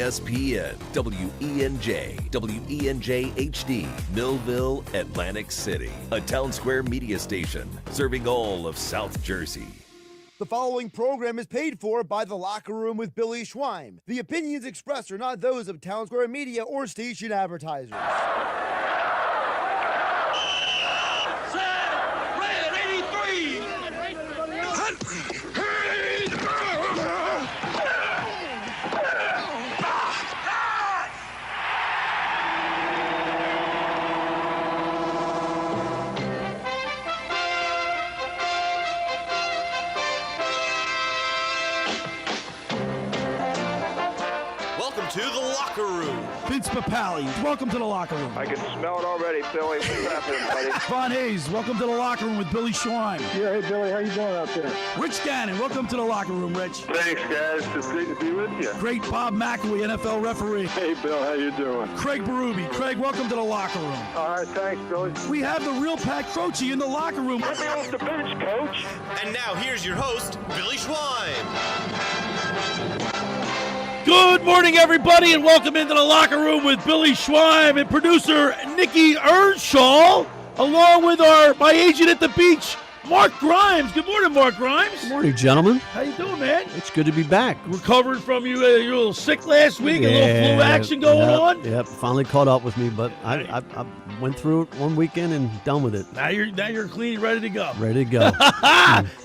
ESPN, WENJ, WENJ HD, Millville, Atlantic City. A Town Square media station serving all of South Jersey. The following program is paid for by The Locker Room with Billy Schweim. The opinions expressed are not those of Town Square Media or station advertisers. To the locker room. Vince Papali, welcome to the locker room. I can smell it already, Billy. What's happening, buddy? Von Hayes, welcome to the locker room with Billy Schweim. Yeah, hey, Billy, how you doing out there? Rich Gannon, welcome to the locker room, Rich. Thanks, guys. It's great to be with you. Great Bob McElwee, NFL referee. Hey, Bill, how you doing? Craig Berube. Craig, welcome to the locker room. All right, thanks, Billy. We have the real Pat Croce in the locker room. Let me off the bench, Coach. And now here's your host, Billy Schweim. Good morning, everybody, and welcome into the locker room with Billy Schweim and producer Nick Earnshaw, along with my agent at the beach, Mark Grimes. Good morning, Mark Grimes. Good morning, gentlemen. How you doing, man? It's good to be back. Recovering from you were a little sick last week, a little flu action going on. Yep, finally caught up with me, but I went through it one weekend and done with it. Now you're clean, ready to go. Ready to go.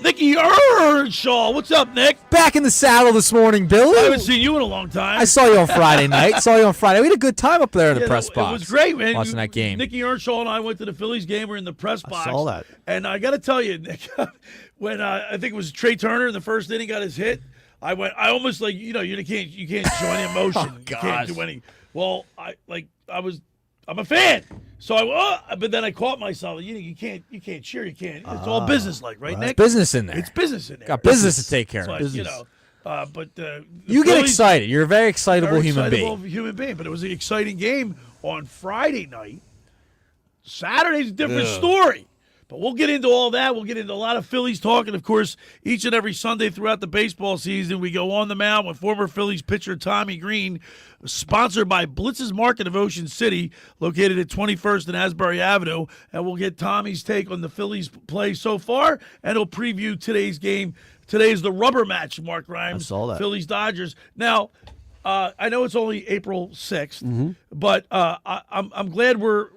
Nicky Earnshaw, what's up, Nick? Back in the saddle this morning, Billy. I haven't seen you in a long time. I saw you on Friday night. We had a good time up there in the press box. It was great, man. Watching that game. Nicky Earnshaw and I went to the Phillies game. We're in the press box. I saw that. And I got to tell you, Nick, when I think it was Trey Turner in the first inning got his hit, I almost like, you can't show any emotion. Oh, you can't do any. Well, I'm a fan. So but then I caught myself. You can't cheer. You can't. It's all business like, right, Nick? It's business in there. It's business in there. Got business to take care of. Like, business. You get excited. You're a very excitable human being. But it was an exciting game on Friday night. Saturday's a different story. But we'll get into all that. We'll get into a lot of Phillies talk. And, of course, each and every Sunday throughout the baseball season, we go on the mound with former Phillies pitcher Tommy Greene, sponsored by Blitz's Market of Ocean City, located at 21st and Asbury Avenue. And we'll get Tommy's take on the Phillies' play so far, and he'll preview today's game. Today's the rubber match, Mark Grimes. I saw that. Phillies-Dodgers. Now, I know it's only April 6th, but I'm glad we're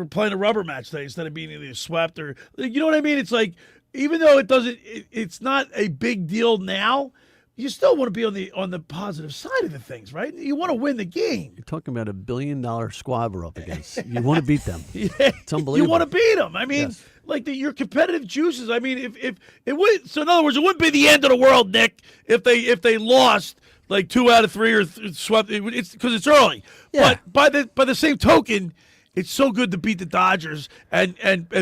playing a rubber match today instead of being either swept or, you know what I mean? It's like, even though it's not a big deal now, you still want to be on the positive side of the things, right? You want to win the game. You're talking about $1 billion squad we're up against. You want to beat them. Yeah. It's unbelievable. You want to beat them. I mean, yes. Your competitive juices. I mean, if it would. So in other words, it wouldn't be the end of the world, Nick, if they lost like 2 out of 3 or swept. It's because it's early. Yeah. But by the same token, it's so good to beat the Dodgers and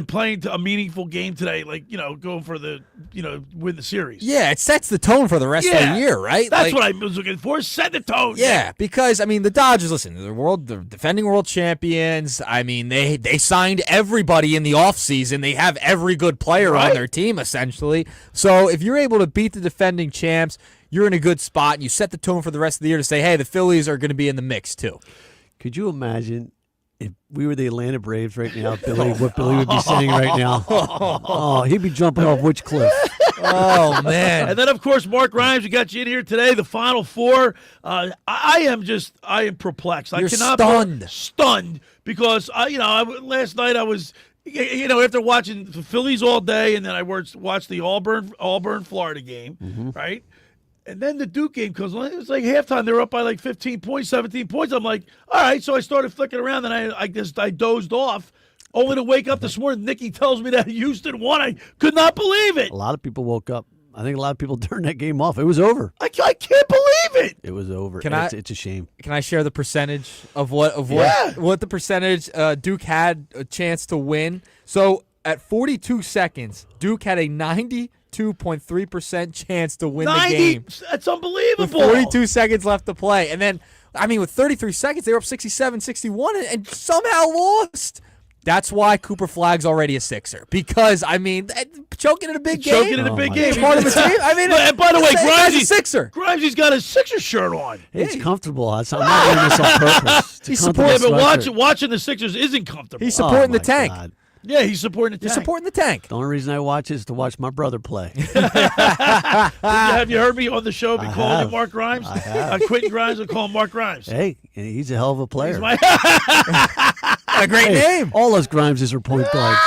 playing a meaningful game today, going for win the series. Yeah, it sets the tone for the rest of the year, right? That's what I was looking for. Set the tone. Yeah, because, the Dodgers, listen, they're defending world champions. They signed everybody in the offseason. They have every good player on their team, essentially. So if you're able to beat the defending champs, you're in a good spot, and you set the tone for the rest of the year to say, hey, the Phillies are going to be in the mix, too. Could you imagine if we were the Atlanta Braves right now, Billy, what Billy would be saying right now? Oh, he'd be jumping off which cliff? Oh, man. And then, of course, Mark Grimes, we got you in here today, the Final Four. I am perplexed. You're I cannot stunned. Stunned because, last night I was, after watching the Phillies all day, and then I watched the Auburn, Florida game, right? And then the Duke game comes on. It was like halftime. They were up by like 15 points, 17 points. I'm like, all right. So I started flicking around, and I dozed off, only to wake up this morning. Nicky tells me that Houston won. I could not believe it. A lot of people woke up. I think a lot of people turned that game off. It was over. I can't believe it. It was over. It's a shame. Can I share the percentage of what the percentage Duke had a chance to win? So at 42 seconds, Duke had a 92.3% chance to win the game. That's unbelievable. With 42 seconds left to play. And then, with 33 seconds, they were up 67-61 and somehow lost. That's why Cooper Flagg's already a Sixer. Because, I mean, choking in a big game. Choking in a big game. Part of the team. I mean, and by the way, Grimes's a Sixer. Grimesy's got a Sixer shirt on. It's comfortable. I'm not doing this on purpose. It's a He's comfortable Yeah, but sweatshirt. watching the Sixers isn't comfortable. He's supporting the my tank. God. Yeah, he's supporting the He's tank. supporting the tank. The only reason I watch is to watch my brother play. Have you heard me on the show be calling him Mark Grimes? I have. Quentin Grimes will call him Mark Grimes. Hey, he's a hell of a player. He's my- A great name. All us Grimeses are point guards.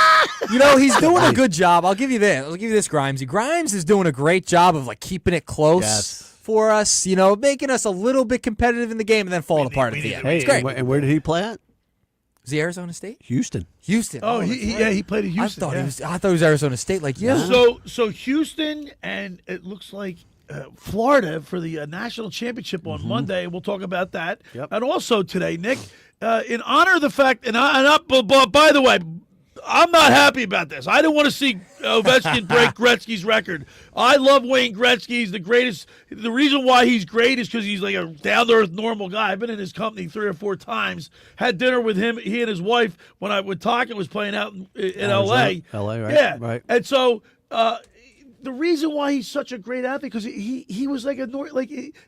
You know, he's doing a good job. I'll give you this. Grimesy. Grimes is doing a great job of like keeping it close Yes. for us, making us a little bit competitive in the game and then falling apart at the end. Hey, It's great. and where did he play at? Is he Arizona State? Houston. Houston. Oh, that's he right. played at Houston. I yeah. thought he was Arizona State like you. So Houston, and it looks like Florida for the national championship on Monday. We'll talk about that. Yep. And also today, Nick, in honor of the fact, but by the way, I'm not happy about this. I don't want to see Ovechkin break Gretzky's record. I love Wayne Gretzky. He's the greatest. The reason why he's great is because he's like a down-to-earth, normal guy. I've been in his company 3 or 4 times. Had dinner with him, he and his wife, when Tocchet was playing out in L.A. L.A., right? Yeah. Right. And so the reason why he's such a great athlete, because he was like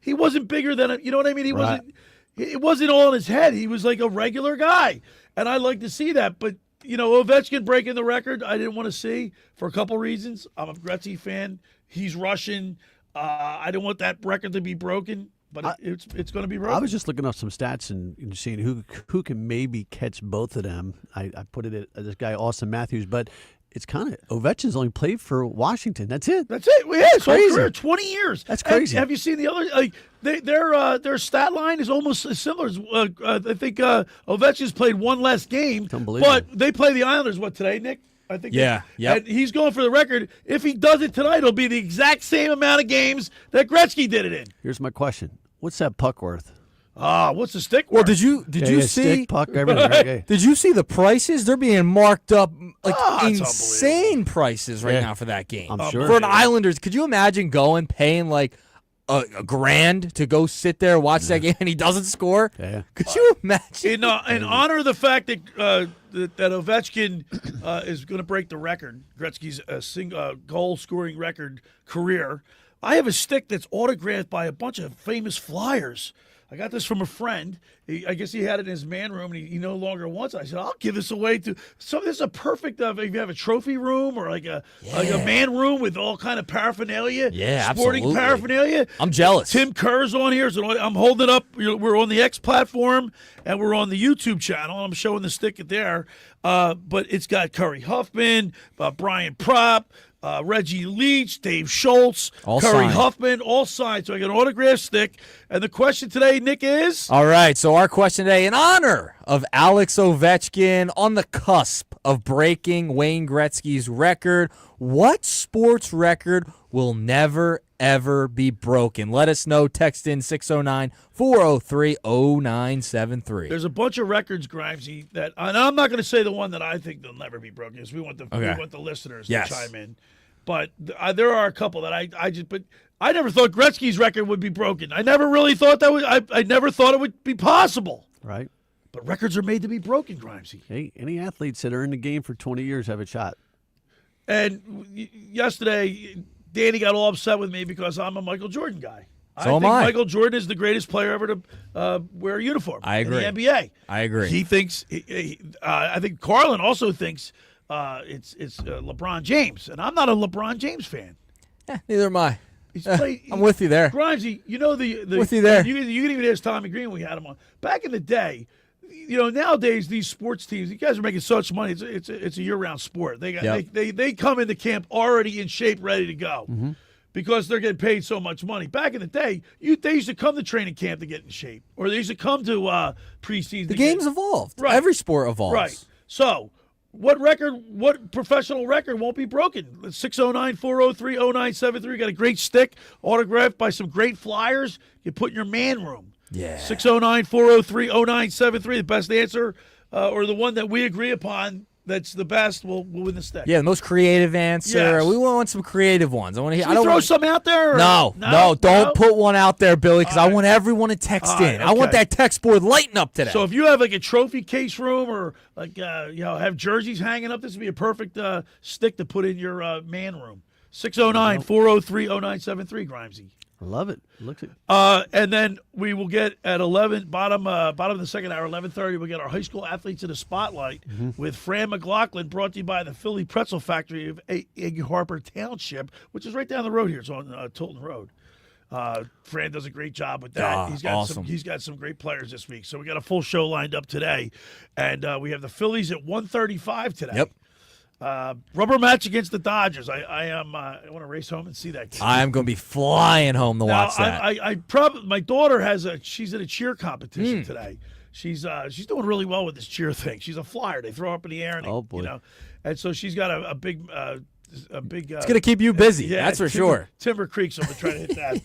he wasn't bigger than you know what I mean? He wasn't. It wasn't all in his head. He was like a regular guy, and I like to see that. But Ovechkin breaking the record, I didn't want to see for a couple reasons. I'm a Gretzky fan. He's Russian. I didn't want that record to be broken, but it's going to be broken. I was just looking up some stats and seeing who can maybe catch both of them. I put it at this guy, Austin Matthews, but it's kind of Ovechkin's only played for Washington. That's it. That's it. Yeah, it's crazy. career, 20 years. That's crazy. And have you seen the other? Like their stat line is almost as similar. As, I think Ovechkin's played one less game, unbelievable. but they play the Islanders today, Nick? I think. Yeah. Yep. And he's going for the record. If he does it tonight, it'll be the exact same amount of games that Gretzky did it in. Here's my question: what's that puck worth? What's the stick? Well, worth? did you see? stick, puck, everything? Okay. Did you see the prices? They're being marked up like it's insane prices right Yeah. now for that game. I'm sure. For an Islanders, could you imagine paying like a $1,000 to go sit there watch that game and he doesn't score? Yeah. Could you imagine? In honor of the fact that that Ovechkin is going to break the record, Gretzky's goal-scoring record career, I have a stick that's autographed by a bunch of famous Flyers. I got this from a friend. I guess he had it in his man room, and he no longer wants it. I said, I'll give this away to. So this is a perfect. If you have a trophy room or like a man room with all kind of paraphernalia, sporting absolutely. paraphernalia. I'm jealous. Tim Kerr's on here, so I'm holding up. We're on the X platform, and we're on the YouTube channel. I'm showing the stick there, but it's got Curry Huffman, Brian Propp, Reggie Leach, Dave Schultz, All Curry signed. Huffman, all signed. So I got an autographed stick. And the question today, Nick, is? All right, so our question today, in honor of Alex Ovechkin on the cusp of breaking Wayne Gretzky's record, what sports record will never, ever be broken? Let us know. Text in 609-403-0973. There's a bunch of records, Grimesy, that, and I'm not going to say the one that I think they'll never be broken, because we want the listeners to chime in. But there are a couple that I never thought Gretzky's record would be broken. I never really thought that I never thought it would be possible. Right. But records are made to be broken, Grimesy. Hey, any athletes that are in the game for 20 years have a shot. And yesterday, Danny got all upset with me because I'm a Michael Jordan guy. So am think I. Michael Jordan is the greatest player ever to wear a uniform. I agree. In the NBA. I agree. He thinks. I think Carlin also thinks it's LeBron James, and I'm not a LeBron James fan. Neither am I. I'm with you there. Grimesy, the with you there. You can even ask Tommy Greene when we had him on. Back in the day, nowadays these sports teams, you guys are making so much money. It's a year-round sport. They come into camp already in shape, ready to go. Mm-hmm. Because they're getting paid so much money. Back in the day, they used to come to training camp to get in shape, or they used to come to preseason. The game's evolved. Right. Every sport evolves. Right. So, what professional record won't be broken? 609-403-0973. Got a great stick, autographed by some great Flyers. You put in your man room. Yeah. 609-403-0973. The best answer, or the one that we agree upon, that's the best will win the stick. Yeah, the most creative answer. Yes. We want some creative ones. I want to hear. Should we throw some out there? Or? No, don't put one out there, Billy, because I want everyone to text in. right, I want okay. that text board lighting up today. So if you have like a trophy case room or like have jerseys hanging up, this would be a perfect stick to put in your man room. 609-403-0973, Grimesy. I love it. Look at And then we will get at 11, bottom of the second hour, 11:30, we'll get our high school athletes in the spotlight with Fran Mclaughlin, brought to you by the Philly Pretzel Factory of Egg Harbor Township, which is right down the road here. It's on Tilton Road. Fran does a great job with that. He's got some great players this week. So we got a full show lined up today. And we have the Phillies at 1:35 today. Yep. Rubber match against the Dodgers. I want to race home and see that game. I'm going to be flying home to watch that. I probably my daughter she's in a cheer competition today. She's doing really well with this cheer thing. She's a flyer. They throw up in the air and and so she's got a big. It's going to keep you busy. That's for sure. Timber Creek, so I'm trying to hit that,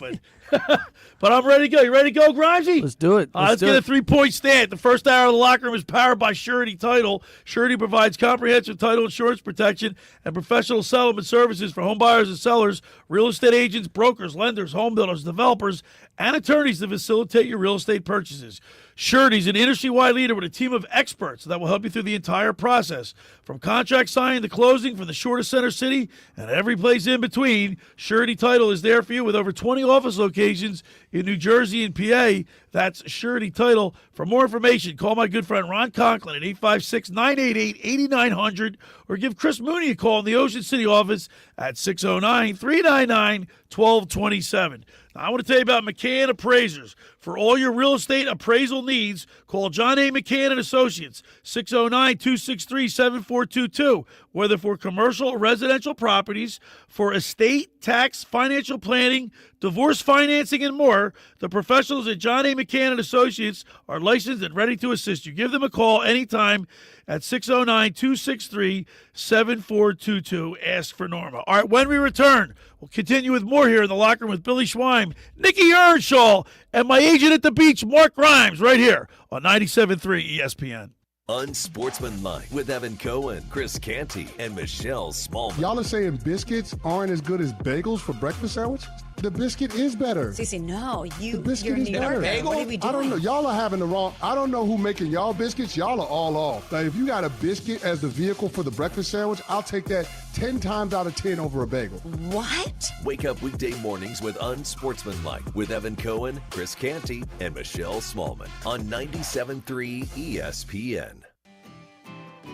but I'm ready to go. You ready to go, Grimesy? Let's do it. Let's get a 3-point stand. The first hour of the locker room is powered by Surety Title. Surety provides comprehensive title insurance protection and professional settlement services for home buyers and sellers, real estate agents, brokers, lenders, home builders, developers, and attorneys to facilitate your real estate purchases. Surety is an industry-wide leader with a team of experts that will help you through the entire process. From contract signing to closing, from the shortest center city and every place in between, Surety Title is there for you with over 20 office locations in New Jersey and PA. That's Surety Title. For more information, call my good friend Ron Conklin at 856-988-8900 or give Chris Mooney a call in the Ocean City office at 609-399-1227. Now, I want to tell you about McCann Appraisers. For all your real estate appraisal needs, call John A. McCann and Associates, 609-263-7422. Whether for commercial or residential properties, for estate, tax, financial planning, divorce financing, and more, the professionals at John A. McCann and Associates are licensed and ready to assist you. Give them a call anytime at 609-263-7422. Ask for Norma. All right, when we return, we'll continue with more here in the locker room with Billy Schweim, Nicky Earnshaw, and my agent at the beach, Mark Grimes, right here on 97.3 ESPN. Unsportsmanlike with Evan Cohen, Chris Canty, and Michelle Smallman. Y'all are saying biscuits aren't as good as bagels for breakfast sandwich? The biscuit is better. Cece, no, the biscuit is better. What are we doing? I don't know. Y'all are having the wrong. I don't know who making y'all biscuits. Y'all are all off. Like, if you got a biscuit as the vehicle for the breakfast sandwich, I'll take that 10 times out of 10 over a bagel. What? Wake up weekday mornings with Unsportsmanlike with Evan Cohen, Chris Canty, and Michelle Smallman on 97.3 ESPN.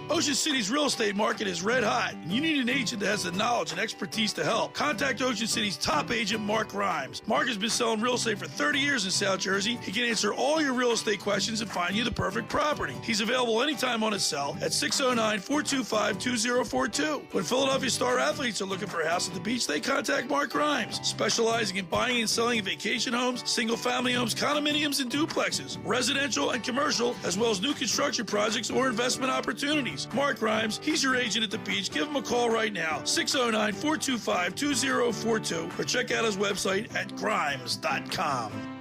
Ocean City's real estate market is red hot, and you need an agent that has the knowledge and expertise to help. Contact Ocean City's top agent, Mark Grimes. Mark has been selling real estate for 30 years in South Jersey. He can answer all your real estate questions and find you the perfect property. He's available anytime on his cell at 609-425-2042. When Philadelphia star athletes are looking for a house at the beach, they contact Mark Grimes, specializing in buying and selling vacation homes, single-family homes, condominiums, and duplexes, residential and commercial, as well as new construction projects or investment opportunities. Mark Grimes, he's your agent at the beach. Give him a call right now, 609-425-2042, or check out his website at grimes.com.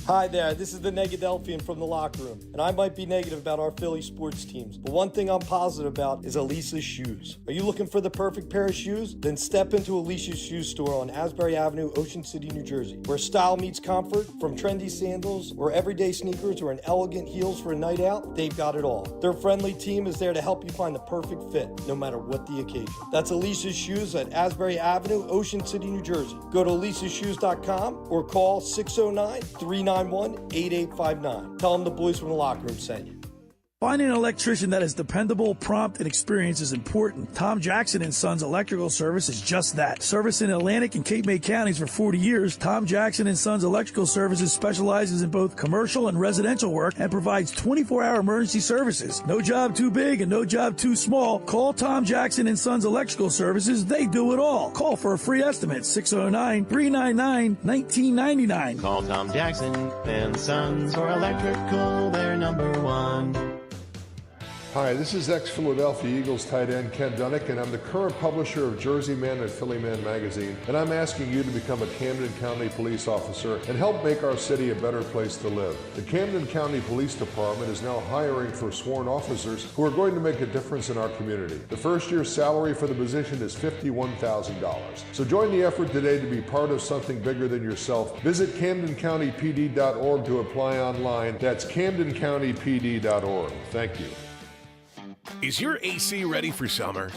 Hi there, this is the Negadelphian from the locker room, and I might be negative about our Philly sports teams, but one thing I'm positive about is Elisa's shoes. Are you looking for the perfect pair of shoes? Then step into Elisa's shoe store on Asbury Avenue, Ocean City, New Jersey, where style meets comfort. From trendy sandals or everyday sneakers or an elegant heels for a night out, they've got it all. Their friendly team is there to help you find the perfect fit, no matter what the occasion. That's Elisa's Shoes at Asbury Avenue, Ocean City, New Jersey. Go to elisashoes.com or call 609-391-8859. Tell them the boys from the locker room sent you. Finding an electrician that is dependable, prompt, and experienced is important. Tom Jackson & Sons Electrical Service is just that. Service in Atlantic and Cape May counties for 40 years, Tom Jackson & Sons Electrical Services specializes in both commercial and residential work and provides 24-hour emergency services. No job too big and no job too small. Call Tom Jackson & Sons Electrical Services. They do it all. Call for a free estimate, 609-399-1999. Call Tom Jackson & Sons for electrical, they're number one. Hi, this is ex-Philadelphia Eagles tight end Ken Dunnick, and I'm the current publisher of Jersey Man and Philly Man magazine, and I'm asking you to become a Camden County police officer and help make our city a better place to live. The Camden County Police Department is now hiring for sworn officers who are going to make a difference in our community. The first year's salary for the position is $51,000. So join the effort today to be part of something bigger than yourself. Visit CamdenCountyPD.org to apply online. That's CamdenCountyPD.org. Thank you. Is your AC ready for summer?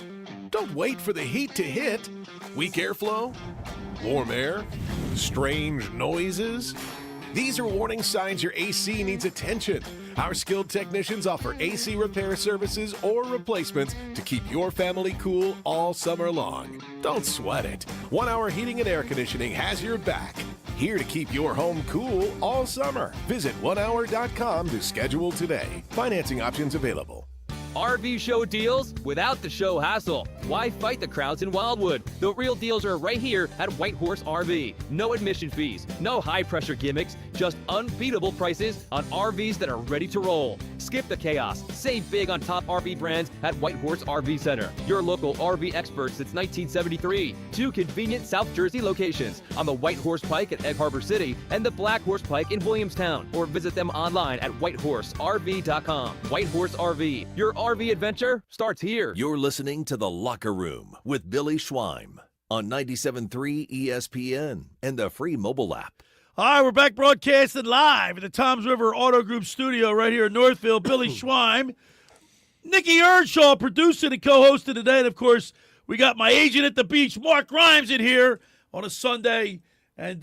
Don't wait for the heat to hit. Weak airflow? Warm air? Strange noises? These are warning signs your AC needs attention. Our skilled technicians offer AC repair services or replacements to keep your family cool all summer long. Don't sweat it. 1 Hour Heating and Air Conditioning has your back. Here to keep your home cool all summer. Visit onehour.com to schedule today. Financing options available. RV show deals without the show hassle. Why fight the crowds in Wildwood? The real deals are right here at White Horse RV. No admission fees, no high-pressure gimmicks, just unbeatable prices on RVs that are ready to roll. Skip the chaos. Save big on top RV brands at White Horse RV Center. Your local RV expert since 1973. 2 convenient South Jersey locations on the White Horse Pike at Egg Harbor City and the Black Horse Pike in Williamstown. Or visit them online at whitehorserv.com. White Horse RV. Your RV adventure starts here. You're listening to The Locker Room with Billy Schweim on 97.3 ESPN and the free mobile app. All right, we're back broadcasting live at the Toms River Auto Group studio right here in Northfield. Billy Schweim, Nick Earnshaw producing and co-hosting today. And, of course, we got my agent at the beach, Mark Grimes, in here on a Sunday. And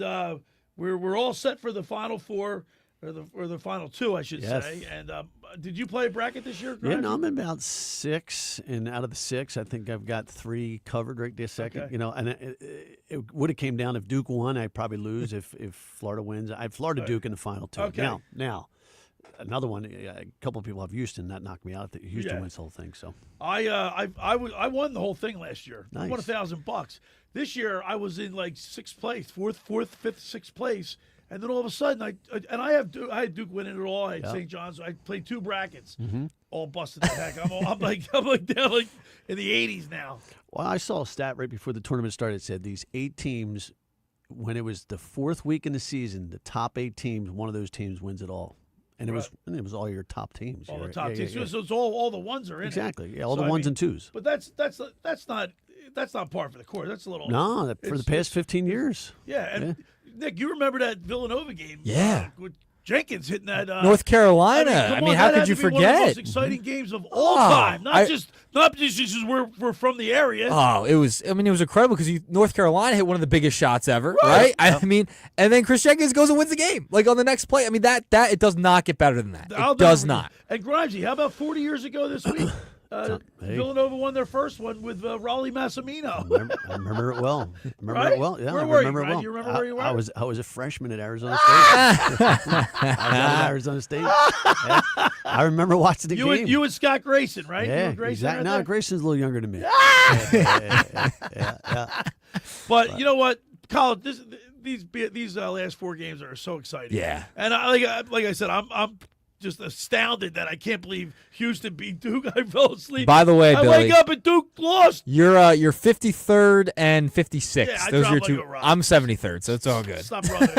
we're all set for the Final Four, or the Final Two, I should say. And did you play a bracket this year, Grimes? Yeah, no, I'm in about 6, and out of the 6, I think I've got 3 covered right this second. Okay. You know, and it would have came down if Duke won, I'd probably lose. if Florida wins, I'd Florida Duke in the final 2. Okay. Now, another one. A couple of people have Houston. That knocked me out. Houston wins the whole thing. So I won the whole thing last year. Nice. I won $1,000. This year I was in like 6th place, 4th, 5th, 6th place. And then all of a sudden, I had Duke winning it all. I had St. John's. I played 2 brackets, all busted the heck. I'm like down like in the 80s now. Well, I saw a stat right before the tournament started. It said these 8 teams, when it was the 4th week in the season, the top 8 teams, one of those teams wins it all. And it was all your top teams. All right? the top teams. Yeah. So it's all the ones are in exactly. it. Yeah, all the ones and twos. But that's not par for the course. That's a little for the past 15 years. Yeah, and Nick, you remember that Villanova game? Yeah. With Jenkins hitting that North Carolina. I mean, how could you forget? One of the most exciting games of all time. Not just because we're from the area. Oh, it was incredible because North Carolina hit one of the biggest shots ever, right? I mean, and then Chris Jenkins goes and wins the game, like on the next play. I mean, that it does not get better than that. It does not. And Grimesy, how about 40 years ago this week? Villanova won their first one with Raleigh Massimino. I remember it well. Yeah, Where I were remember you, it well. You remember where you were? I was a freshman at Arizona State. I was at Arizona State. Yeah. I remember watching the game. You and Scott Grayson, right? Yeah, Grayson exactly. No, Grayson's a little younger than me. Yeah. But you know what, Colin? These last 4 games are so exciting. Yeah. And like I said, I'm just astounded that I can't believe Houston beat Duke. I fell asleep. By the way, I Billy, wake up and Duke lost. You're 53rd and 56th. Yeah, Those are your like 2. I'm 73rd, so it's all good. Stop running.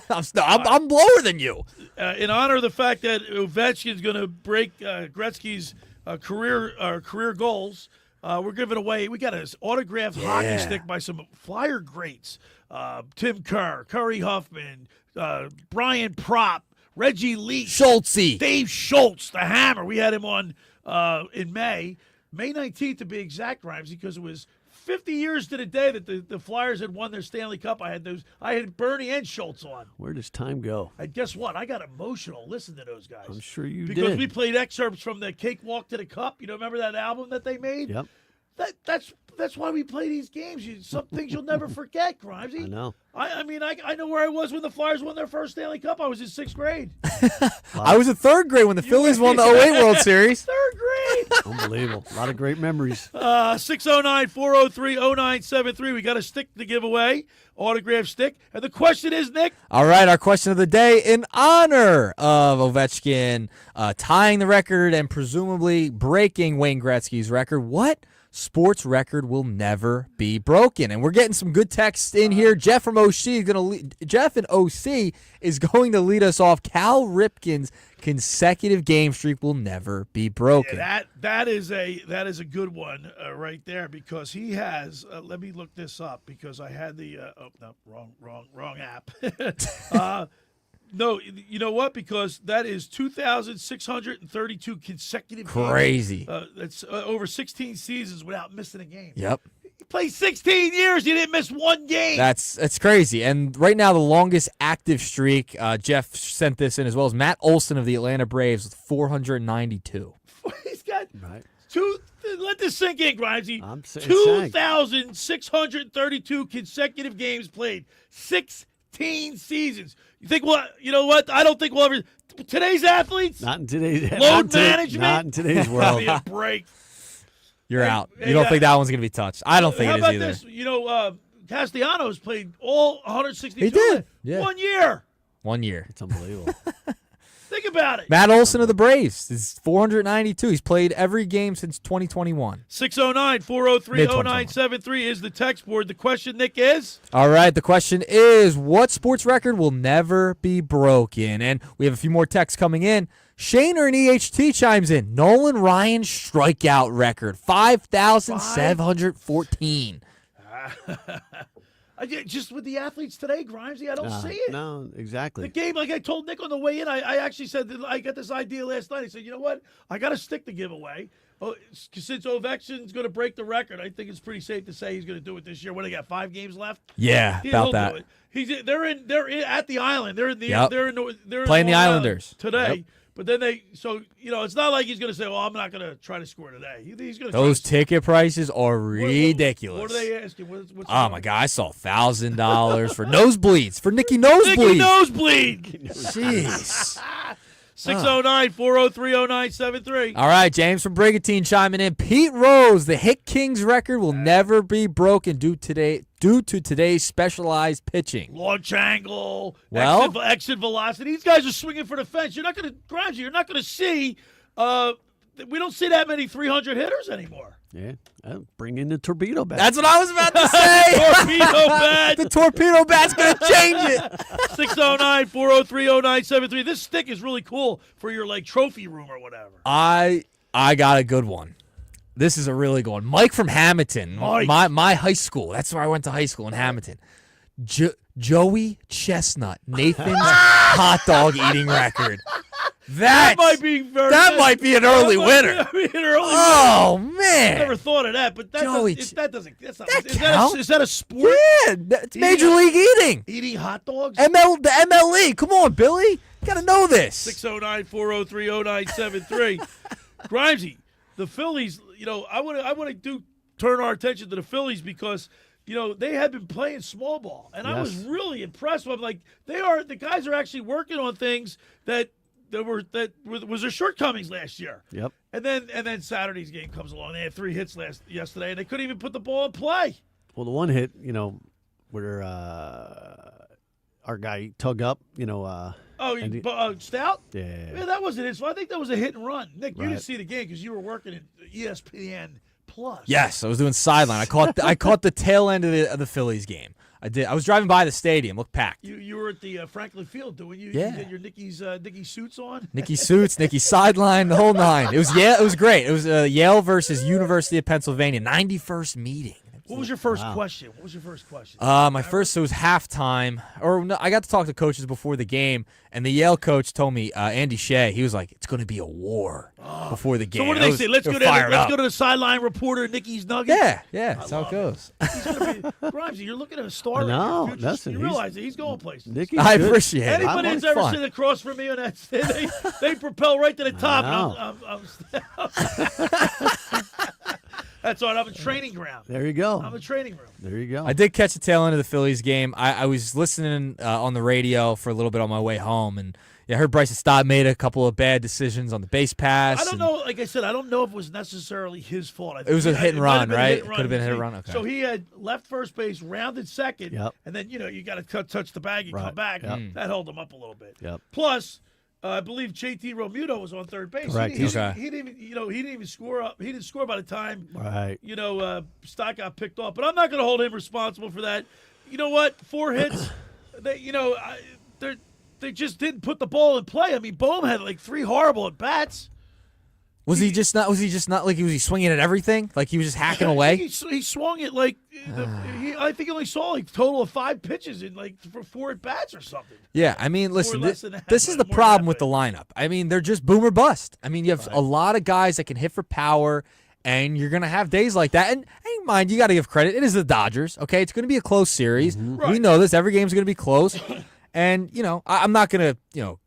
I'm lower than you. In honor of the fact that Ovechkin's going to break Gretzky's career goals, we're giving away. We got an autographed hockey stick by some Flyer greats: Tim Kerr, Curry Huffman, Brian Propp, Reggie Leach, Schultzy, Dave Schultz, the Hammer. We had him on in May 19th to be exact, Grimes, because it was 50 years to the day that the Flyers had won their Stanley Cup. I had Bernie and Schultz on. Where does time go? And guess what? I got emotional listening to those guys. I'm sure you did. Because we played excerpts from the Cakewalk to the Cup. You know, remember that album that they made? Yep. That's why we play these games. Some things you'll never forget, Grimesy. I know. I mean, I know where I was when the Flyers won their first Stanley Cup. I was in 6th grade. I was in 3rd grade when the Phillies won the 08 World Series. 3rd grade. Unbelievable. A lot of great memories. 609-403-0973. We got a stick to give away, autograph stick. And the question is, Nick? All right, our question of the day in honor of Ovechkin tying the record and presumably breaking Wayne Gretzky's record. What sports record will never be broken? And we're getting some good texts in here. Jeff from OC is Jeff in OC is going to lead us off. Cal Ripken's consecutive game streak will never be broken. Yeah, that is a good one right there, because he has. Let me look this up because I had the. Wrong app. No, you know what? Because that is 2,632 consecutive Crazy. games. That's over 16 seasons without missing a game. Yep. He played 16 years. You didn't miss one game. That's crazy. And right now, the longest active streak, Jeff sent this in as well, as Matt Olson of the Atlanta Braves with 492. He's got Right. Let this sink in, Grimesy. I'm saying 2,632 consecutive games played. 16 seasons. You think, well, you know what? I don't think we'll ever. Today's athletes? Not in today's management? Not in today's world. Give me a break. You're out. You don't think that one's going to be touched? I don't think How it is about either. this? You know, Castellanos played all 162. He did. Yeah. 1 year. 1 year. It's unbelievable. Think about it. Matt Olson of the Braves is 492. He's played every game since 2021. 609-403-0973 is the text board. The question, Nick, is? All right, the question is, what sports record will never be broken? And we have a few more texts coming in. Shaner and EHT chimes in. Nolan Ryan's strikeout record, 5,714. Just with the athletes today, Grimesy, I don't see it. No, exactly. The game, like I told Nick on the way in, I actually said that I got this idea last night. I said, you know what? I got a stick to give away. Since Ovechkin's going to break the record, I think it's pretty safe to say he's going to do it this year. What, they got 5 games left? Yeah, about that. Do it. They're in at the island. They're in the they're playing the Islanders today. Yep. But then it's not like he's going to say, "Well, I'm not going to try to score today." He's going to. Those ticket prices are ridiculous. What are they asking? What's oh my God! I saw $1,000 for nosebleeds for Nicky Nosebleed. Nicky Nosebleed. Jeez. 609-403-0973. All right, James from Brigantine chiming in. Pete Rose, the Hit Kings record will never be broken due to today's specialized pitching. Launch angle, well, exit velocity. These guys are swinging for the fence. You're not going to see. We don't see that many 300 hitters anymore. Yeah, bring in the torpedo bat. That's what I was about to say. Torpedo bat. The torpedo bat's going to change it. 609-403-0973. This stick is really cool for your trophy room or whatever. I got a good one. This is a really good one. Mike from Hamilton, my high school. That's where I went to high school in Hamilton. Joey Chestnut, Nathan's hot dog eating record. That might be an early winner. Oh man! I never thought of that, but that's not. Is that a sport? Yeah, it's Major League Eating. Eating hot dogs. The MLE. Come on, Billy. You gotta know this. 609-403-0973. Grimesy, the Phillies. I want to turn our attention to the Phillies because. They had been playing small ball, and I was really impressed with them. The guys are actually working on things that was their shortcomings last year. Yep. And then Saturday's game comes along. They had 3 hits yesterday, and they couldn't even put the ball in play. Well, the one hit, where our guy Tug Up, Stout? Yeah, that wasn't his fault. I think that was a hit and run. Nick, you didn't see the game because you were working at ESPN Plus. Yes, I was doing sideline. I caught the tail end of the Phillies game. I did. I was driving by the stadium. Looked packed. You were at the Franklin Field doing you had your Nicky suits on. Nicky suits, Nicky sideline, the whole nine. It was It was great. It was Yale versus University of Pennsylvania, 91st meeting. What was your first question? My first, it was halftime. I got to talk to coaches before the game, and the Yale coach told me, Andy Shea, he was like, it's going to be a war before the game. So what do they say? Let's go to the sideline reporter, Nicky's Nuggets? Yeah, that's how it goes. Grimesy, you're looking at a star. No, you realize that he's going places. I appreciate it. Anybody that's ever sit across from me on that stage, they propel right to the top. That's all right. I'm a training ground. There you go. I'm a training room. There you go. I did catch the tail end of the Phillies game. I was listening on the radio for a little bit on my way home, and I heard Bryson Stott made a couple of bad decisions on the base pass. I don't know. Like I said, I don't know if it was necessarily his fault. It was a hit and run, right? Could have been a hit and run. Okay. So he had left first base, rounded second, and then you got to touch the bag and come back. That held him up a little bit. Plus, I believe JT Realmuto was on third base. Correct. He didn't even score up. He didn't score by the time Stott got picked off. But I'm not going to hold him responsible for that. You know what? 4 hits. They just didn't put the ball in play. I mean, Bohm had like 3 horrible at bats. Was he just not like was he swinging at everything? Like he was just hacking away? He swung it like I think he only saw like a total of 5 pitches in like for 4 at bats or something. Yeah, I mean, listen, this is the problem with the lineup. I mean, they're just boom or bust. I mean, you have a lot of guys that can hit for power, and you're going to have days like that. And mind, you got to give credit. It is the Dodgers, okay? It's going to be a close series. We know this. Every game's going to be close. And, I'm not going to,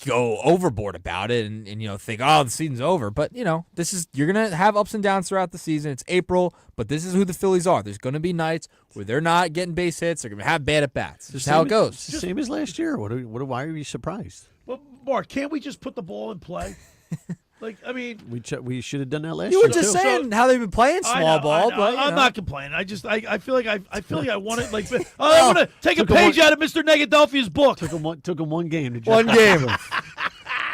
go overboard about it and think, oh, the season's over. But, you're going to have ups and downs throughout the season. It's April, but this is who the Phillies are. There's going to be nights where they're not getting base hits. They're going to have bad at-bats. That's how it goes. It's the same as last year. Why are you surprised? Well, Mark, can't we just put the ball in play? We should have done that last year. year. You were just saying how they've been playing small ball, but I'm not complaining. I feel like I want it. Like I want to take a page out of Mr. Negadelphia's book. Took him one game to one game.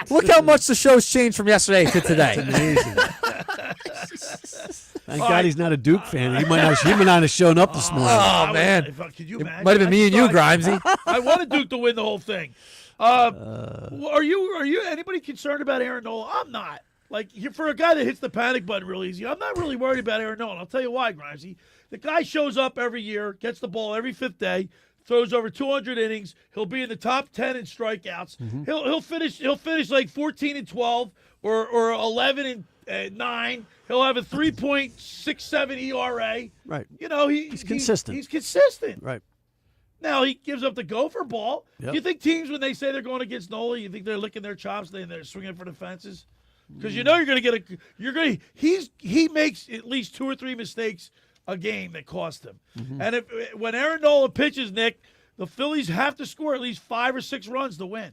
Look how much the show's changed from yesterday to today. It's amazing. Thank God he's not a Duke fan. He might not have shown up this morning. Oh man, could you imagine? Might have been me and you, Grimesy. I wanted Duke to win the whole thing. Are you anybody concerned about Aaron Nola? I'm not. Like, for a guy that hits the panic button real easy, I'm not really worried about Aaron Nola. I'll tell you why, Grimesy. The guy shows up every year, gets the ball every 5th day, throws over 200 innings. He'll be in the top 10 in strikeouts. Mm-hmm. He'll finish like 14-12 or 11-9. He'll have a 3.67 ERA. Right. He's consistent. He's consistent. Right. Now he gives up the gopher ball. Yep. Do you think teams, when they say they're going against Nola, you think they're licking their chops and they're swinging for the fences? Because you're going to get he makes at least 2 or 3 mistakes a game that cost him. Mm-hmm. And when Aaron Nola pitches, Nick, the Phillies have to score at least 5 or 6 runs to win.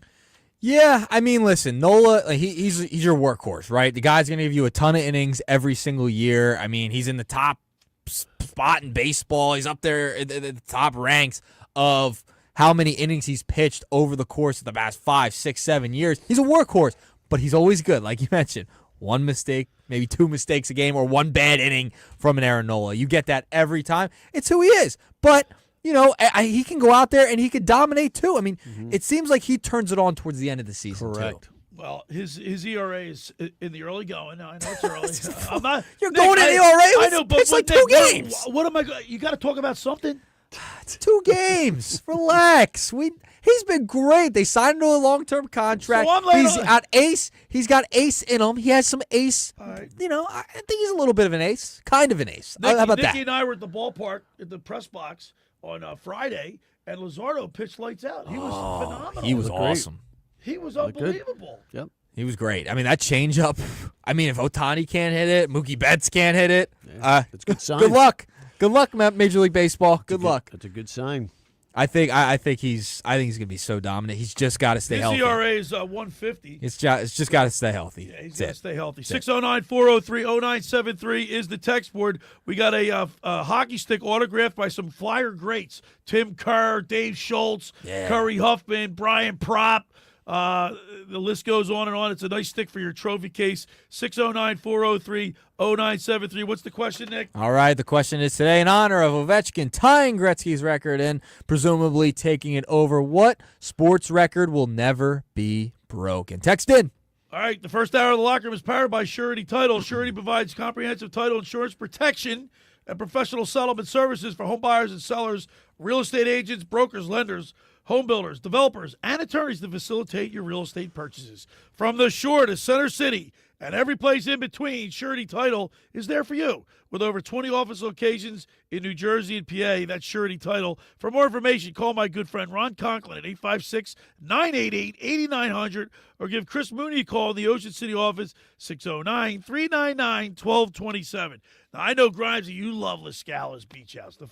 Yeah, I mean, listen, Nola, he's your workhorse, right? The guy's going to give you a ton of innings every single year. I mean, he's in the top spot in baseball. He's up there at the top ranks of how many innings he's pitched over the course of the past 5, 6, 7 years. He's a workhorse, but he's always good, like you mentioned. 1 mistake, maybe 2 mistakes a game, or 1 bad inning from an Aaron Nola. You get that every time. It's who he is. But, he can go out there and he could dominate too. I mean, It seems like he turns it on towards the end of the season. Correct. Too. Well, his ERA is in the early going. Now, I know it's early. I'm not. You're going in ERA. I know, but it's like 2 games. What am I? You got to talk about something. It's 2 games. Relax. He's been great. They signed him to a long-term contract. So he's got ace. He's got ace in him. He has some ace. Right. I think he's a little bit of an ace. Kind of an ace. How about that? Nicky and I were at the ballpark at the press box on Friday, and Luzardo pitched lights out. He was phenomenal. He was awesome. He was unbelievable. Yep. He was great. I mean, that changeup. I mean, if Ohtani can't hit it, Mookie Betts can't hit it. That's a good sign. Good luck. Good luck, Major League Baseball. Good luck. That's a good sign. I think he's gonna be so dominant. He's just got to stay healthy. His ERA is 150. It's just got to stay healthy. Yeah, he's got to stay healthy. 609-403-0973 is the text board. We got a hockey stick autographed by some Flyer greats: Tim Kerr, Dave Schultz, Curry Huffman, Brian Propp. The list goes on and on. It's a nice stick for your trophy case. 609-403-0973. What's the question, Nick? All right, the question is today in honor of Ovechkin tying Gretzky's record and presumably taking it over. What sports record will never be broken? Text in. All right, the first hour of the locker room is powered by Surety Title. Surety provides comprehensive title insurance protection and professional settlement services for home buyers and sellers, real estate agents, brokers, lenders, home builders, developers, and attorneys to facilitate your real estate purchases. From the shore to Center City And every place in between, Surety Title is there for you. With over 20 office locations in New Jersey and PA, that's Surety Title. For more information, call my good friend Ron Conklin at 856-988-8900 or give Chris Mooney a call in the Ocean City office, 609-399-1227. Now, I know, Grimesy, you love Lascala's Beach House. The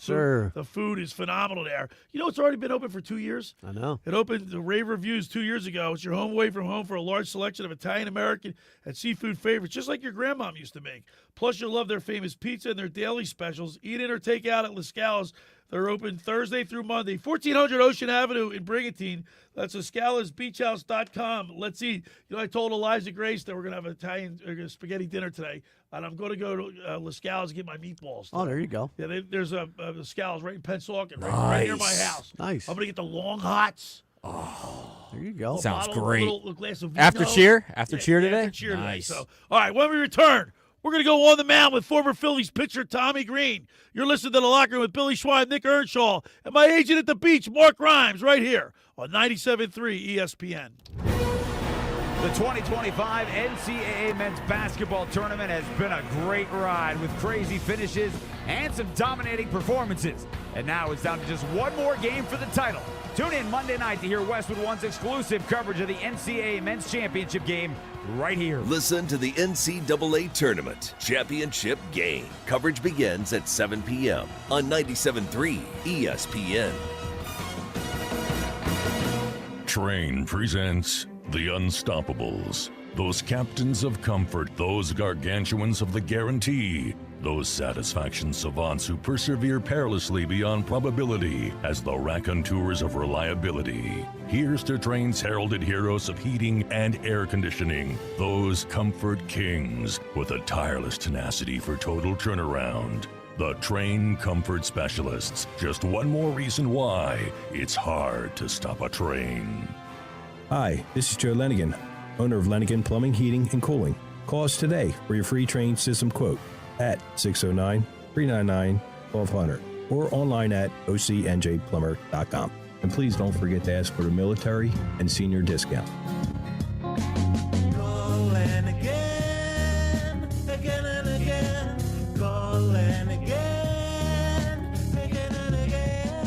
food is phenomenal there. You know, it's already been open for 2 years. I know. It opened to rave reviews 2 years ago. It's your home away from home for a large selection of Italian-American and seafood favorites, just like your grandmom used to make. Plus, you'll love their famous pizza and their daily specials. Eat in or take out at Lascala's. They're open Thursday through Monday. 1400 Ocean Avenue in Brigantine. That's LascalasBeachHouse.com. Let's eat. You know, I told Eliza Grace that we're going to have an Italian spaghetti dinner today, and I'm going to go to Lascala's and get my meatballs. Oh, there you go. Yeah, there's a Lascala's right in Pennsauken, right near my house. Nice. I'm going to get the long hots. Oh, there you go. Sounds great. A little glass of vino. After cheer today? After cheer Nice. today. So, all right, when we return, we're going to go on the mound with former Phillies pitcher Tommy Greene. You're listening to The Locker Room with Billy Schwein, Nick Earnshaw, and my agent at the beach, Mark Grimes, right here on 97.3 ESPN. The 2025 NCAA Men's Basketball Tournament has been a great ride with crazy finishes and some dominating performances. And now it's down to just one more game for the title. Tune in Monday night to hear Westwood One's exclusive coverage of the NCAA Men's Championship game right here. Listen to the NCAA Tournament Championship Game. Coverage begins at 7 p.m. on 97.3 ESPN. Train presents The Unstoppables. Those captains of comfort, those gargantuans of the guarantee, those satisfaction savants who persevere perilously beyond probability as the raconteurs of reliability. Here's to Train's heralded heroes of heating and air conditioning, those comfort kings with a tireless tenacity for total turnaround. The Train Comfort Specialists. Just one more reason why it's hard to stop a train. Hi, this is Joe Lenigan, owner of Lenigan Plumbing, Heating, and Cooling. Call us today for your free train system quote at 609-399-1200 or online at ocnjplumber.com. And please don't forget to ask for the military and senior discount. Call and again, again and again. Call and again, again and again.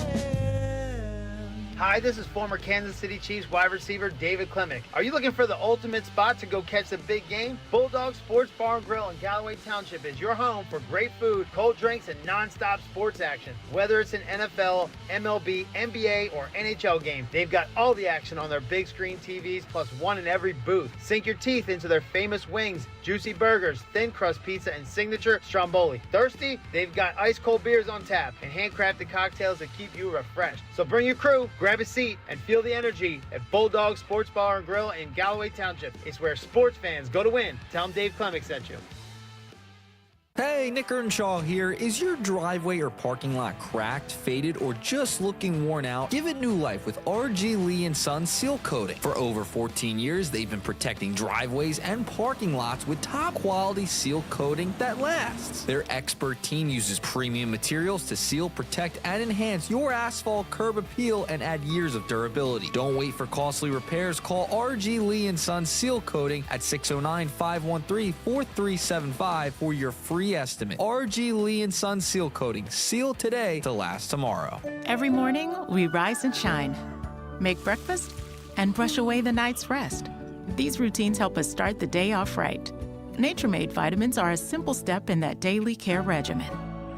Hi, this is former Kansas City Chiefs wide receiver David Klemick. Are you looking for the ultimate spot to go catch the big game? Bulldog Sports Bar and Grill in Galloway Township is your home for great food, cold drinks, and non-stop sports action. Whether it's an NFL, MLB, NBA, or NHL game, they've got all the action on their big screen TVs plus one in every booth. Sink your teeth into their famous wings, juicy burgers, thin crust pizza, and signature stromboli. Thirsty? They've got ice cold beers on tap and handcrafted cocktails that keep you refreshed. So bring your crew, grab a seat, and feel the energy at Bulldog Sports Bar and Grill in Galloway Township. It's where sports fans go to win. Tell them Dave Klemick sent you. Hey, Nick Earnshaw here. Is your driveway or parking lot cracked, faded, or just looking worn out? Give it new life with R.G. Lee & Sons Seal Coating. For over 14 years, they've been protecting driveways and parking lots with top-quality seal coating that lasts. Their expert team uses premium materials to seal, protect, and enhance your asphalt curb appeal and add years of durability. Don't wait for costly repairs. Call R.G. Lee & Sons Seal Coating at 609-513-4375 for your free estimate. R.G. Lee & Sons Seal Coating. Seal today to last tomorrow. Every morning, we rise and shine, make breakfast, and brush away the night's rest. These routines help us start the day off right. Nature-Made vitamins are a simple step in that daily care regimen.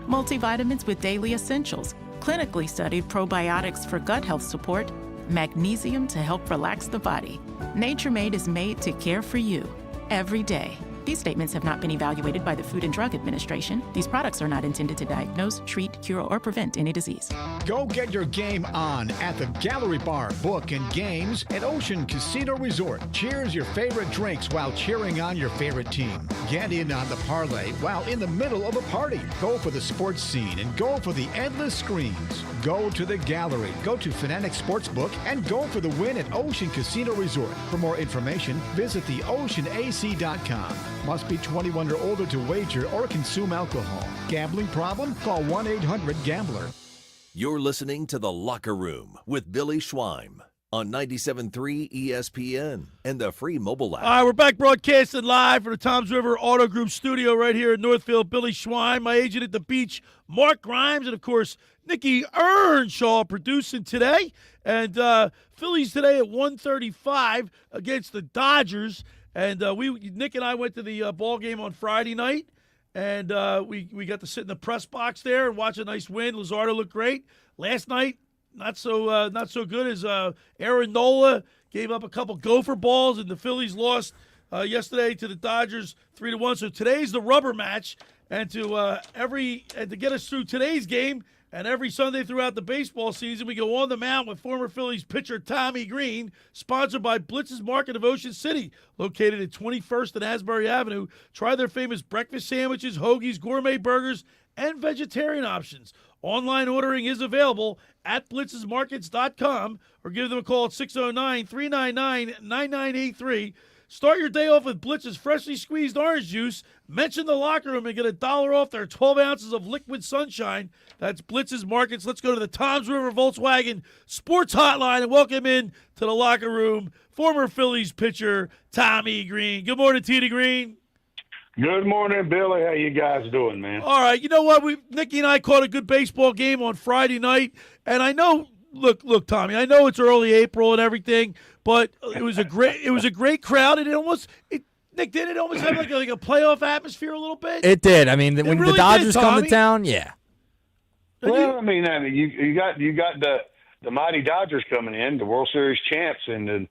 Multivitamins with daily essentials, clinically studied probiotics for gut health support, magnesium to help relax the body. Nature-Made is made to care for you every day. These statements have not been evaluated by the Food and Drug Administration. These products are not intended to diagnose, treat, cure, or prevent any disease. Go get your game on at the Gallery Bar, Book, and Games at Ocean Casino Resort. Cheers your favorite drinks while cheering on your favorite team. Get in on the parlay while in the middle of a party. Go for the sports scene and go for the endless screens. Go to the Gallery, go to Fanatic Sportsbook, and go for the win at Ocean Casino Resort. For more information, visit theoceanac.com. Must be 21 or older to wager or consume alcohol. Gambling problem? Call 1-800-GAMBLER. You're listening to The Locker Room with Billy Schwein on 97.3 ESPN and the free mobile app. All right, we're back broadcasting live from the Toms River Auto Group studio right here in Northfield. Billy Schwein, my agent at the beach, Mark Grimes, and, of course, Nicky Earnshaw producing today. And Phillies today at 1:35 against the Dodgers. And Nick and I went to the ball game on Friday night, and we got to sit in the press box there and watch a nice win. Luzardo looked great. Last night, not so good as Aaron Nola gave up a couple gopher balls, and the Phillies lost yesterday to the Dodgers 3-1. So today's the rubber match, and to get us through today's game and every Sunday throughout the baseball season, we go on the mound with former Phillies pitcher Tommy Greene, sponsored by Blitz's Market of Ocean City, located at 21st and Asbury Avenue. Try their famous breakfast sandwiches, hoagies, gourmet burgers, and vegetarian options. Online ordering is available at blitzesmarkets.com or give them a call at 609-399-9983. Start your day off with Blitz's freshly squeezed orange juice. Mention the locker room and get $1 off their 12 ounces of liquid sunshine. That's Blitz's Markets. Let's go to the Toms River Volkswagen Sports Hotline and welcome in to the locker room former Phillies pitcher Tommy Greene. Good morning, T. Greene. Good morning, Billy. How you guys doing, man? All right. You know what? Nicky and I caught a good baseball game on Friday night, and I know. Look, Tommy. I know it's early April and everything, but it was a great crowd, and Nick, did it almost have like a playoff atmosphere a little bit? It did. I mean, when the Dodgers come to town, yeah. Well, I mean, you got the mighty Dodgers coming in, the World Series champs, and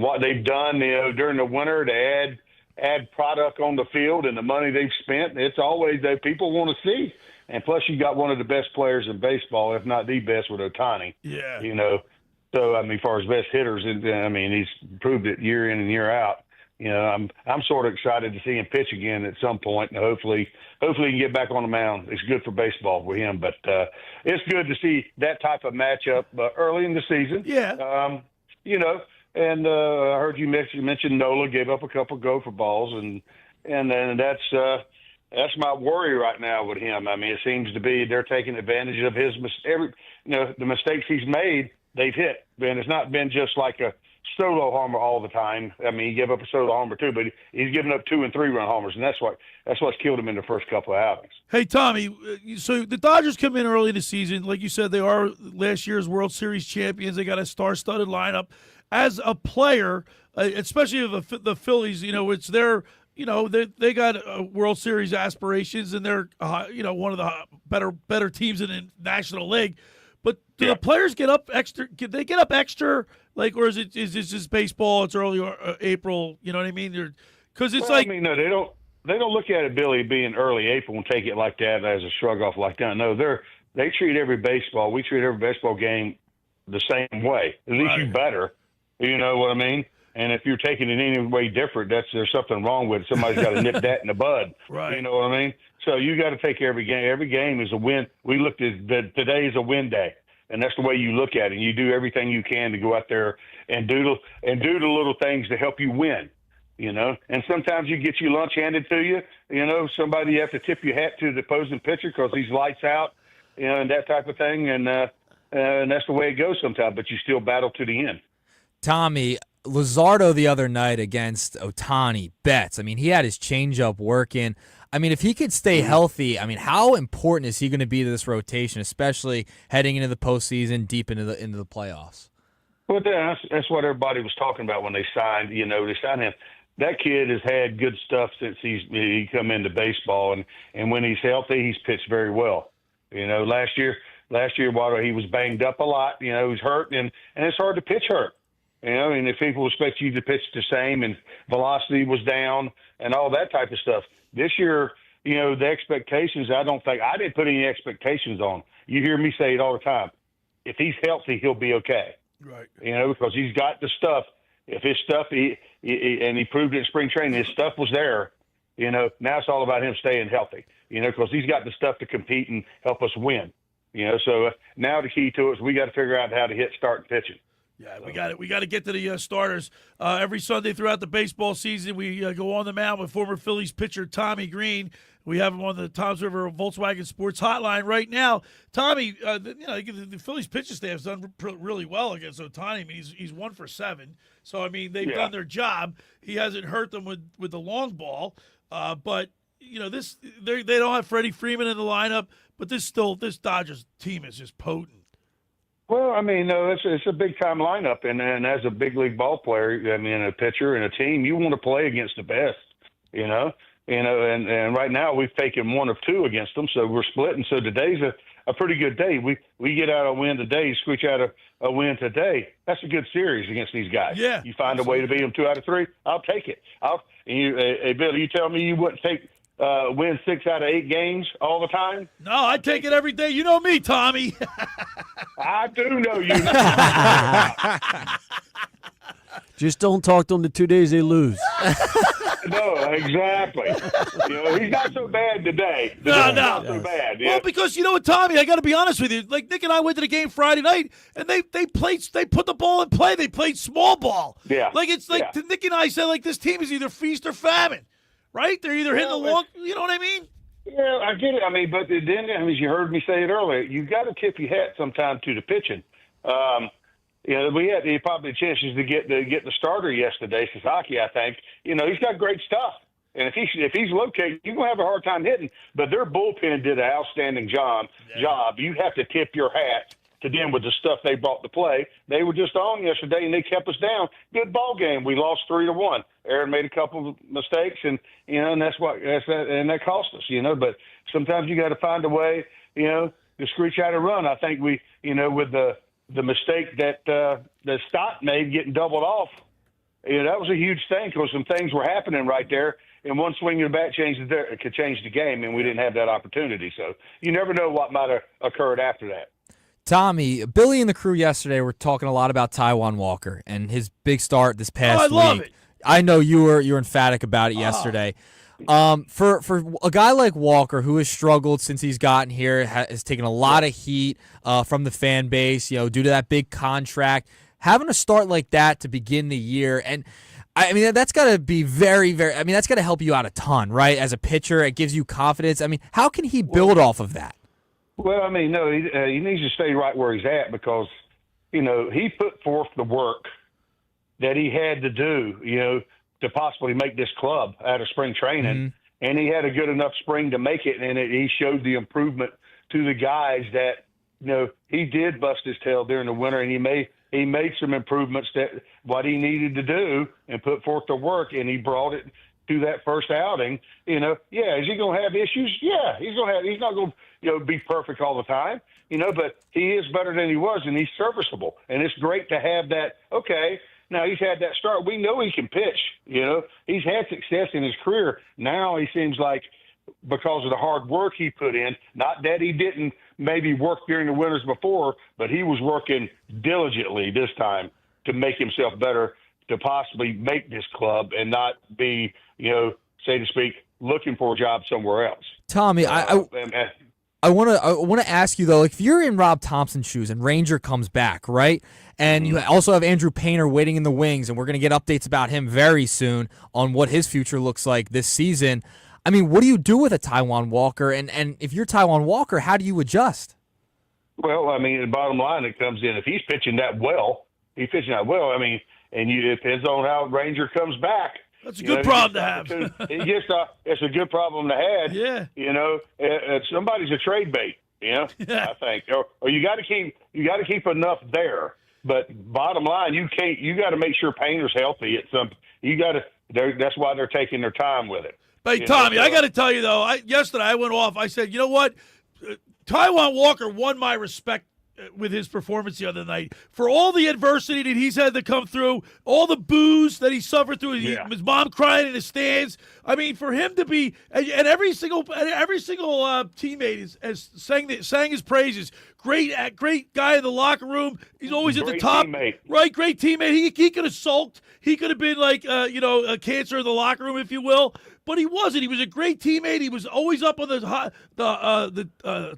what they've done, during the winter to add product on the field and the money they've spent. It's always that people want to see. And plus, you got one of the best players in baseball, if not the best, with Ohtani. Yeah. So, I mean, as far as best hitters, I mean, he's proved it year in and year out. I'm sort of excited to see him pitch again at some point, and hopefully he can get back on the mound. It's good for baseball with him, but it's good to see that type of matchup early in the season. Yeah. And I heard you mention Nola gave up a couple gopher balls, and then that's my worry right now with him. I mean, it seems to be they're taking advantage of his the mistakes he's made. They've hit, and it's not been just like a solo homer all the time. I mean, he gave up a solo homer too, but he's given up 2- and 3-run homers, and that's what's killed him in the first couple of outings. Hey, Tommy, so the Dodgers come in early in the season. Like you said, they are last year's World Series champions. They got a star-studded lineup. As a player, especially the Phillies, it's their, they got World Series aspirations, and they're, one of the better teams in the National League. But do the players get up extra? Can they get up extra? Like, or is this just baseball? It's early April. You know what I mean? Because it's like, I mean, no, they don't look at it, Billy, being early April and take it like that as a shrug off like that. No, we treat every baseball game the same way. At least you better. You know what I mean? And if you're taking it any way different, there's something wrong with it. Somebody's got to nip that in the bud. Right. You know what I mean? So you got to take every game. Every game is a win. We looked at today is a win day, and that's the way you look at it. You do everything you can to go out there and do the little things to help you win. And sometimes you get your lunch handed to you. Somebody you have to tip your hat to the opposing pitcher because he's lights out. And that type of thing. And that's the way it goes sometimes. But you still battle to the end. Tommy, Luzardo the other night against Ohtani, Betts. I mean, he had his changeup working. I mean, if he could stay healthy, I mean, how important is he going to be to this rotation, especially heading into the postseason, deep into the playoffs? Well, that's what everybody was talking about when they signed. They signed him. That kid has had good stuff since he come into baseball, and when he's healthy, he's pitched very well. Last year, while he was banged up a lot, he was hurt, and it's hard to pitch hurt. And if people expect you to pitch the same and velocity was down and all that type of stuff. This year, the expectations, I didn't put any expectations on. You hear me say it all the time. If he's healthy, he'll be okay. Right. Because he's got the stuff. If his stuff, and he proved it in spring training, his stuff was there. Now it's all about him staying healthy, because he's got the stuff to compete and help us win. So now the key to it is we got to figure out how to hit, start, and pitching. Yeah, we got it. We got to get to the starters. Every Sunday throughout the baseball season, we go on the mound with former Phillies pitcher Tommy Greene. We have him on the Toms River Volkswagen Sports Hotline right now. Tommy, the Phillies pitching staff's done really well against Ohtani. I mean, he's 1 for 7. So I mean, they've done their job. He hasn't hurt them with the long ball. But they don't have Freddie Freeman in the lineup. But this Dodgers team is just potent. Well, I mean, it's a big-time lineup, and as a big-league ball player, I mean, a pitcher and a team, you want to play against the best, and right now we've taken 1 of 2 against them, so we're splitting. So today's a pretty good day. We get out a win today, screech out a win today. That's a good series against these guys. Yeah, you find a way to beat them 2 out of 3, I'll take it. Hey, Bill, you tell me you wouldn't take win 6 out of 8 games all the time? No, I take it every day. You know me, Tommy. I do know you. Just don't talk to them the 2 days they lose. No, exactly. He's not so bad today. No. Not so bad. Well, because you know what, Tommy, I got to be honest with you. Like Nick and I went to the game Friday night, and they put the ball in play. They played small ball. Yeah. Like it's like Nick and I said, like this team is either feast or famine. Right? They're either hitting the long, you know what I mean? Yeah, I get it. I mean, but then, as you heard me say it earlier, you got to tip your hat sometime to the pitching. We had probably chances to get the starter yesterday, Sasaki. I think he's got great stuff, and if he's located, you're gonna have a hard time hitting. But their bullpen did an outstanding job. You have to tip your hat to them with the stuff they brought to play. They were just on yesterday, and they kept us down. Good ball game. We lost 3-1. Aaron made a couple of mistakes, and that cost us. But sometimes you got to find a way, to screech out a run. I think we, with the mistake that Stott made getting doubled off, that was a huge thing because some things were happening right there. And one swing of the bat could change the game, and we didn't have that opportunity. So you never know what might have occurred after that. Tommy, Billy and the crew yesterday were talking a lot about Taijuan Walker and his big start this past week. I love it. I know you were emphatic about it yesterday. For a guy like Walker, who has struggled since he's gotten here, has taken a lot of heat from the fan base, due to that big contract, having a start like that to begin the year, and I mean that's got to be very, very. I mean that's got to help you out a ton, right? As a pitcher, it gives you confidence. I mean, how can he build off of that? Well, I mean, no, he needs to stay right where he's at because, he put forth the work that he had to do, to possibly make this club out of spring training. Mm-hmm. And he had a good enough spring to make it, and he showed the improvement to the guys that, he did bust his tail during the winter, and he made some improvements that what he needed to do and put forth the work, and he brought it to that first outing. Is he going to have issues? Yeah, he's not going to, be perfect all the time, but he is better than he was, and he's serviceable. And it's great to have that. Okay, now he's had that start. We know he can pitch, He's had success in his career. Now he seems like because of the hard work he put in, not that he didn't maybe work during the winters before, but he was working diligently this time to make himself better, to possibly make this club and not be, so to speak, looking for a job somewhere else. Tommy, I want to ask you, though, if you're in Rob Thompson's shoes and Ranger comes back, right, and you also have Andrew Painter waiting in the wings, and we're going to get updates about him very soon on what his future looks like this season. I mean, what do you do with a Taijuan Walker? And if you're Taijuan Walker, how do you adjust? Well, I mean, the bottom line it comes in, if he's pitching that well, it depends on how Ranger comes back. That's a good problem to have. It's a good problem to have. Yeah. Somebody's a trade bait. I think, or you got to keep enough there. But bottom line, you got to make sure Painter's healthy at some. That's why they're taking their time with it. But Tommy, I got to tell you though, yesterday I went off. I said, you know what, Taijuan Walker won my respect with his performance the other night for all the adversity that he's had to come through, all the boos that he suffered through, his mom crying in the stands. I mean, for him to be, and every single teammate sang his praises. great guy in the locker room. He's always at the Great top. teammate. Right, great teammate. He could have sulked. He could have been like, a cancer in the locker room, if you will. But he wasn't. He was a great teammate. He was always up on the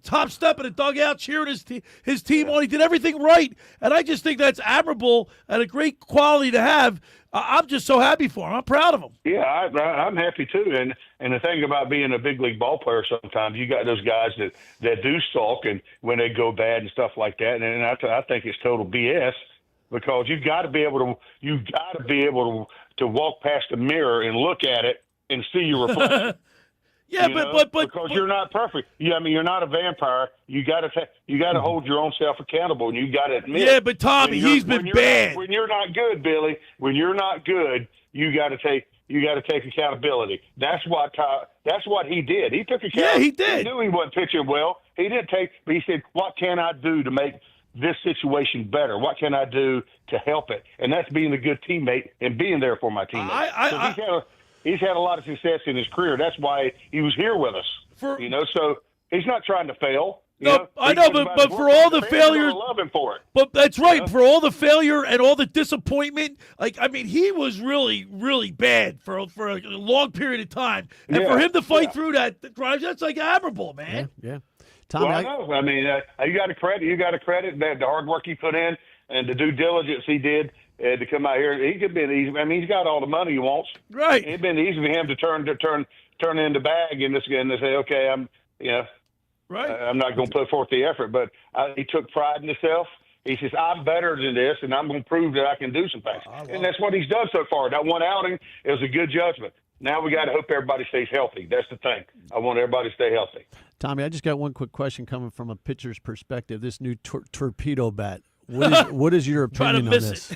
top step of the dugout cheering his team on. He did everything right. And I just think that's admirable and a great quality to have. I'm just so happy for him. I'm proud of him. Yeah, I'm happy too. And the thing about being a big league ball player, sometimes you got those guys that do sulk and when they go bad and stuff like that. And I think it's total BS because you've got to be able to walk past the mirror and look at it and see your reflection. Yeah, but because you're not perfect. You're not a vampire. You got to hold your own self accountable, and you got to admit. Yeah, but Tommy, he's been bad. When you're not good, Billy. When you're not good, you got to take accountability. That's what he did. He took accountability. Yeah, he did. He knew he wasn't pitching well. He didn't take, but he said, "What can I do to make this situation better? What can I do to help it?" And that's being a good teammate and being there for my teammates. He's had a lot of success in his career. That's why he was here with us. So he's not trying to fail. I know, but for all the failures, love him for it. But that's right. For all the failure and all the disappointment, he was really, really bad for a long period of time. And for him to fight through that, that's admirable, man. Yeah. Tommy, I know. You got to credit that the hard work he put in and the due diligence he did. To come out here, he could be easy. He's got all the money he wants. Right. It'd been easy for him to turn in the bag and to say, okay, right. I'm not going to put forth the effort. But he took pride in himself. He says, I'm better than this, and I'm going to prove that I can do some things. And that's what he's done so far. That one outing, it was a good judgment. Now we got to hope everybody stays healthy. That's the thing. I want everybody to stay healthy. Tommy, I just got one quick question coming from a pitcher's perspective. This new torpedo bat. What is your opinion on this?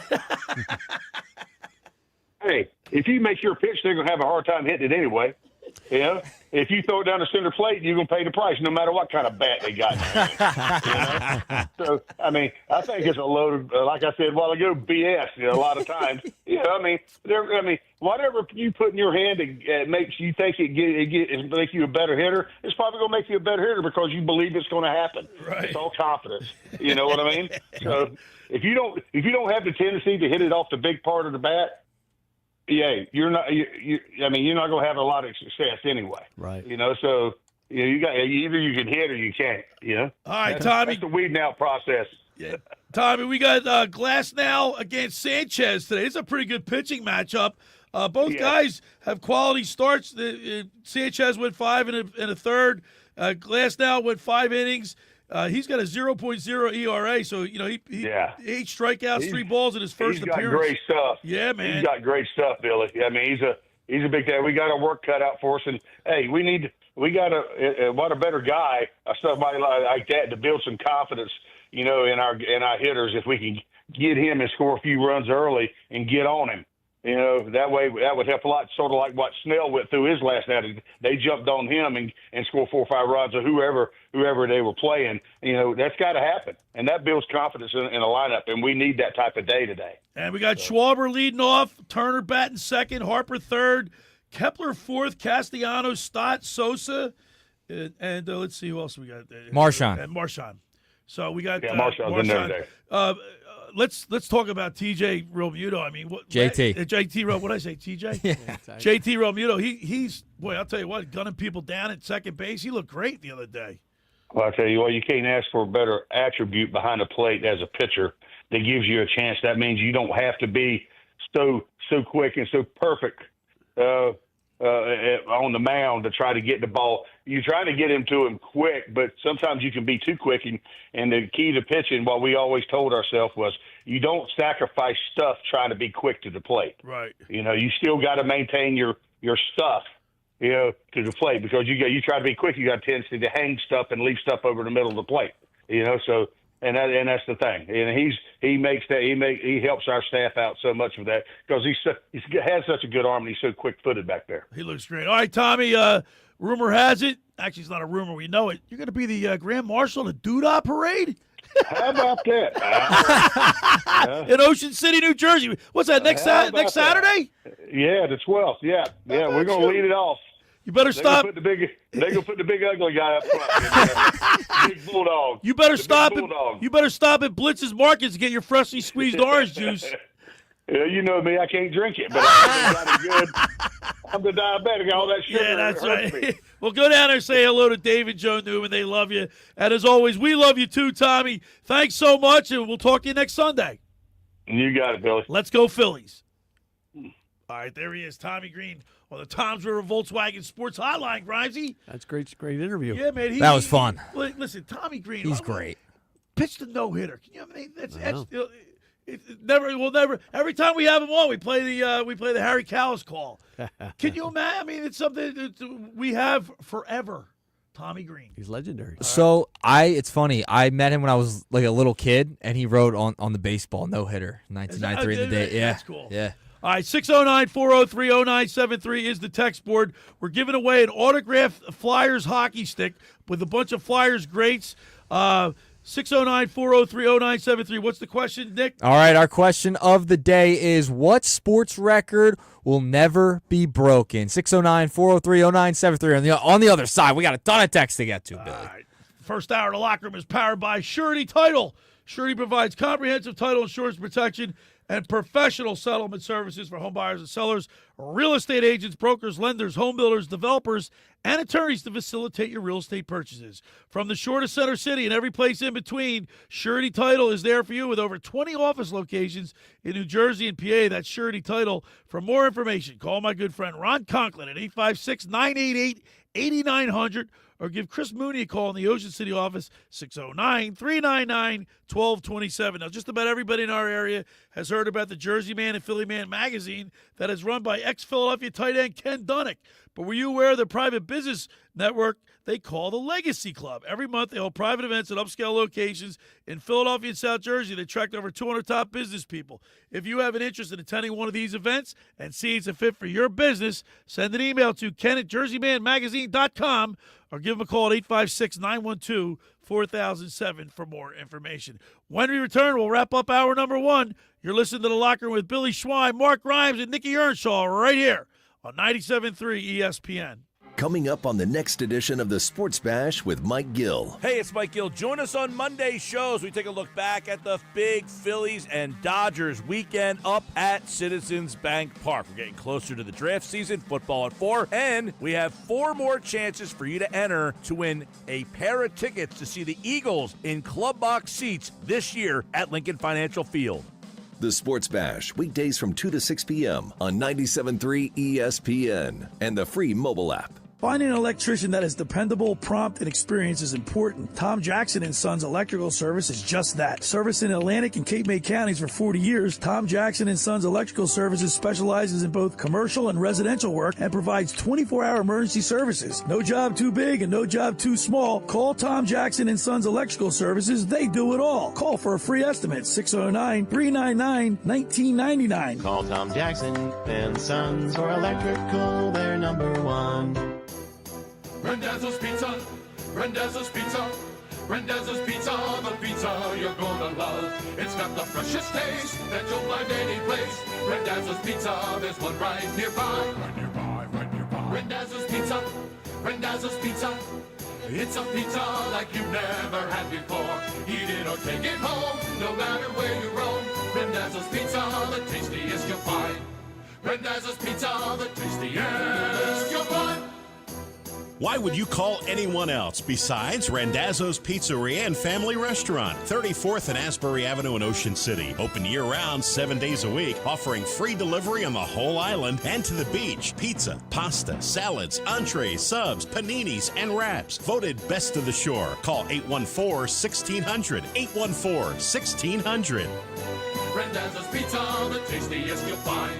Hey, if you make your pitch, they're going to have a hard time hitting it anyway. If you throw it down the center plate, you're going to pay the price no matter what kind of bat they got. So, I think it's a load of, like I said a while ago, BS a lot of times. Whatever you put in your hand that makes you think it makes you a better hitter, it's probably going to make you a better hitter because you believe it's going to happen. Right. It's all confidence. You know what I mean? So if you don't have the tendency to hit it off the big part of the bat, yeah, you're not going to have a lot of success anyway. Right. So you got either you can hit or you can't. All right, Tommy. That's the weeding out process. Yeah, Tommy, we got Glass now against Sanchez today. It's a pretty good pitching matchup. Both guys have quality starts. Sanchez went 5 and a third. Glass now went 5 innings. He's got a 0.0 ERA, so he 8 strikeouts, 3 balls in his first appearance. He's got great stuff. Yeah, man. He's got great stuff, Billy. He's a big guy. We got our work cut out for us, and hey, what a better guy, somebody like that to build some confidence, in our hitters if we can get him and score a few runs early and get on him. That way that would help a lot. Sort of like what Snell went through his last outing. They jumped on him and scored 4 or 5 runs or whoever they were playing. That's got to happen, and that builds confidence in a lineup. And we need that type of day today. And we got Schwarber leading off, Turner batting second, Harper third, Kepler fourth, Castellanos, Stott, Sosa, and let's see who else we got. Marchand. And Marchand. So we got Marchand's in there today. Let's talk about TJ Realmuto. JT. What did I say? TJ? Yeah. JT Realmuto. He's I'll tell you what, gunning people down at second base. He looked great the other day. Well, I tell you what, you can't ask for a better attribute behind the plate as a pitcher that gives you a chance. That means you don't have to be so quick and so perfect on the mound to try to get the ball. You try to get him to him quick, but sometimes you can be too quick. And the key to pitching, what we always told ourselves was, you don't sacrifice stuff trying to be quick to the plate. Right. You still got to maintain your stuff, to the plate, because you try to be quick. You got a tendency to hang stuff and leave stuff over the middle of the plate. So. And that's the thing. And he helps our staff out so much with that because he has such a good arm and he's so quick-footed back there. He looks great. All right, Tommy, rumor has it, actually it's not a rumor, we know it, you're going to be the Grand Marshal of the Doodah Parade? How about that? In Ocean City, New Jersey. What's that, next Saturday? Yeah, the 12th, yeah. We're going to lead it off. You better stop. They gonna put the big ugly guy up front. Big bulldog. You better stop. You better stop at Blitz's Markets to get your freshly squeezed orange juice. Yeah, you know me. I can't drink it, but I'm the diabetic. All that sugar. Yeah, that's hurts right. me. Well, go down there and say hello to David, Joe Newman. They love you. And as always, we love you too, Tommy. Thanks so much, and we'll talk to you next Sunday. You got it, Billy. Let's go, Phillies. All right, there he is, Tommy Greene on the Toms River Volkswagen Sports Hotline, Grimesy. That's great interview. Yeah, man. That was fun. Listen, Tommy Greene. He's great. Pitched a no-hitter. Can you imagine? Never. Every time we have him on, we play the Harry Callis call. Can you imagine? I mean, it's something that we have forever. Tommy Greene. He's legendary. So it's funny. I met him when I was like a little kid, and he wrote on the baseball no-hitter, 1993 in the day. Yeah, that's cool. Yeah. All right, 609-403-0973 is the text board. We're giving away an autographed Flyers hockey stick with a bunch of Flyers greats. 609-403-0973. What's the question, Nick? All right, our question of the day is, what sports record will never be broken? 609-403-0973. On the other side, we got a ton of texts to get to, Billy. All right. First hour of the locker room is powered by Surety Title. Surety provides comprehensive title insurance protection and professional settlement services for home buyers and sellers, real estate agents, brokers, lenders, home builders, developers, and attorneys to facilitate your real estate purchases. From the shore to Center City and every place in between, Surety Title is there for you with over 20 office locations in New Jersey and PA. That's Surety Title. For more information, call my good friend Ron Conklin at 856-988-8900 or give Chris Mooney a call in the Ocean City office, 609-399-1227. Now, just about everybody in our area has heard about the Jersey Man and Philly Man magazine that is run by ex-Philadelphia tight end Ken Dunnick. But were you aware of the private business network they call the Legacy Club? Every month, they hold private events at upscale locations in Philadelphia and South Jersey that attract over 200 top business people. If you have an interest in attending one of these events and see it's a fit for your business, send an email to ken@jerseymanmagazine.com or give them a call at 856-912-4007 for more information. When we return, we'll wrap up hour number one. You're listening to The Locker Room with Billy Schwein, Mark Grimes, and Nick Earnshaw right here on 97.3 ESPN. Coming up on the next edition of the Sports Bash with Mike Gill. Hey, it's Mike Gill. Join us on Monday's shows. We take a look back at the big Phillies and Dodgers weekend up at Citizens Bank Park. We're getting closer to the draft season, football at 4, and we have 4 more chances for you to enter to win a pair of tickets to see the Eagles in club box seats this year at Lincoln Financial Field. The Sports Bash, weekdays from 2 to 6 p.m. on 97.3 ESPN and the free mobile app. Finding an electrician that is dependable, prompt, and experienced is important. Tom Jackson & Sons Electrical Service is just that. Service in Atlantic and Cape May counties for 40 years, Tom Jackson & Sons Electrical Services specializes in both commercial and residential work and provides 24-hour emergency services. No job too big and no job too small. Call Tom Jackson & Sons Electrical Services. They do it all. Call for a free estimate, 609-399-1999. Call Tom Jackson and Sons for electrical, they're number one. Rendezvous Pizza, Rendezvous Pizza, Rendezvous Pizza, the pizza you're gonna love. It's got the freshest taste that you'll find any place. Rendezvous Pizza, there's one right nearby. Right nearby. Rendezvous Pizza, Rendezvous Pizza. It's a pizza like you've never had before. Eat it or take it home, no matter where you roam. Rendezvous Pizza, the tastiest you'll find. Rendezvous Pizza, the tastiest you'll find. Why would you call anyone else besides Randazzo's Pizzeria and Family Restaurant, 34th and Asbury Avenue in Ocean City. Open year-round, 7 days a week, offering free delivery on the whole island and to the beach. Pizza, pasta, salads, entrees, subs, paninis, and wraps. Voted best of the shore. Call 814-1600. 814-1600. Randazzo's Pizza, the tastiest you'll find.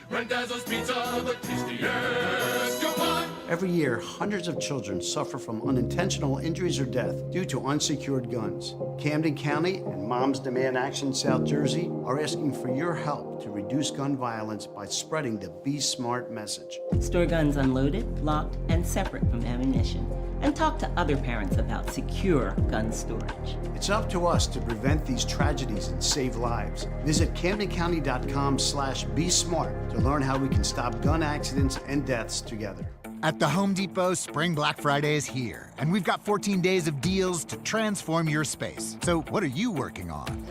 Randazzo's Pizza, the tastiest you'll find. Every year, hundreds of children suffer from unintentional injuries or death due to unsecured guns. Camden County and Moms Demand Action South Jersey are asking for your help to reduce gun violence by spreading the Be Smart message. Store guns unloaded, locked, and separate from ammunition. And talk to other parents about secure gun storage. It's up to us to prevent these tragedies and save lives. Visit CamdenCounty.com/BeSmart to learn how we can stop gun accidents and deaths together. At the Home Depot, Spring Black Friday is here, and we've got 14 days of deals to transform your space. So what are you working on?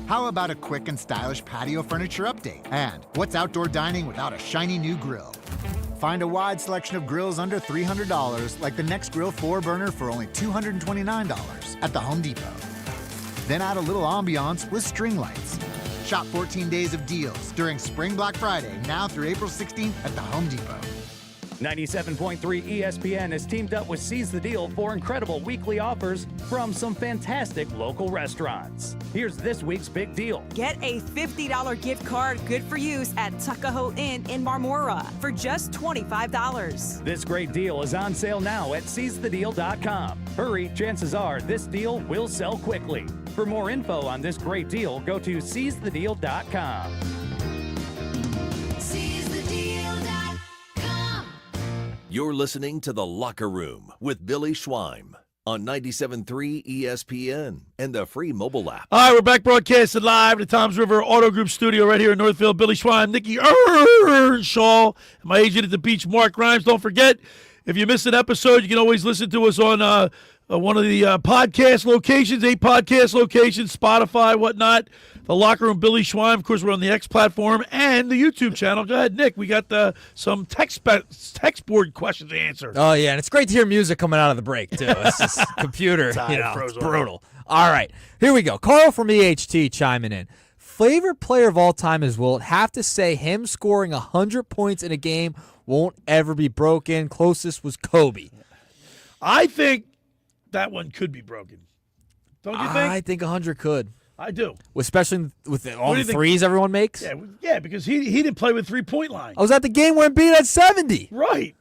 How about a quick and stylish patio furniture update? And what's outdoor dining without a shiny new grill? Find a wide selection of grills under $300, like the Next Grill 4-burner for only $229 at the Home Depot. Then add a little ambiance with string lights. Shop 14 days of deals during Spring Black Friday, now through April 16th at the Home Depot. 97.3 ESPN has teamed up with Seize the Deal for incredible weekly offers from some fantastic local restaurants. Here's this week's big deal. Get a $50 gift card good for use at Tuckahoe Inn in Marmora for just $25. This great deal is on sale now at seizethedeal.com. Hurry, chances are this deal will sell quickly. For more info on this great deal, go to seizethedeal.com. You're listening to The Locker Room with Billy Schweim on 97.3 ESPN and the free mobile app. All right, we're back broadcasting live at the Toms River Auto Group studio right here in Northfield. Billy Schweim, Nick Earnshaw, and my agent at the beach, Mark Grimes. Don't forget, if you missed an episode, you can always listen to us on one of the podcast locations, 8 podcast locations, Spotify, whatnot. The Locker Room, Billy Schweim. Of course, we're on the X platform and the YouTube channel. Go ahead, Nick. We got some text board questions to answer. Oh, yeah, and it's great to hear music coming out of the break, too. It's just computer, it's brutal. All right, here we go. Carl from EHT chiming in. Favorite player of all time is Wilt. Have to say him scoring 100 points in a game won't ever be broken. Closest was Kobe. I think that one could be broken. Don't you think? I think 100 could. I do. Especially with all the threes everyone makes? Yeah, because he didn't play with three-point line. I was at the game when Embiid had 70. Right.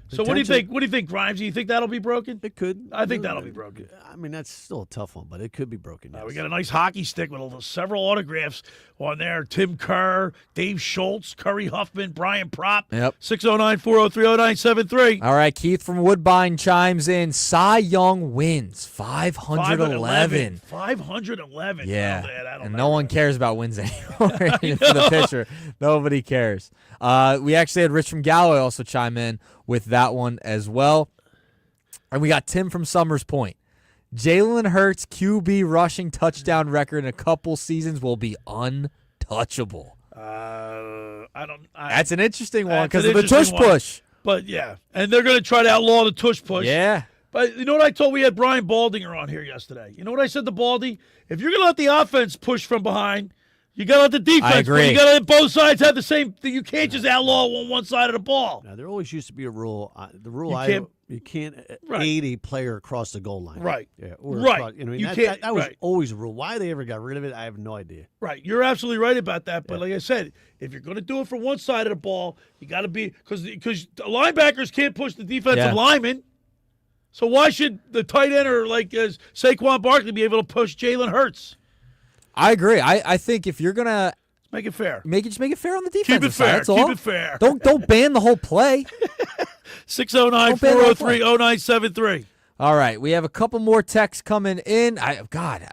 So what do you think? What do you think, Grimes? Do you think that'll be broken? It could. I think that'll be broken. I mean, that's still a tough one, but it could be broken. Yes. We got a nice hockey stick with several autographs on there. Tim Kerr, Dave Schultz, Curry Huffman, Brian Propp. Yep. 609-403-0973. All right, Keith from Woodbine chimes in. Cy Young wins 511. 511. Yeah, and no one cares about wins anymore for the pitcher. Nobody cares. We actually had Rich from Galloway also chime in with that one as well. And we got Tim from Summers Point. Jalen Hurts' QB rushing touchdown record in a couple seasons will be untouchable. That's an interesting one because of the tush push. But, yeah, and they're going to try to outlaw the tush push. Yeah. But you know what I told? We had Brian Baldinger on here yesterday. You know what I said to Baldy? If you're going to let the offense push from behind, you got to let the defense. I agree. You got to let both sides have the same thing. You can't just outlaw on one side of the ball. Now, there always used to be a rule. The rule you can't aid a player across the goal line. Right. Yeah. Right. Across, you know, You that, can't- that was right. always a rule. Why they ever got rid of it, I have no idea. Right. You're absolutely right about that. But like I said, if you're going to do it from one side of the ball, you got to be because the linebackers can't push the defensive lineman. So why should the tight end or like Saquon Barkley be able to push Jalen Hurts? I agree. I think if you're gonna make it fair, make it fair on the defense. Keep it fair. That's all. Keep it fair. Don't ban the whole play. 609-403-0973. All right, we have a couple more texts coming in.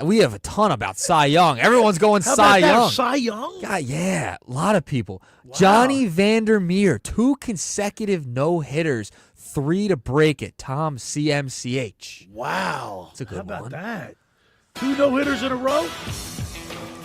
We have a ton about Cy Young. Everyone's going How Cy about that? Young. Cy Young? God, yeah, a lot of people. Johnny Vandermeer, 2 consecutive no-hitters, 3 to break it. Tom CMCH. Wow. That's a good How about one. that? 2 no-hitters in a row?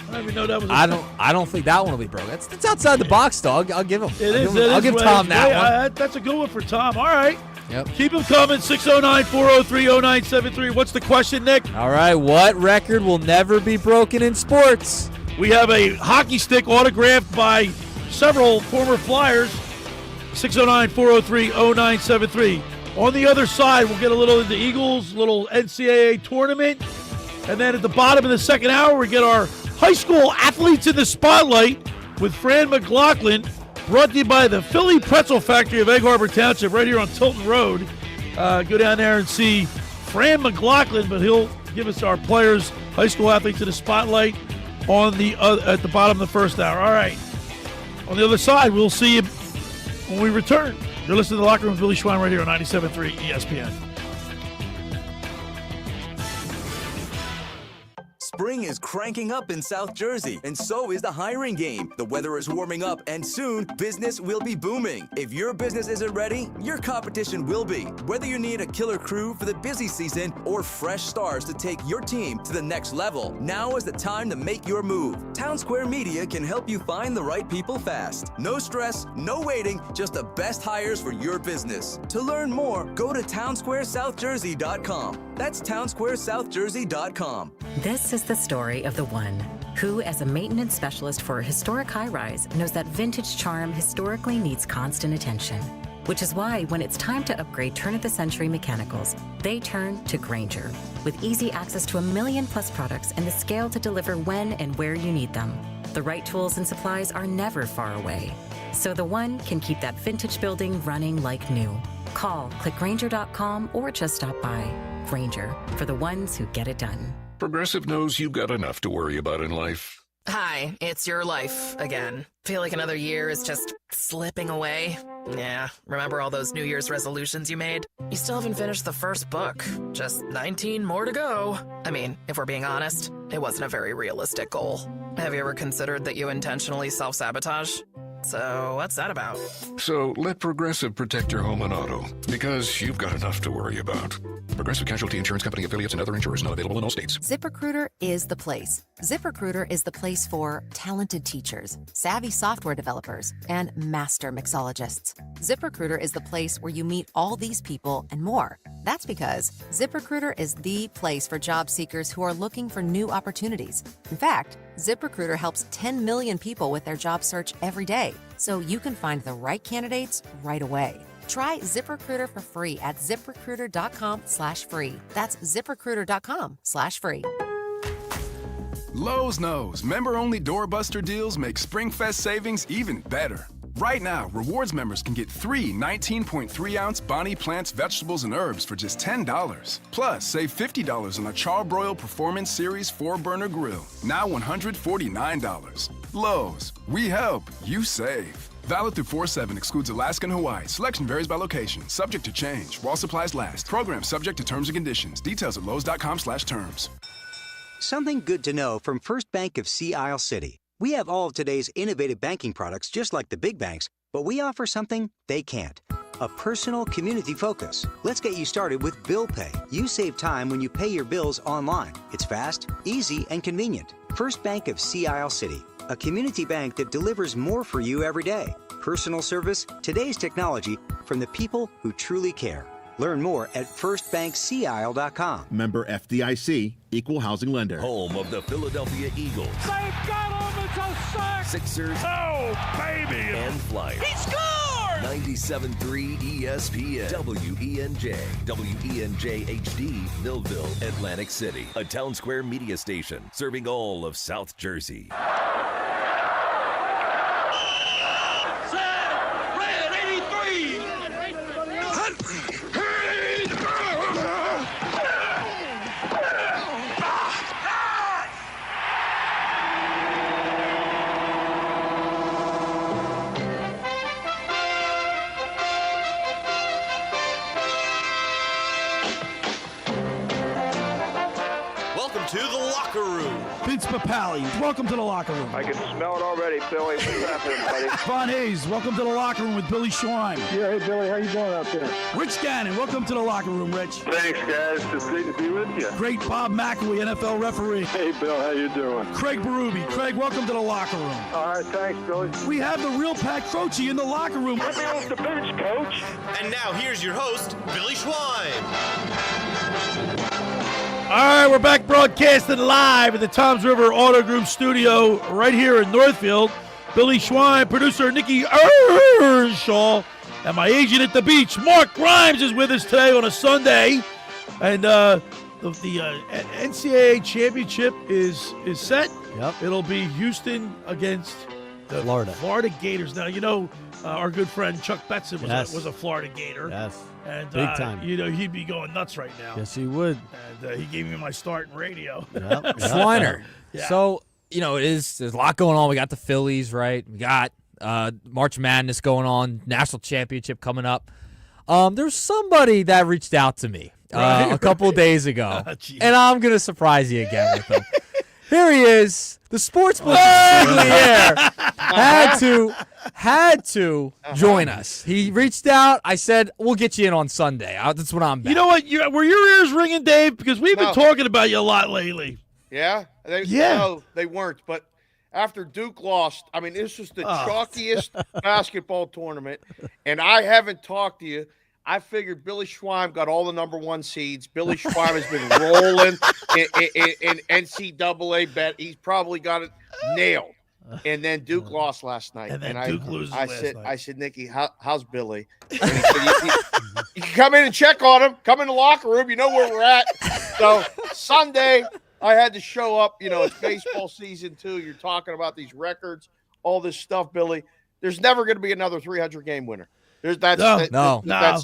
I don't even know that was I don't think that one will be broken. That's outside the box, dog. I'll give him. I'll give Tom that one. That's a good one for Tom. All right. Yep. Keep them coming. 609-403-0973. What's the question, Nick? All right. What record will never be broken in sports? We have a hockey stick autographed by several former Flyers. 609-403-0973. On the other side, we'll get a little into Eagles, little NCAA tournament. And then at the bottom of the second hour, we get our high school athletes in the spotlight with Fran Mclaughlin, brought to you by the Philly Pretzel Factory of Egg Harbor Township right here on Tilton Road. Go down there and see Fran Mclaughlin, but he'll give us our players, high school athletes in the spotlight on the at the bottom of the first hour. All right. On the other side, we'll see you when we return. You're listening to The Locker Room with Billy Schwein right here on 97.3 ESPN. Spring is cranking up in South Jersey, and so is the hiring game. The weather is warming up, and soon, business will be booming. If your business isn't ready, your competition will be. Whether you need a killer crew for the busy season or fresh stars to take your team to the next level, now is the time to make your move. Town Square Media can help you find the right people fast. No stress, no waiting, just the best hires for your business. To learn more, go to townsquaresouthjersey.com. That's townsquaresouthjersey.com. This is the story of the one who, as a maintenance specialist for a historic high-rise, knows that vintage charm historically needs constant attention. Which is why when it's time to upgrade turn-of-the-century mechanicals, they turn to Grainger. With easy access to 1 million-plus products and the scale to deliver when and where you need them. The right tools and supplies are never far away. So the one can keep that vintage building running like new. Call, click Grainger.com, or just stop by. Grainger, for the ones who get it done. Progressive knows you've got enough to worry about in life. Hi, it's your life again. Feel like another year is just slipping away? Yeah, remember all those New Year's resolutions you made? You still haven't finished the first book. Just 19 more to go. I mean, if we're being honest, it wasn't a very realistic goal. Have you ever considered that you intentionally self-sabotage? So, what's that about? So let Progressive protect your home and auto, because you've got enough to worry about. Progressive Casualty Insurance Company affiliates and other insurers not available in all states. ZipRecruiter is the place. ZipRecruiter is the place for talented teachers, savvy software developers, and master mixologists. ZipRecruiter is the place where you meet all these people and more. That's because ZipRecruiter is the place for job seekers who are looking for new opportunities. In fact, ZipRecruiter helps 10 million people with their job search every day, so you can find the right candidates right away. Try ZipRecruiter for free at ZipRecruiter.com/free. That's ZipRecruiter.com/free. Lowe's knows member-only doorbuster deals make SpringFest savings even better. Right now, rewards members can get 3 19.3-ounce Bonnie Plants vegetables and herbs for just $10. Plus, save $50 on a Charbroil Performance Series 4-burner grill, now $149. Lowe's, we help, you save. Valid through 4/7, excludes Alaska and Hawaii. Selection varies by location, subject to change. While supplies last. Program subject to terms and conditions. Details at lowes.com/terms. Something good to know from First Bank of Sea Isle City. We have all of today's innovative banking products just like the big banks, but we offer something they can't. A personal community focus. Let's get you started with Bill Pay. You save time when you pay your bills online. It's fast, easy, and convenient. First Bank of Sea Isle City. A community bank that delivers more for you every day. Personal service, today's technology, from the people who truly care. Learn more at firstbankseaisle.com. Member FDIC, Equal Housing Lender. Home of the Philadelphia Eagles. They've got him! It's a sack! Sixers. Oh, baby! And Flyers. He scored! 97.3 ESPN. WENJ. WENJ HD. Millville, Atlantic City. A Town Square media station serving all of South Jersey. To the locker room. Vince Papali, welcome to the locker room. I can smell it already, Billy. What's happening, buddy? Von Hayes, welcome to the locker room with Billy Schwein. Yeah, hey, Billy, how you doing out there? Rich Gannon, welcome to the locker room, Rich. Thanks, guys. It's great to be with you. Great Bob McElwee, NFL referee. Hey, Bill, how you doing? Craig Berube. Craig, welcome to the locker room. All right, thanks, Billy. We have the real Pat Croce in the locker room. Let me off the bench, Coach. And now here's your host, Billy Schwein. All right, we're back broadcasting live at the Toms River Auto Group studio right here in Northfield. Billy Schwein, producer Nick Earnshaw, and my agent at the beach, Mark Grimes, is with us today on a Sunday. And the NCAA championship is set. Yep. It'll be Houston against the Florida Gators. Now, you know, our good friend Chuck Betson was a Florida Gator. Yes. And, big time. You know, he'd be going nuts right now. Yes, he would. And he gave me my start in radio. Yep. Schweiner. Yeah. So, you know, there's a lot going on. We got the Phillies, right? We got March Madness going on, national championship coming up. There's somebody that reached out to me a couple of days ago, and I'm going to surprise you again with them. Here he is. The sportsbook consigliere had to join us. He reached out. I said, we'll get you in on Sunday. That's what I'm about. You know what? Were your ears ringing, Dave? Because we've been talking about you a lot lately. Yeah? No, they weren't. But after Duke lost, I mean, this was the chalkiest basketball tournament, and I haven't talked to you. I figured Billy Schweim got all the number 1 seeds. Billy Schweim has been rolling in NCAA bet. He's probably got it nailed. And then Duke lost last night. And then Duke loses last night. I said, Nikki, how's Billy? And he said, you can come in and check on him. Come in the locker room. You know where we're at. So Sunday, I had to show up. You know, it's baseball season, too. You're talking about these records, all this stuff, Billy. There's never going to be another 300-game winner. That's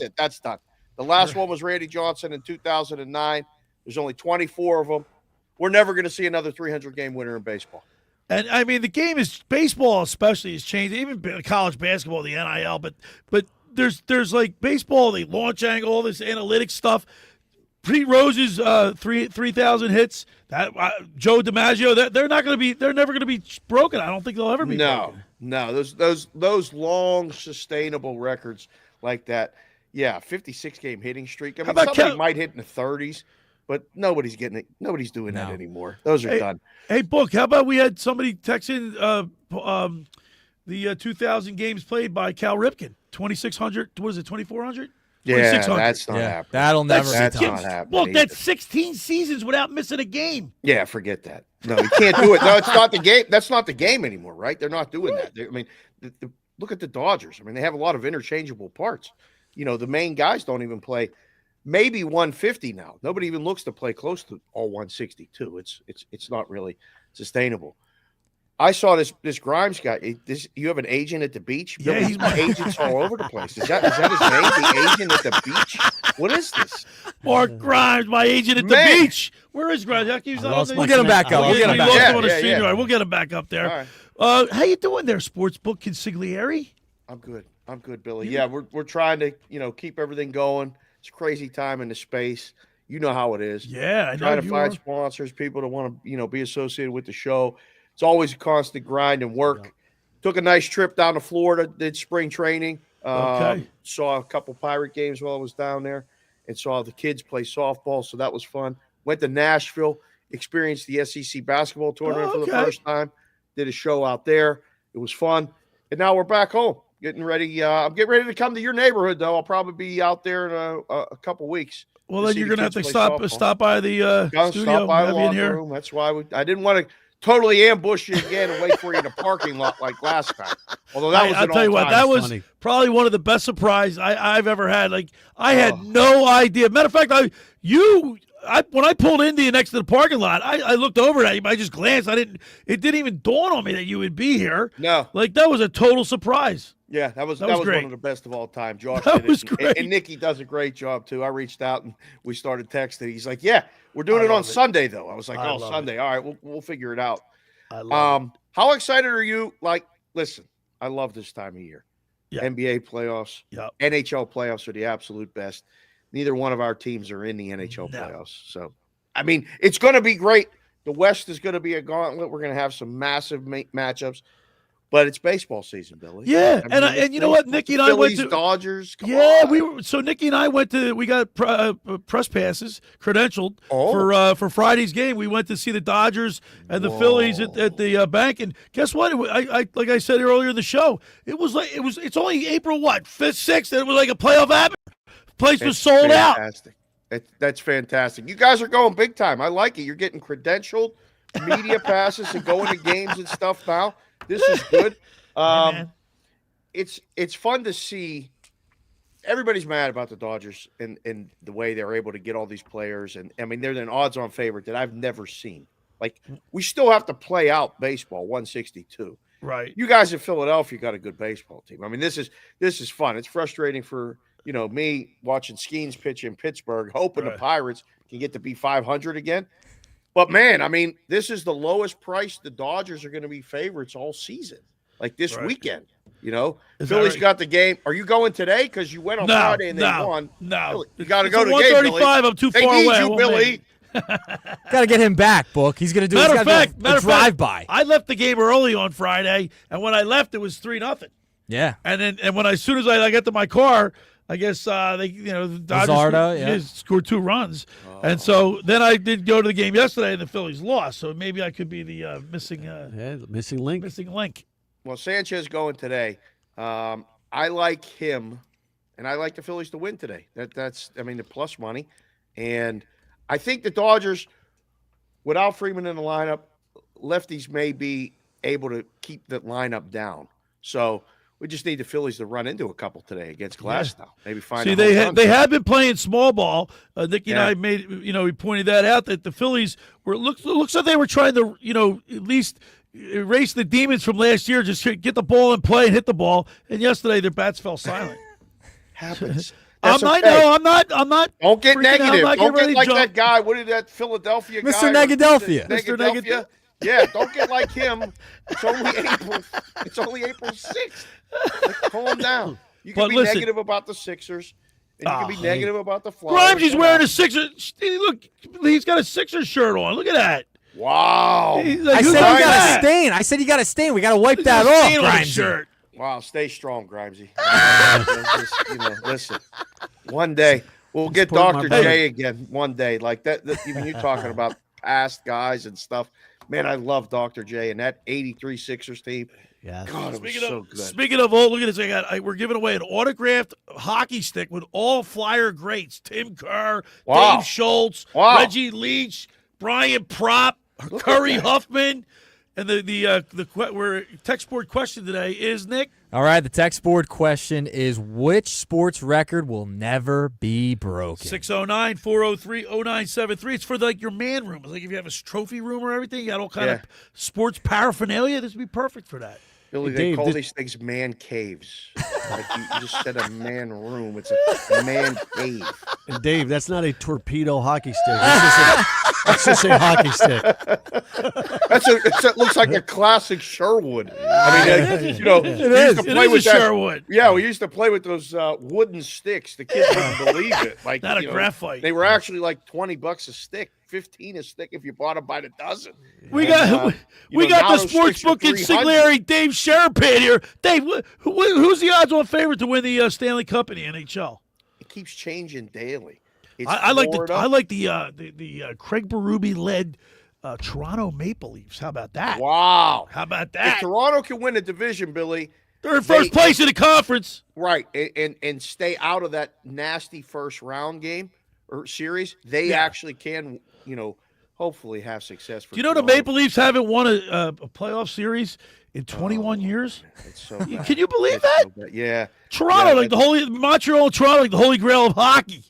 it. That's done. The last one was Randy Johnson in 2009. There's only 24 of them. We're never going to see another 300-game winner in baseball. And, I mean, the game is – baseball especially has changed. Even college basketball, the NIL. But there's like baseball, the launch angle, all this analytics stuff. Pete Rose's 3,000 hits. That Joe DiMaggio, they're never going to be broken. I don't think they'll ever be broken. No, those long, sustainable records like that. Yeah, 56-game hitting streak. I mean, somebody might hit in the 30s, but nobody's getting it. Nobody's doing that anymore. Those are done. Hey, Book, how about we had somebody text in the 2,000 games played by Cal Ripken, 2,600. What is it, 2,400? Yeah, that's not happening. That'll never that's be not happening. Look, that's 16 seasons without missing a game. Yeah, forget that. No, you can't do it. No, it's not the game. That's not the game anymore, right? They're not doing that. I mean, look at the Dodgers. I mean, they have a lot of interchangeable parts. You know, the main guys don't even play maybe 150 now. Nobody even looks to play close to all 162. It's not really sustainable. I saw this Grimes guy. You have an agent at the beach? Yeah, he's my agents all over the place. Is that his name? The agent at the beach? What is this? Mark Grimes, my agent at the beach. Where is Grimes? We'll get him back up. We'll get him back up. We'll get him back up there. Right. How you doing there, Sportsbook Consigliere? I'm good, Billy. Yeah, we're trying to keep everything going. It's a crazy time in the space. You know how it is. Yeah, I know. Trying to find sponsors, people that want to be associated with the show. It's always a constant grind and work. Yeah. Took a nice trip down to Florida, did spring training. Saw a couple Pirate games while I was down there and saw the kids play softball, so that was fun. Went to Nashville, experienced the SEC basketball tournament for the first time. Did a show out there. It was fun. And now we're back home, getting ready. I'm getting ready to come to your neighborhood, though. I'll probably be out there in a couple weeks. Well, then you're going to have to stop by the studio. Stop by the locker room. That's why I didn't want to totally ambush you again and wait for you in a parking lot like last time. Although that was I'll tell you what, that was probably one of the best surprises I've ever had. Like, I had no idea. Matter of fact, when I pulled into you next to the parking lot, I looked over at you. I just glanced. It didn't even dawn on me that you would be here. No, like that was a total surprise. Yeah, that was great. One of the best of all time. Josh that did was it. Great. And Nicky does a great job too. I reached out and we started texting. He's like, "Yeah, we're doing it on Sunday though." I was like, "Oh, Sunday. All right, we'll figure it out." How excited are you? Like, listen, I love this time of year. Yeah. NBA playoffs, NHL playoffs are the absolute best. Neither one of our teams are in the NHL playoffs. So, I mean, it's going to be great. The West is going to be a gauntlet. We're going to have some massive matchups. But it's baseball season, Billy. Yeah, and you know what, Nikki and I went to Dodgers. Nikki and I went to. We got press passes credentialed for Friday's game. We went to see the Dodgers and the Phillies at the bank. And guess what? I like I said earlier in the show, it's only April 5th, 6th, and it was like a playoff atmosphere. Place was sold out. That's fantastic. You guys are going big time. I like it. You're getting credentialed media passes and going to games and stuff now. This is good. It's fun to see. Everybody's mad about the Dodgers and the way they're able to get all these players. And, I mean, they're an odds-on favorite that I've never seen. Like, we still have to play out baseball, 162. Right. You guys in Philadelphia got a good baseball team. I mean, this is fun. It's frustrating for, me watching Skeens pitch in Pittsburgh, hoping the Pirates can get to be 500 again. But, man, I mean, this is the lowest price the Dodgers are going to be favorites all season, like this weekend. Phillies got the game. Are you going today? Because you went on Friday and they won. No. You got to go to the game, Billy. I'm too far away. They need you, Billy. Got to get him back, Book. He's going to do a drive-by. I left the game early on Friday, and when I left, it was 3-0. Yeah. And when as soon as I got to my car, I guess the Dodgers scored 2 runs. And so then I did go to the game yesterday, and the Phillies lost. So maybe I could be the missing link. Missing link. Well, Sanchez going today. I like him, and I like the Phillies to win today. That's the plus money. And I think the Dodgers, without Freeman in the lineup, lefties may be able to keep the lineup down. So we just need the Phillies to run into a couple today against Glasnow. Maybe find. See, they have been playing small ball. Nicky and I made we pointed that out that the Phillies were looks like they were trying to at least erase the demons from last year. Just get the ball and play and hit the ball. And yesterday their bats fell silent. Happens. I'm not. Don't get negative. Don't get like jump. that guy. What is that Philadelphia guy? Mr. Negadelphia. Mr. Negadelphia. Yeah, don't get like him. It's only April 6th. Calm down. You can be negative about the Sixers, and you can be negative about the Flyers. Grimes, he's wearing a Sixers. Look, he's got a Sixers shirt on. Look at that. Wow. I said he got a stain. You got a stain. We got to wipe that off, Grimes. Shirt. Wow, stay strong, Grimesy. Listen, one day we'll get Dr. J again. One day, like that. Even you talking about past guys and stuff. Man, I love Dr. J and that '83 Sixers team. Yeah, God, it was so good. Speaking of old, look at this. We're giving away an autographed hockey stick with all Flyer greats: Tim Kerr, Dave Schultz, Reggie Leach, Brian Propp, Curry Huffman. And the text board question today is, Nick? All right, the text board question is, which sports record will never be broken? 609-403-0973. It's for your man room. It's like if you have a trophy room or everything, you got all kind of sports paraphernalia. This would be perfect for that. Billy, they call these things man caves. Like you just said a man room. It's a man cave. And Dave, that's not a torpedo hockey stick. That's just a hockey stick. It looks like a classic Sherwood. I mean, it is a Sherwood. Yeah, we used to play with those wooden sticks. The kids wouldn't believe it. Like not a graphite. They were actually like $20 a stick. 15 a stick if you bought them by the dozen. We got the sports book insigliere Dave Sherapan here. Dave, who's the odds-on favorite to win the Stanley Cup in the NHL? It keeps changing daily. I like the Craig Berube led Toronto Maple Leafs. How about that? Wow. How about that? If Toronto can win a division, Billy, they're in first place in the conference. Right, and stay out of that nasty first round game or series, they actually can, hopefully have success. Do you know the Maple Leafs haven't won a playoff series in 21 years? It's so Can you believe that? So yeah. Toronto, Montreal and Toronto, like the holy grail of hockey.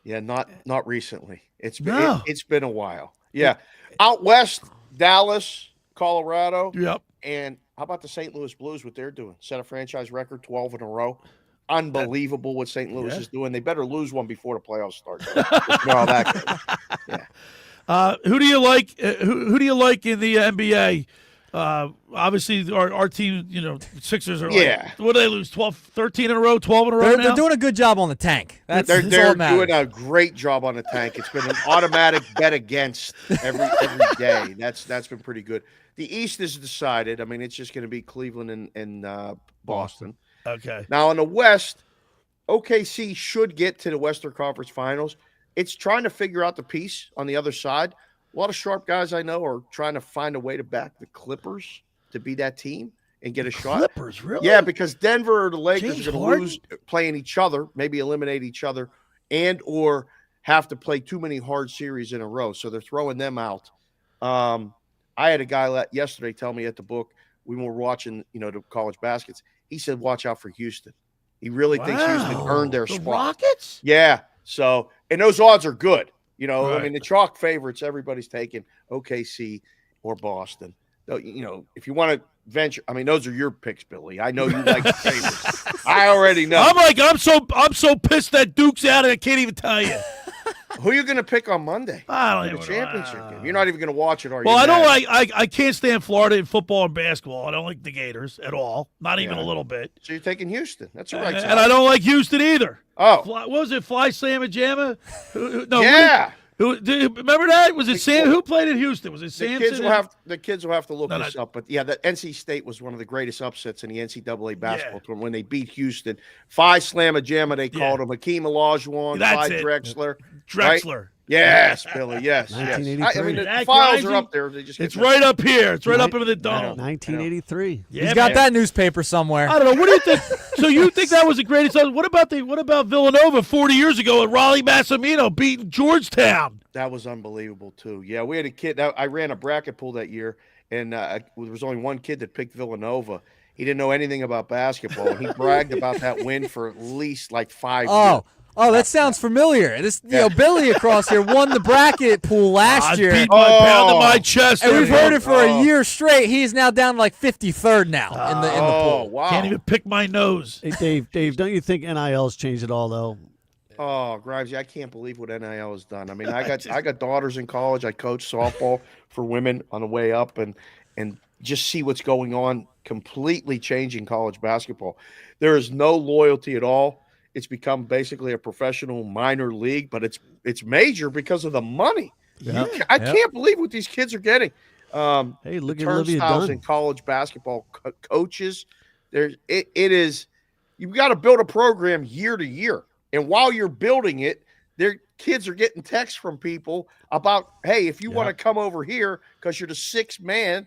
Yeah, not recently. It's been a while. Yeah. Out west, Dallas, Colorado. Yep. And how about the St. Louis Blues, what they're doing? Set a franchise record, 12 in a row. Unbelievable what St. Louis is doing. They better lose one before the playoffs start. Who do you like? Who do you like in the NBA? Obviously, our team, Sixers are what do they lose? 13 in a row, 12 in a row now? They're doing a good job on the tank. They're doing a great job on the tank. It's been an automatic bet against every day. That's been pretty good. The East is decided. I mean, it's just going to be Cleveland and Boston. Okay. Now, in the West, OKC should get to the Western Conference Finals. It's trying to figure out the piece on the other side. A lot of sharp guys I know are trying to find a way to back the Clippers to be that team and get a shot. Clippers, really? Yeah, because Denver or the Lakers James are going to lose playing each other, maybe eliminate each other, and or have to play too many hard series in a row. So they're throwing them out. I had a guy yesterday tell me at the book, we were watching, the college baskets. He said, watch out for Houston. He really thinks Houston earned their spot. Rockets? Yeah. So, and those odds are good. Right. I mean, the chalk favorites, everybody's taking OKC or Boston. If you want to venture, I mean, those are your picks, Billy. I know you like the favorites. I already know. I'm so pissed that Duke's out, and I can't even tell you. Who are you going to pick on Monday? I don't the even championship game. You're not even going to watch it, are you? Well, I don't like. I can't stand Florida in football and basketball. I don't like the Gators at all. Not even a little bit. So you're taking Houston. That's the right side. And I don't like Houston either. Oh, what was it? Fly Slamma Jamma? No. Yeah. Remember that? Was it Sam? Who played at Houston? Was it Samson? The kids will have to look this up. But yeah, the NC State was one of the greatest upsets in the NCAA basketball tournament when they beat Houston. Phi Slamma Jamma, they called him. Hakeem Olajuwon, Clyde Drexler. Drexler. Right? Yes, Billy. Yes. 1983. I mean, the files are up there. It's right up here. It's right up in the dome. 1983. Yeah, he's got that newspaper somewhere. I don't know. What do you think? So you think that was the greatest? What about Villanova 40 years ago at Raleigh Massimino beating Georgetown? That was unbelievable too. Yeah, we had a kid. I ran a bracket pool that year, and there was only one kid that picked Villanova. He didn't know anything about basketball. He bragged about that win for at least like 5 years. Oh, that sounds familiar. Billy across here won the bracket pool last year. Beat my pound to my chest. And we've heard it for a year straight. He's now down like 53rd now in the pool. Wow. Can't even pick my nose. Hey, Dave, don't you think NIL's changed it all, though? Oh, Grimesy, I can't believe what NIL has done. I mean, I got daughters in college. I coach softball for women on the way up, and just see what's going on, completely changing college basketball. There is no loyalty at all. It's become basically a professional minor league, but it's major because of the money. I can't believe what these kids are getting. Hey, look at Olivia turnstiles Dunn. in college basketball coaches. It is. You've got to build a program year to year, and while you're building it, their kids are getting texts from people about, hey, if you want to come over here because you're the sixth man,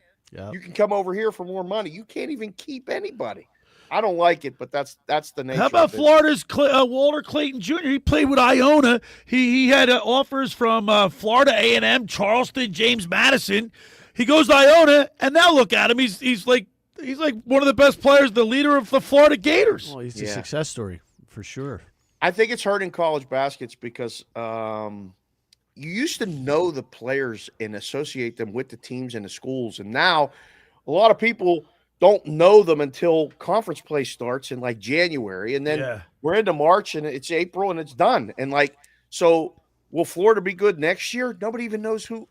you can come over here for more money. You can't even keep anybody. I don't like it, but that's the nature. How about of it. Florida's Walter Clayton Jr.? He played with Iona. He had offers from Florida A&M, Charleston, James Madison. He goes to Iona, and now look at him. He's like one of the best players, the leader of the Florida Gators. Well, he's a success story for sure. I think it's hurting college baskets because you used to know the players and associate them with the teams and the schools, and now a lot of people don't know them until conference play starts in like January, and then we're into March and it's April and it's done. And so will Florida be good next year? Nobody even knows who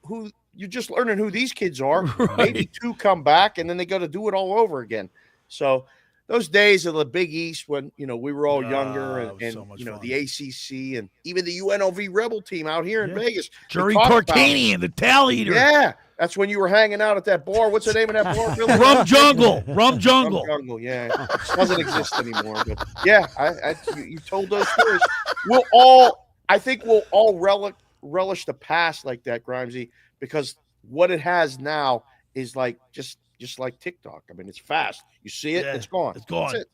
you're just learning who these kids are. Right. Maybe two come back and then they got to do it all over again. So those days of the Big East when, we were all younger and so fun. The ACC and even the UNLV Rebel team out here in Vegas. Jerry Tarkanian and the tally eater. Yeah. That's when you were hanging out at that bar. What's the name of that bar? Billy? Rum Jungle. Rum Jungle. Rum Jungle, yeah. It doesn't exist anymore. But yeah, you told those stories. I think we'll all relish the past like that, Grimesy, because what it has now is like just like TikTok. I mean, it's fast. You see it, it's gone. It's gone. That's it.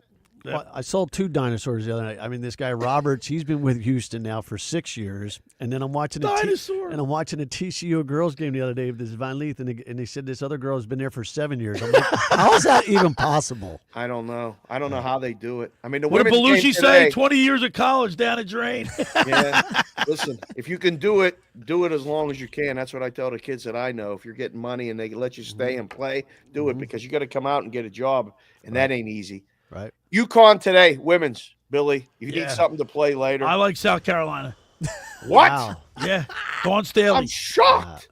Well, I sold two dinosaurs the other night. I mean, this guy Roberts, he's been with Houston now for 6 years, and then I'm watching a TCU girls game the other day with this Van Leith, and they said this other girl has been there for 7 years. I'm like, how is that even possible? I don't know. I don't know how they do it. I mean, the what did women's game Belushi today, say? 20 years of college down a drain. Yeah. Listen, if you can do it as long as you can. That's what I tell the kids that I know. If you're getting money and they let you stay and play, do it because you got to come out and get a job, and that ain't easy. Right. UConn today, women's, Billy. You need something to play later. I like South Carolina. What? Wow. Yeah. Dawn Staley. I'm shocked.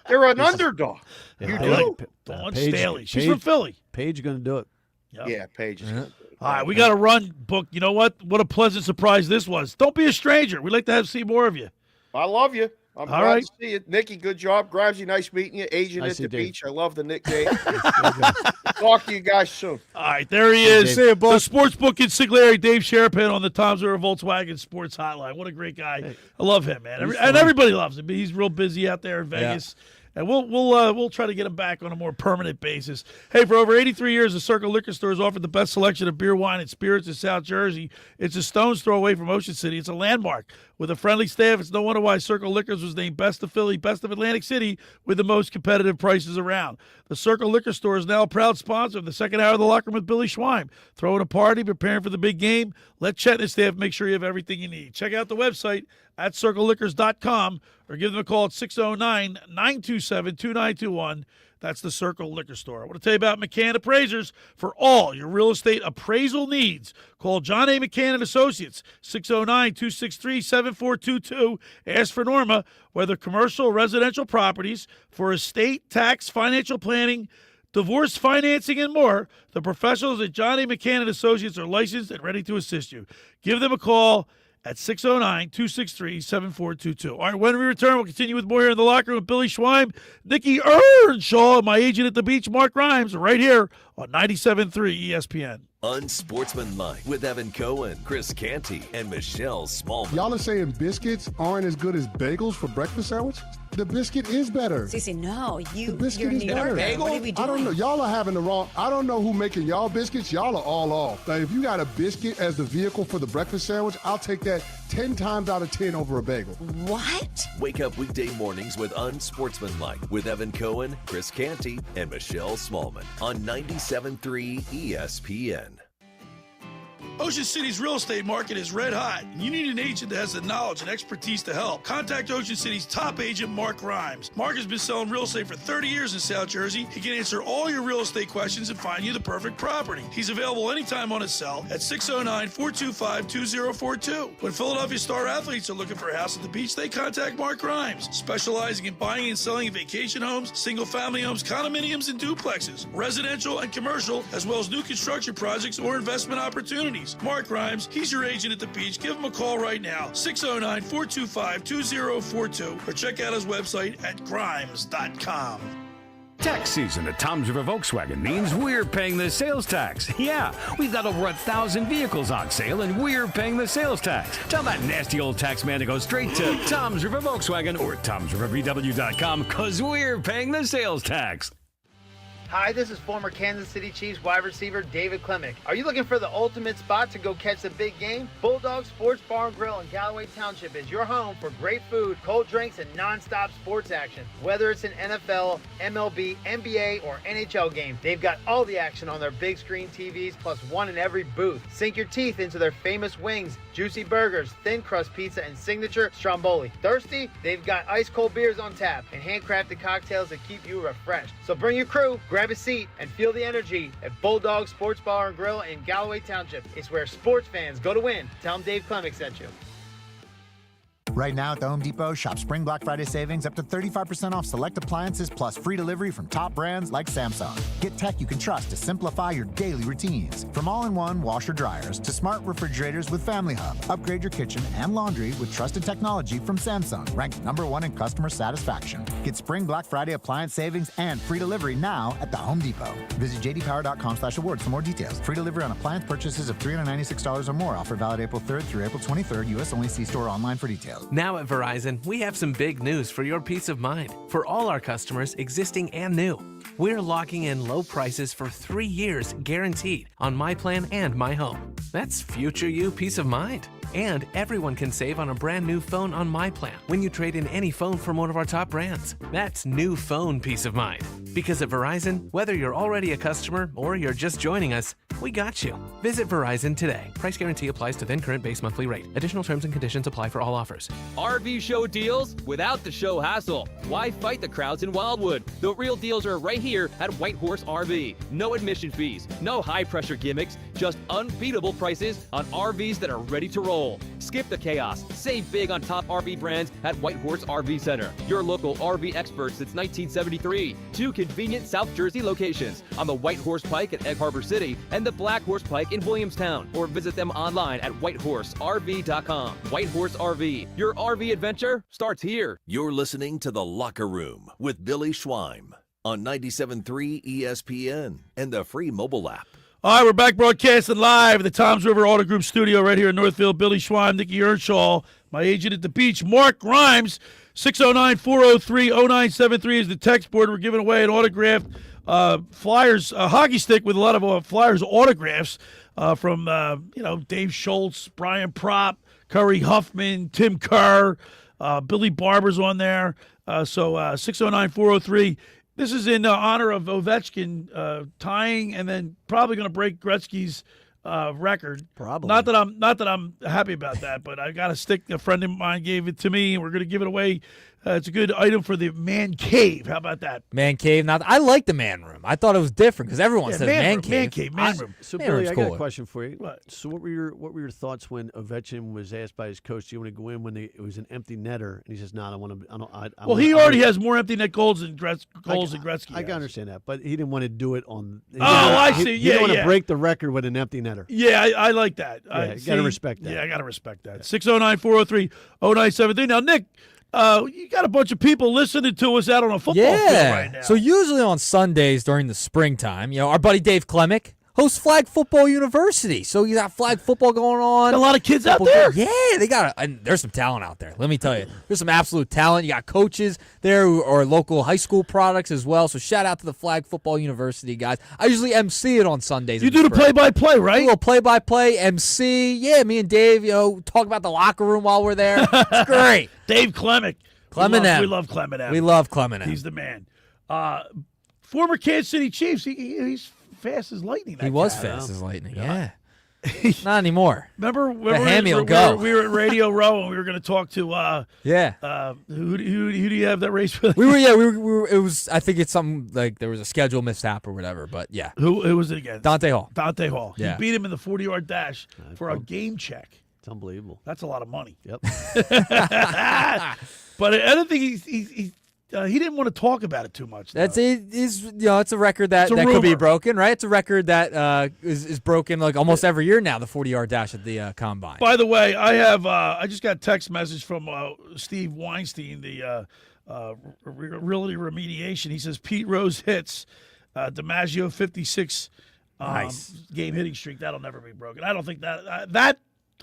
They're an underdog. You do? Dawn Staley. She's from Philly. Paige going to do it. Yep. Yeah, Paige is going to do it. All right, we got to run, Book. You know what? What a pleasant surprise this was. Don't be a stranger. We'd like to see more of you. I love you. I'm All glad right. to see you. Nikki, good job. Grimesy, nice meeting you. Agent Nice at to the see you, Dave. beach. I love the nickname. Talk to you guys soon. All right, there he is. See you, the sportsbook consigliere, Dave Sherapan on the Tom's River Volkswagen Sports Hotline. What a great guy. I love him, man. And everybody loves him. He's real busy out there in Vegas. And we'll try to get him back on a more permanent basis. Hey, for over 83 years, the Circle Liquor Store has offered the best selection of beer, wine, and spirits in South Jersey. It's a stone's throw away from Ocean City. It's a landmark. With a friendly staff, it's no wonder why Circle Liquors was named Best of Philly, Best of Atlantic City, with the most competitive prices around. The Circle Liquor Store is now a proud sponsor of the second hour of the Locker Room with Billy Schweim. Throwing a party, preparing for the big game. Let Chet and his staff make sure you have everything you need. Check out the website at circleliquors.com or give them a call at 609-927-2921. That's the Circle Liquor Store. I want to tell you about McCann Appraisers for all your real estate appraisal needs. Call John A. McCann & Associates, 609-263-7422. Ask for Norma, whether commercial or residential properties, for estate, tax, financial planning, divorce financing, and more. The professionals at John A. McCann & Associates are licensed and ready to assist you. Give them a call at 609-263-7422. All right, when we return, we'll continue with more here in the locker room with Billy Schweim, Nick Earnshaw, and my agent at the beach, Mark Grimes, right here on 97.3 ESPN. Unsportsmanlike with Evan Cohen, Chris Canty, and Michelle Smallman. Y'all are saying biscuits aren't as good as bagels for breakfast sandwich? The biscuit is better. Cece, no, the biscuit is better. Bagel? What are we doing? I don't know. Y'all are having the wrong. I don't know who making y'all biscuits. Y'all are all off. Like, if you got a biscuit as the vehicle for the breakfast sandwich, I'll take that 10 times out of 10 over a bagel. What? Wake up weekday mornings with Unsportsmanlike with Evan Cohen, Chris Canty, and Michelle Smallman on 97.3 ESPN. Ocean City's real estate market is red hot, and you need an agent that has the knowledge and expertise to help. Contact Ocean City's top agent, Mark Grimes. Mark has been selling real estate for 30 years in South Jersey. He can answer all your real estate questions and find you the perfect property. He's available anytime on his cell at 609-425-2042. When Philadelphia star athletes are looking for a house at the beach, they contact Mark Grimes, specializing in buying and selling vacation homes, single-family homes, condominiums, and duplexes, residential and commercial, as well as new construction projects or investment opportunities. Mark Grimes, he's your agent at the beach. Give him a call right now, 609-425-2042, or check out his website at grimes.com. Tax season at Tom's River Volkswagen means we're paying the sales tax. Yeah, we've got over 1,000 vehicles on sale, and we're paying the sales tax. Tell that nasty old tax man to go straight to Tom's River Volkswagen or Tom'sRiverVW.com, because we're paying the sales tax. Hi, this is former Kansas City Chiefs wide receiver David Klemick. Are you looking for the ultimate spot to go catch the big game? Bulldog Sports Bar and Grill in Galloway Township is your home for great food, cold drinks, and non-stop sports action. Whether it's an NFL, MLB, NBA, or NHL game, they've got all the action on their big screen TVs, plus one in every booth. Sink your teeth into their famous wings, juicy burgers, thin crust pizza, and signature stromboli. Thirsty? They've got ice cold beers on tap and handcrafted cocktails that keep you refreshed. So bring your crew, grab a seat, and feel the energy at Bulldog Sports Bar and Grill in Galloway Township. It's where sports fans go to win. Tell them Dave Klemick sent you. Right now at the Home Depot, shop Spring Black Friday savings up to 35% off select appliances plus free delivery from top brands like Samsung. Get tech you can trust to simplify your daily routines. From all-in-one washer dryers to smart refrigerators with Family Hub. Upgrade your kitchen and laundry with trusted technology from Samsung, ranked #1 in customer satisfaction. Get Spring Black Friday appliance savings and free delivery now at the Home Depot. Visit jdpower.com/awards for more details. Free delivery on appliance purchases of $396 or more. Offer valid April 3rd through April 23rd. U.S. only. See store online for details. Now at Verizon, we have some big news for your peace of mind. For all our customers, existing and new, we're locking in low prices for 3 years guaranteed on My Plan and My Home. That's future you peace of mind. And everyone can save on a brand new phone on My Plan when you trade in any phone from one of our top brands. That's new phone peace of mind. Because at Verizon, whether you're already a customer or you're just joining us, we got you. Visit Verizon today. Price guarantee applies to then current base monthly rate. Additional terms and conditions apply for all offers. RV show deals without the show hassle. Why fight the crowds in Wildwood? The real deals are right here at White Horse RV. No admission fees, no high pressure gimmicks, just unbeatable prices on RVs that are ready to roll. Skip the chaos. Save big on top RV brands at White Horse RV Center. Your local RV experts since 1973. 2 convenient South Jersey locations on the White Horse Pike at Egg Harbor City and the Black Horse Pike in Williamstown. Or visit them online at whitehorserv.com. White Horse RV. Your RV adventure starts here. You're listening to The Locker Room with Billy Schweim on 97.3 ESPN and the free mobile app. All right, we're back broadcasting live at the Toms River Auto Group studio right here in Northfield. Billy Schweim, Nick Earnshaw, my agent at the beach, Mark Grimes. 609-403-0973 is the text board. We're giving away an autographed Flyers hockey stick with a lot of Flyers autographs from Dave Schultz, Brian Propp, Curry Huffman, Tim Kerr, Billy Barber's on there. So 609-403. This is in honor of Ovechkin tying and then probably going to break Gretzky's record. Probably. Not that I'm happy about that, but I got a stick. A friend of mine gave it to me, and we're going to give it away It's a good item for the man cave. How about that? Man cave. Now, I like the man room. I thought it was different because everyone says man cave. Man room. So, Man Billy, room's I got cooler. a question for you. What? So, what were your thoughts when Ovechkin was asked by his coach, "Do you want to go in when it was an empty netter?" And he says, "No, I don't want to." Well, he already has more empty net goals than Gretzky. I can understand that, but he didn't want to do it on. I see. He didn't want to break the record with an empty netter. Yeah, I like that. Yeah, you got to respect that. Yeah, I got to respect that. 609-403-0973. Now, Nick, you got a bunch of people listening to us out on a football field right now. So usually on Sundays during the springtime, our buddy Dave Klemick hosts Flag Football University. So you got flag football going on. Got a lot of kids out there. Yeah, they got and there's some talent out there. Let me tell you. There's some absolute talent. You got coaches there who are local high school products as well. So shout out to the Flag Football University guys. I usually MC it on Sundays. You do the play-by-play, right? A little play-by-play, MC. Yeah, me and Dave, talk about the locker room while we're there. It's great. Dave Klemick. Clemenem. We love Clemenem. We love Clemenem. He's the man. Former Kansas City Chiefs. He's fast as lightning. He was fast as lightning. Yeah. Not anymore. Remember the hammy will go. We were at Radio Row and we were going to talk to. Who do you have that race with? We were. It was. I think it's something like there was a schedule mishap or whatever. But yeah. Who was it again? Dante Hall. Dante Hall. Yeah. He beat him in the 40-yard dash for a game check. It's unbelievable. That's a lot of money. Yep. But I don't think he didn't want to talk about it too much. That's it's a record that could be broken, right? It's a record that is broken like almost every year now. The 40-yard dash at the combine. By the way, I just got a text message from Steve Weinstein, the Realty Remediation. He says Pete Rose hits DiMaggio 56 nice game hitting streak. That'll never be broken. I don't think that.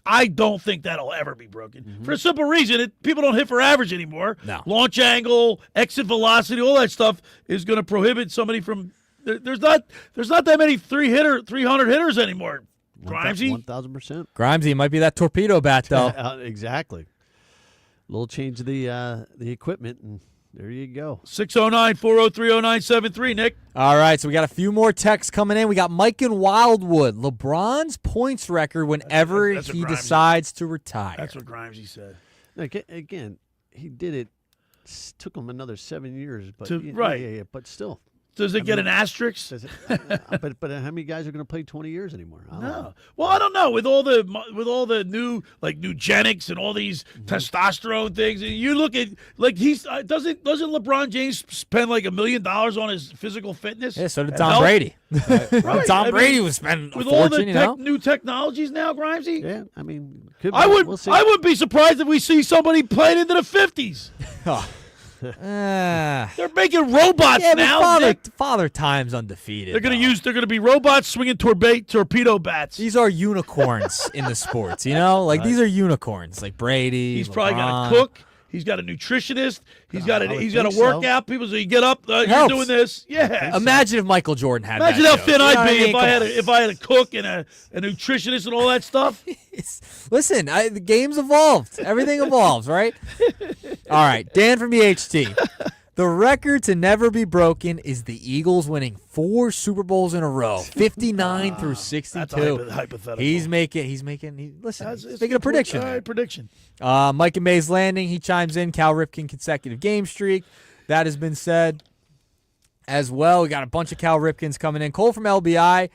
I don't think that'll ever be broken. For a simple reason, people don't hit for average anymore. No. Launch angle, exit velocity, all that stuff is going to prohibit somebody from. There's not that many 300 hitters anymore. Grimesy, 1,000%. Grimesy might be that torpedo bat though. Exactly. A little change of the equipment, and there you go. 609-403-0973, Nick. All right, so we got a few more texts coming in. We got Mike in Wildwood. LeBron's points record whenever he decides to retire. That's what Grimesy said. Again, he did it. Took him another 7 years, but right. Yeah, but still. Does it get an asterisk? But how many guys are going to play 20 years anymore? No. Well, I don't know. With all the new eugenics and all these testosterone things, and you look at doesn't LeBron James spend like $1 million on his physical fitness? Yeah, so did Tom Brady. Right. Tom Brady was spending with a fortune, all the new technologies now, Grimesy. Yeah, I mean, I wouldn't be surprised if we see somebody playing into the 50s. They're making robots now. Father Time's undefeated. They're going to be robots swinging torpedo bats. These are unicorns in the sports, These are unicorns, like Brady. He's probably got a cook. He's got a nutritionist. He's got a workout. People say, you get up, you're doing this. Yeah. Imagine if Michael Jordan had Imagine that how thin I'd be if I had a cook and a nutritionist and all that stuff. Listen, the game's evolved. Everything evolves, right? All right, Dan from EHT. The record to never be broken is the Eagles winning 4 Super Bowls in a row, 59 through 62. That's hypothetical. He's making a prediction. All right, prediction. Mike and Mays Landing, he chimes in. Cal Ripken consecutive game streak. That has been said as well. We got a bunch of Cal Ripkins coming in. Cole from LBI.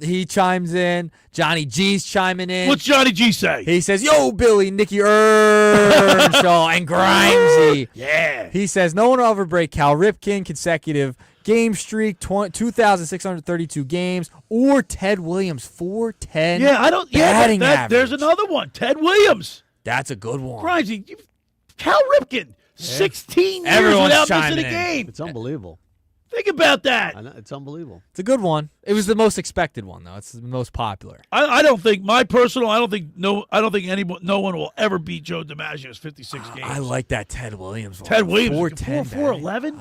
He chimes in. Johnny G's chiming in. What's Johnny G say? He says, yo, Billy, Nicky Earnshaw, and Grimesy. Yeah. He says, no one will ever break Cal Ripken consecutive game streak, 2,632 games, or Ted Williams, 410 batting average. There's another one. Ted Williams. That's a good one. Grimesy, Cal Ripken, 16 years without missing a game. It's unbelievable. Think about that. I know, it's unbelievable. It's a good one. It was the most expected one, though. It's the most popular. I don't think no one will ever beat Joe DiMaggio's 56 games. I like that Ted Williams one. Ted Williams, 410, 411.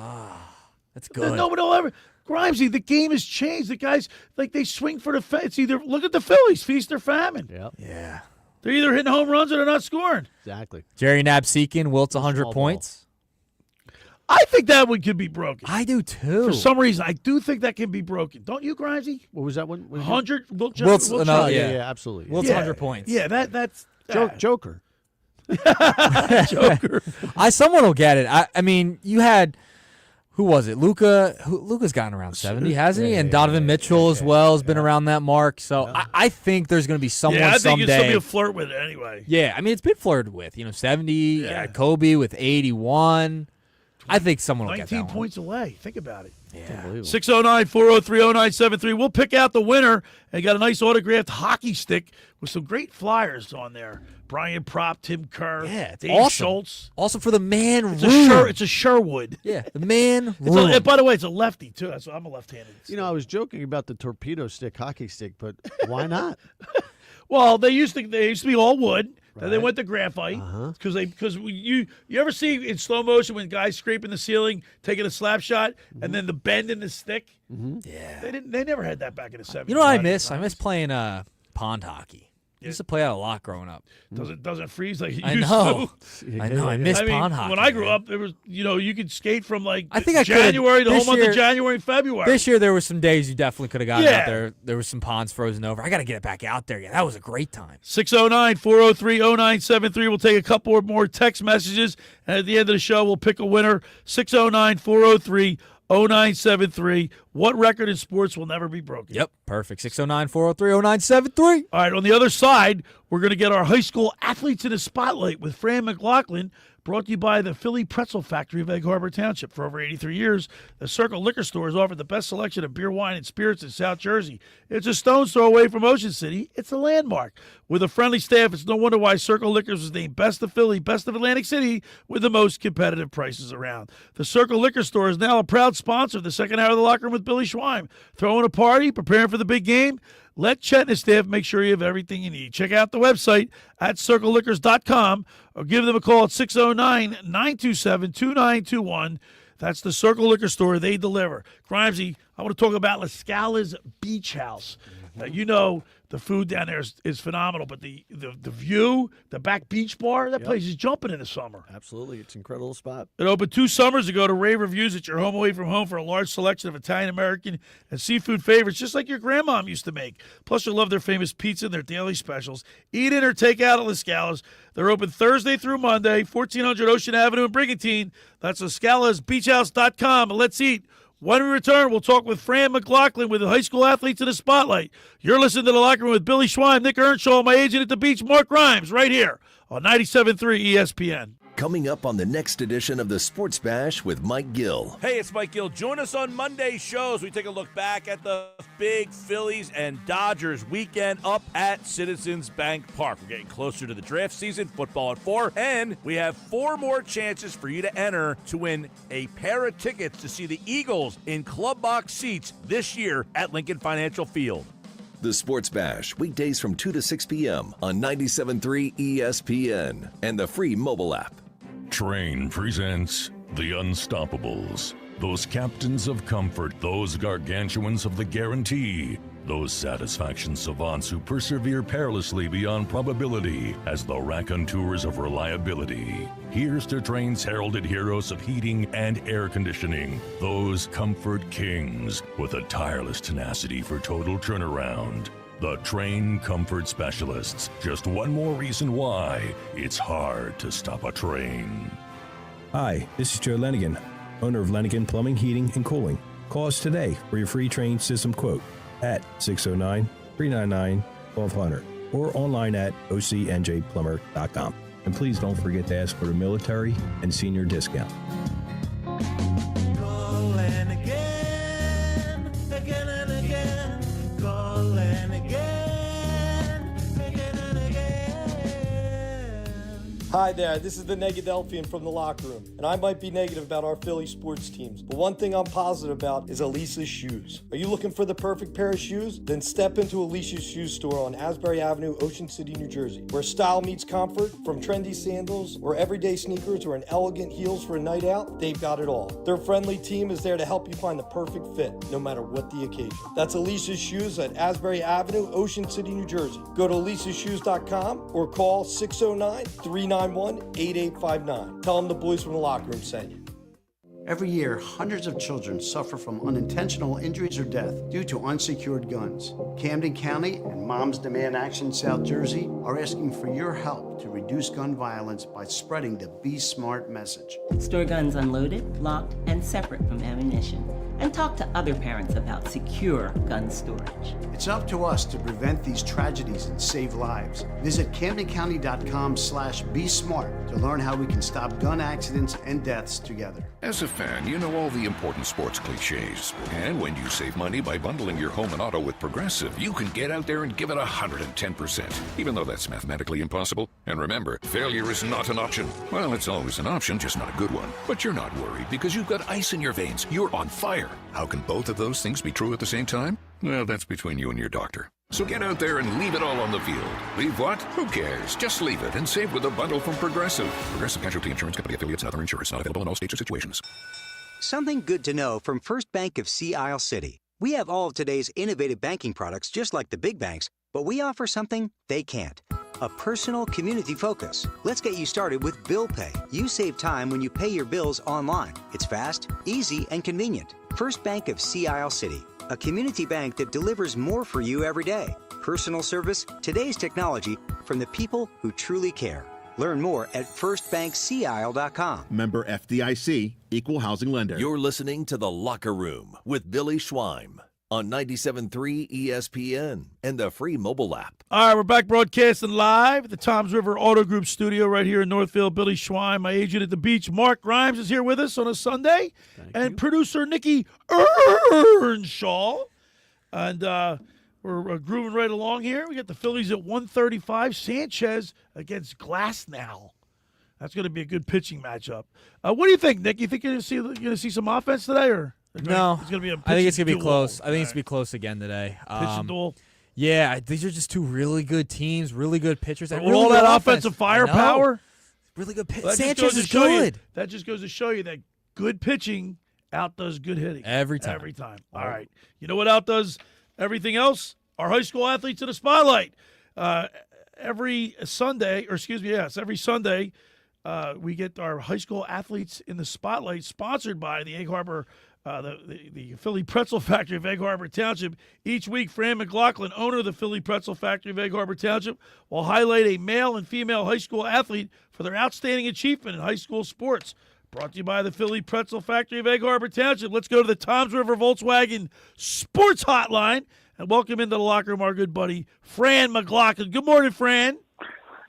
That's good. Nobody will ever. Grimesy, the game has changed. The guys they swing for the fence. It's either look at the Phillies, feast or famine. Yep. Yeah. They're either hitting home runs or they're not scoring. Exactly. Jerry Nabsekin, Wilt's 100 points. I think that one could be broken. I do too. For some reason, I do think that can be broken. Don't you, Grimesy? What was that one? 100. Yeah, absolutely. Wilt's 100 points. Yeah, that's Joker. Joker. Someone will get it. I mean, you had. Who was it? Luka's gotten around 70, hasn't he? And Donovan Mitchell as well has been around that mark. So I think there's going to be someone I think someday. you'll still be a flirt with it anyway. Yeah, I mean, it's been flirted with. 70, Kobe with 81. I think someone will get that 19 points away. Think about it. Yeah. 609-403-0973. We'll pick out the winner and got a nice autographed hockey stick with some great flyers on there. Brian Propp, Tim Kerr, Dave awesome. Schultz. Also for the man room. It's a Sherwood. Yeah, the man room. By the way, it's a lefty, too. I'm a left-handed. I was joking about the torpedo stick, hockey stick, but why not? Well, they used to be all wood. Then they went to graphite because you ever see in slow motion when guys scraping the ceiling, taking a slap shot, and then the bend in the stick? Yeah, they never had that back in the 70s. You know what I miss? I miss playing pond hockey. I used to play that a lot growing up. Doesn't freeze like it I used know. to. I know. I miss pond hockey. When I grew up, there was you could skate from I think January the whole month of January and February. This year there were some days you definitely could have gotten out there. There was some ponds frozen over. I got to get it back out there. Yeah, that was a great time. 609-403-0973. We'll take a couple more text messages, and at the end of the show, we'll pick a winner. 609-403-0973. What record in sports will never be broken? Yep, perfect. 609-403-0973. All right, on the other side, we're going to get our high school athletes in the spotlight with Fran Mclaughlin, brought to you by the Philly Pretzel Factory of Egg Harbor Township. For over 83 years, the Circle Liquor Store has offered the best selection of beer, wine, and spirits in South Jersey. It's a stone's throw away from Ocean City. It's a landmark. With a friendly staff, it's no wonder why Circle Liquors was named Best of Philly, Best of Atlantic City, with the most competitive prices around. The Circle Liquor Store is now a proud sponsor of the second hour of the locker room with Billy Schweim. Throwing a party, preparing for the big game? Let Chet and his staff make sure you have everything you need. Check out the website at circleliquors.com or give them a call at 609-927-2921. That's the Circle Liquor Store. They deliver. Grimesy, I want to talk about La Scala's Beach House. Now, the food down there is phenomenal, but the view, the back beach bar, that place is jumping in the summer. Absolutely. It's an incredible spot. It opened 2 summers ago to rave reviews at your home away from home for a large selection of Italian, American, and seafood favorites, just like your grandmom used to make. Plus, you'll love their famous pizza and their daily specials. Eat in or take out at La Scala's. They're open Thursday through Monday, 1400 Ocean Avenue in Brigantine. That's LaScalasBeachHouse.com. And let's eat. When we return, we'll talk with Fran Mclaughlin with the high school athletes in the spotlight. You're listening to The Locker Room with Billy Schweim, Nick Earnshaw, my agent at the beach, Mark Grimes, right here on 97.3 ESPN. Coming up on the next edition of the Sports Bash with Mike Gill. Hey, it's Mike Gill. Join us on Monday's shows. We take a look back at the big Phillies and Dodgers weekend up at Citizens Bank Park. We're getting closer to the draft season, football at 4, and we have 4 more chances for you to enter to win a pair of tickets to see the Eagles in club box seats this year at Lincoln Financial Field. The Sports Bash, weekdays from 2 to 6 p.m. on 97.3 ESPN and the free mobile app. Train presents The Unstoppables. Those captains of comfort, those gargantuans of the guarantee, those satisfaction savants who persevere perilously beyond probability as the raconteurs of reliability. Here's to Train's heralded heroes of heating and air conditioning, those comfort kings with a tireless tenacity for total turnaround. The Train Comfort Specialists. Just one more reason why it's hard to stop a train. Hi, this is Joe Lenigan, owner of Lenigan Plumbing, Heating, and Cooling. Call us today for your free Train system quote at 609-399-1200 or online at ocnjplumber.com. And please don't forget to ask for the military and senior discount. Call and again and again. Call and again and again. Hi there, this is the Negadelphian from the locker room, and I might be negative about our Philly sports teams, but one thing I'm positive about is Elisa's shoes. Are you looking for the perfect pair of shoes? Then step into Elisa's shoe store on Asbury Avenue, Ocean City, New Jersey, where style meets comfort, from trendy sandals or everyday sneakers or an elegant heels for a night out, they've got it all. Their friendly team is there to help you find the perfect fit, no matter what the occasion. That's Elisa's Shoes at Asbury Avenue, Ocean City, New Jersey. Go to elisashoes.com or call 609-391-8859. Tell them the boys from the locker room sent you. Every year, hundreds of children suffer from unintentional injuries or death due to unsecured guns. Camden County and Moms Demand Action South Jersey are asking for your help to reduce gun violence by spreading the Be Smart message. Store guns unloaded, locked, and separate from ammunition. And talk to other parents about secure gun storage. It's up to us to prevent these tragedies and save lives. Visit CamdenCounty.com/BeSmart to learn how we can stop gun accidents and deaths together. As a fan, you know all the important sports cliches. And when you save money by bundling your home and auto with Progressive, you can get out there and give it 110%, even though that's mathematically impossible. And remember, failure is not an option. Well, it's always an option, just not a good one. But you're not worried because you've got ice in your veins. You're on fire. How can both of those things be true at the same time? Well, that's between you and your doctor. So get out there and leave it all on the field. Leave what? Who cares? Just leave it and save with a bundle from Progressive. Progressive Casualty Insurance Company affiliates and other insurers. Not available in all states or situations. Something good to know from First Bank of Sea Isle City. We have all of today's innovative banking products just like the big banks, but we offer something they can't. A personal community focus. Let's get you started with Bill Pay. You save time when you pay your bills online. It's fast, easy, and convenient. First Bank of Sea Isle City. A community bank that delivers more for you every day. Personal service, today's technology, from the people who truly care. Learn more at firstbankseaisle.com. Member FDIC, Equal Housing Lender. You're listening to The Locker Room with Billy Schweim on 97.3 ESPN and the free mobile app. All right, we're back broadcasting live at the Toms River Auto Group studio right here in Northfield. Billy Schwein, my agent at the beach. Mark Grimes is here with us on a Sunday. And producer Nicky Earnshaw. And we're grooving right along here. We got the Phillies at 135. Sanchez against Glasnow. That's going to be a good pitching matchup. What do you think, Nick? You think you're going to see some offense today, or no? It's going to be I think it's going to be close. I think it's going to be close again today. Pitching duel. Yeah, these are just two really good teams, really good pitchers. And all that offensive firepower. Really good pitching. Well, Sanchez is good. That just goes to show you that good pitching outdoes good hitting. Every time. Every time. All right. You know what outdoes everything else? Our high school athletes in the spotlight. Every Sunday, we get our high school athletes in the spotlight, sponsored by the Egg Harbor, the Philly Pretzel Factory of Egg Harbor Township. Each week, Fran Mclaughlin, owner of the Philly Pretzel Factory of Egg Harbor Township, will highlight a male and female high school athlete for their outstanding achievement in high school sports. Brought to you by the Philly Pretzel Factory of Egg Harbor Township. Let's go to the Toms River Volkswagen Sports Hotline and welcome into the locker room our good buddy, Fran Mclaughlin. Good morning, Fran.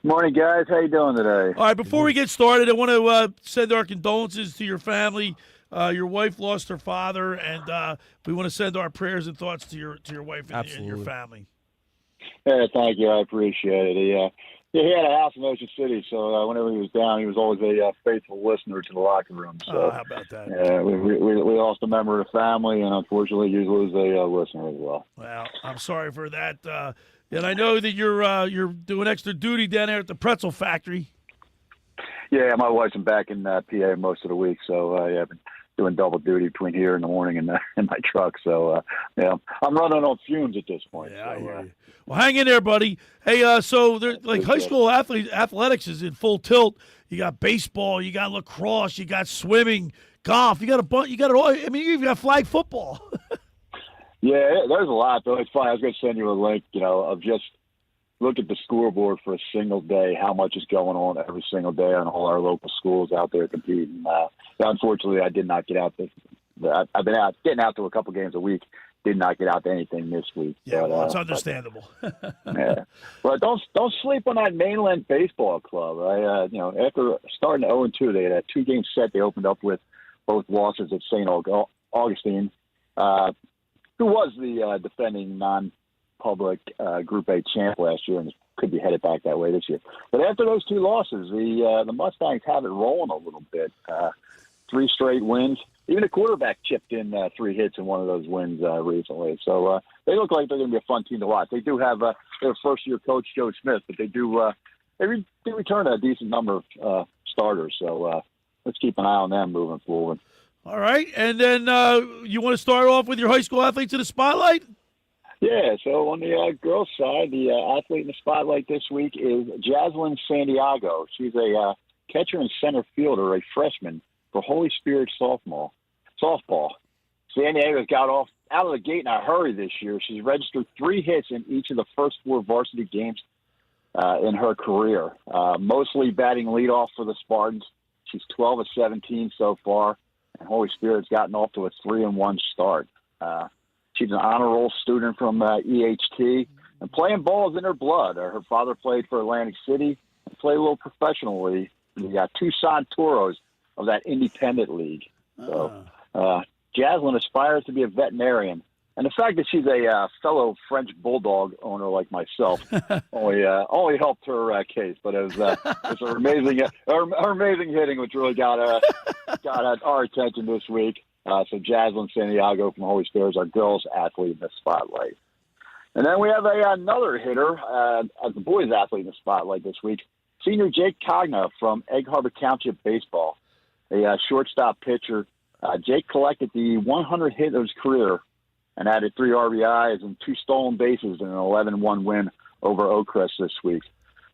Morning, guys. How you doing today? All right, before we get started, I want to send our condolences to your family. Your wife lost her father, and we want to send our prayers and thoughts to your wife and your family. Yeah, thank you. I appreciate it. He had a house in Ocean City, so whenever he was down, he was always a faithful listener to the locker room. So, how about that? Yeah, we lost a member of the family, and unfortunately, you lose a listener as well. Well, I'm sorry for that. And I know that you're doing extra duty down there at the Pretzel Factory. Yeah, my wife's back in PA most of the week, so I've been doing double duty between here in the morning and in my truck. So, I'm running on fumes at this point. Yeah, I hear you. Well, hang in there, buddy. Hey, so high school athletics is in full tilt. You got baseball, you got lacrosse, you got swimming, golf. You got it all. I mean, you even got flag football. Yeah, there's a lot, though. It's fine. I was going to send you a link, of just look at the scoreboard for a single day, how much is going on every single day on all our local schools out there competing. Unfortunately, I did not get out. I've been getting out to a couple games a week. Did not get out to anything this week. Yeah, well, it's understandable. Yeah, but don't sleep on that Mainland Baseball Club. After starting 0-2, they had a 2-game set. They opened up with both losses at St. Augustine, who was the defending non-public Group A champ last year, and could be headed back that way this year. But after those 2 losses, the Mustangs have it rolling a little bit. 3 straight wins. Even the quarterback chipped in 3 hits in one of those wins recently. So they look like they're going to be a fun team to watch. They do have their first-year coach, Joe Smith, but they return a decent number of starters. So let's keep an eye on them moving forward. All right. And then you want to start off with your high school athletes in the spotlight? Yeah, so on the girls' side, the athlete in the spotlight this week is Jaslyn Santiago. She's a catcher and center fielder, a freshman for Holy Spirit softball. San Diego's got out of the gate in a hurry this year. She's registered 3 hits in each of the first 4 varsity games in her career, mostly batting leadoff for the Spartans. She's 12 of 17 so far, and Holy Spirit's gotten off to a 3-1 start. She's an honor roll student from EHT, and playing ball is in her blood. Her father played for Atlantic City and played a little professionally. We got Tucson Toros of that independent league. So Jaslyn aspires to be a veterinarian. And the fact that she's a fellow French bulldog owner like myself only helped her case. But it was her amazing hitting, which really got our attention this week. So Jaslyn Santiago from Holy Spirit is our girls athlete in the spotlight. And then we have another hitter as the boys athlete in the spotlight this week. Senior Jake Cogna from Egg Harbor Township Baseball, a shortstop pitcher. Jake collected the 100 hit of his career and added 3 RBIs and 2 stolen bases in an 11-1 win over Oakcrest this week.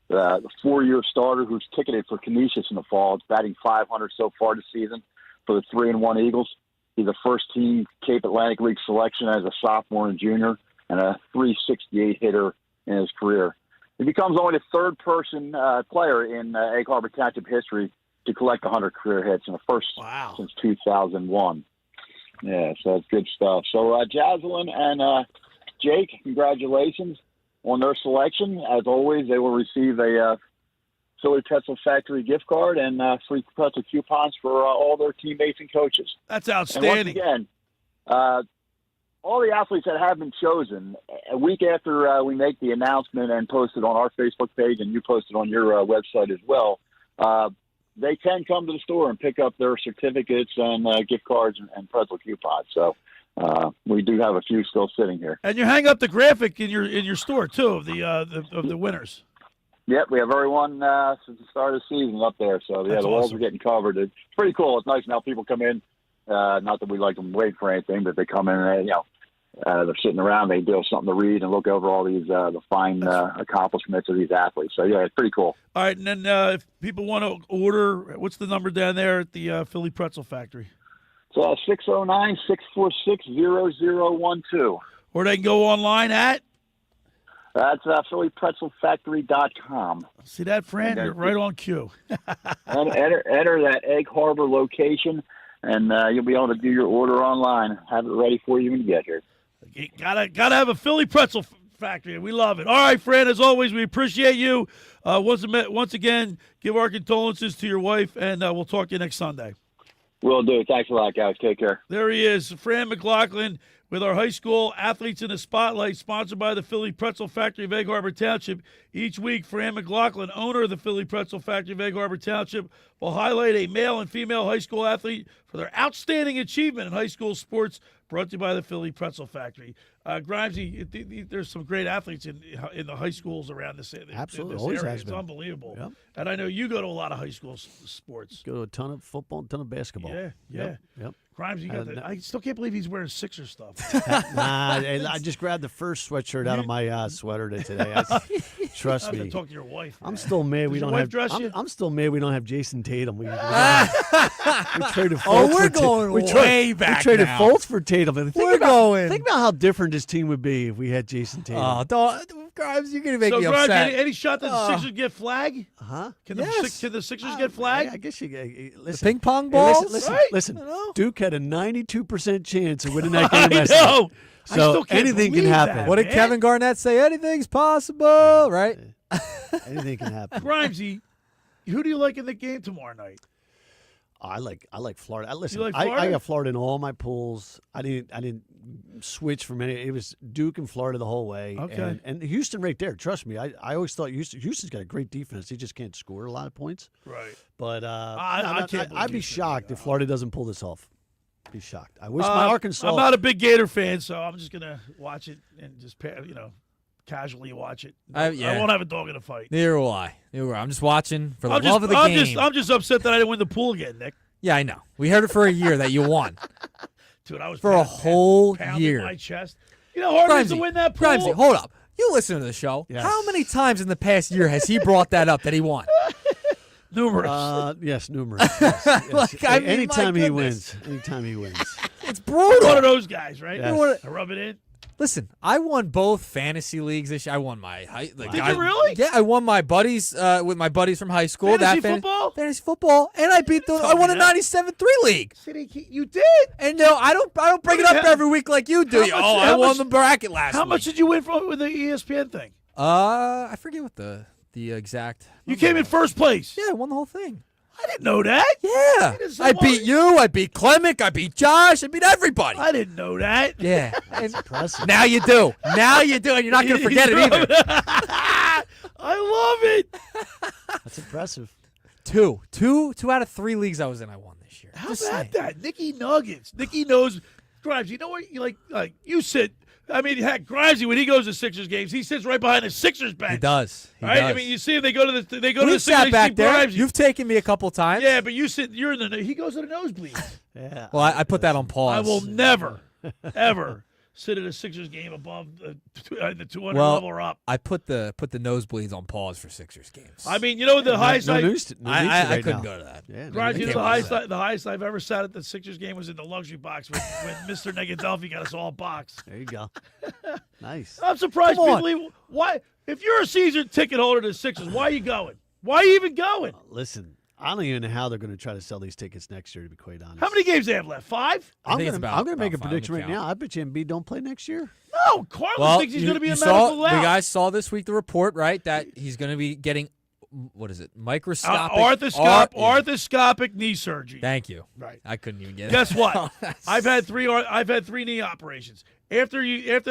The 4-year starter who's ticketed for Canisius in the fall is batting .500 so far this season for the 3-1 Eagles. He's a first-team Cape Atlantic League selection as a sophomore and junior and a .368 hitter in his career. He becomes only the 3rd person player in Egg Harbor Township history to collect 100 career hits, and the first since 2001. Yeah, so it's good stuff. So Jaslyn and Jake, congratulations on their selection. As always, they will receive a Philly Pretzel Factory gift card and free pretzel coupons for all their teammates and coaches. That's outstanding. And once again, all the athletes that have been chosen, a week after we make the announcement and post it on our Facebook page, and you post it on your website as well, they can come to the store and pick up their certificates and gift cards and pretzel coupons. So we do have a few still sitting here. And you hang up the graphic in your store too of the winners. Yep, we have everyone since the start of the season up there. So yeah, the walls are getting covered. It's pretty cool. It's nice now. People come in. Not that we like them wait for anything, but they come in and they're sitting around. They do have something to read and look over all these the fine accomplishments of these athletes. So yeah, it's pretty cool. All right, and then if people want to order, what's the number down there at the Philly Pretzel Factory? So 609-646-0012. Or they can go online at? That's phillypretzelfactory.com. See that, Fran? You're right on cue. And enter that Egg Harbor location, and you'll be able to do your order online. Have it ready for you when you get here. You gotta have a Philly Pretzel Factory. We love it. All right, Fran, as always, we appreciate you. Once again, give our condolences to your wife, and we'll talk to you next Sunday. Will do. Thanks a lot, guys. Take care. There he is, Fran Mclaughlin, with our high school athletes in the spotlight, sponsored by the Philly Pretzel Factory of Egg Harbor Township. Each week, Fran Mclaughlin, owner of the Philly Pretzel Factory of Egg Harbor Township, will highlight a male and female high school athlete for their outstanding achievement in high school sports, brought to you by the Philly Pretzel Factory. Grimesy, there's some great athletes in the high schools around this, Absolutely. in this Always area. has It's been. unbelievable. Yep. And I know you go to a lot of high school sports. Go to a ton of football, a ton of basketball. Yeah. Yep. Grimes, I still can't believe he's wearing Sixer stuff. I just grabbed the first sweatshirt out of my sweater today. Trust I have me. to talk to your wife. I'm still mad we Does your don't wife have. dress you? I'm still mad we don't have Jason Tatum. We traded Fultz Oh, we're for going we way back We traded now. Fultz for Tatum. And We're going. Think about how different this team would be if we had Jason Tatum. Oh, Grimes, you're going to make me Grimes, upset. any shot that the Sixers get flag? Huh? Can Yes. the Sixers get flag? I guess you listen. The ping pong Hey, balls? listen. Duke had a 92% chance of winning that game I last night. know. I So still can't anything can believe happen. that, What did man. Kevin Garnett say? Anything's possible, right? Anything can happen. Grimesy, who do you like in the game tomorrow night? I like Florida. Listen, You like I Florida? got Florida in all my pools. I didn't switch from any. It was Duke and Florida the whole way. Okay. And Houston right there. Trust me. I always thought Houston's got a great defense. He just can't score a lot of points. Right. But I can't I'd be believe shocked if Florida doesn't pull this off. Be shocked. I wish my Arkansas. I'm not a big Gator fan, so I'm just gonna watch it and just casually watch it. I won't have a dog in a fight. Neither will I. I'm just watching for the love of the game. I'm just upset that I didn't win the pool again, Nick. Yeah, I know. We heard it for a year that you won. Dude, I was for a whole pounding year. my chest. You know how hard it is to win that pool? Grimesy, hold up. You listen to the show. Yes. How many times in the past year has he brought that up that he won? Numerous. Yes, numerous. Yes. Like, I mean, anytime my he goodness. wins. Anytime he wins. It's brutal. One of those guys, right? Yes. I rub it in. Listen, I won both fantasy leagues this year. I won my Did you really? Yeah, I won my buddies with my buddies from high school. Football? Fantasy football, and I beat I won a 97-3 league. You did? And no, I don't bring it up every week like you do. I won the bracket last week. How much did you win with the ESPN thing? I forget what the exact. You came in first place. Yeah, I won the whole thing. I didn't know that. Yeah. I beat you. I beat Clemic. I beat Josh. I beat everybody. I didn't know that. Yeah. That's impressive. Now you do. Now you do, and you're not going to forget it either. I love it. That's impressive. Two out of 3 leagues I was in, I won this year. How about that? Nicky Nuggets. Nicky knows. Grimes, you know what? You like you sit. I mean, heck, Grimesy, when he goes to Sixers games, he sits right behind the Sixers bench. He does. Right? I mean, you see him. They go to the Sixers. Sat back there. Grimesy. You've taken me a couple times. Yeah, but you're in the. He goes to the nosebleeds. Yeah. Well, I put that on pause. I will never, ever sit at a Sixers game above the 200 level or up. I put the nosebleeds on pause for Sixers games. I mean, you know the highest I couldn't go to that. Yeah, Grimes, you know, the highest I've ever sat at the Sixers game was in the luxury box when Mr. Negadelphi got us all boxed. There you go. Nice. I'm surprised Come people on. leave. Why? If you're a season ticket holder to the Sixers, why are you going? Why are you even going? Listen, I don't even know how they're going to try to sell these tickets next year, to be quite honest. How many games they have left? 5? I'm think it's going about to make a five. prediction Let right me now. I bet you Embiid don't play next year. No, Carlos thinks he's going to be a medical The out. guys saw this week the report, right, that he's going to be getting, what is it, microscopic? Arthroscopic knee surgery. Thank you. Right. I couldn't even get it. Guess what? I've had 3 knee operations. After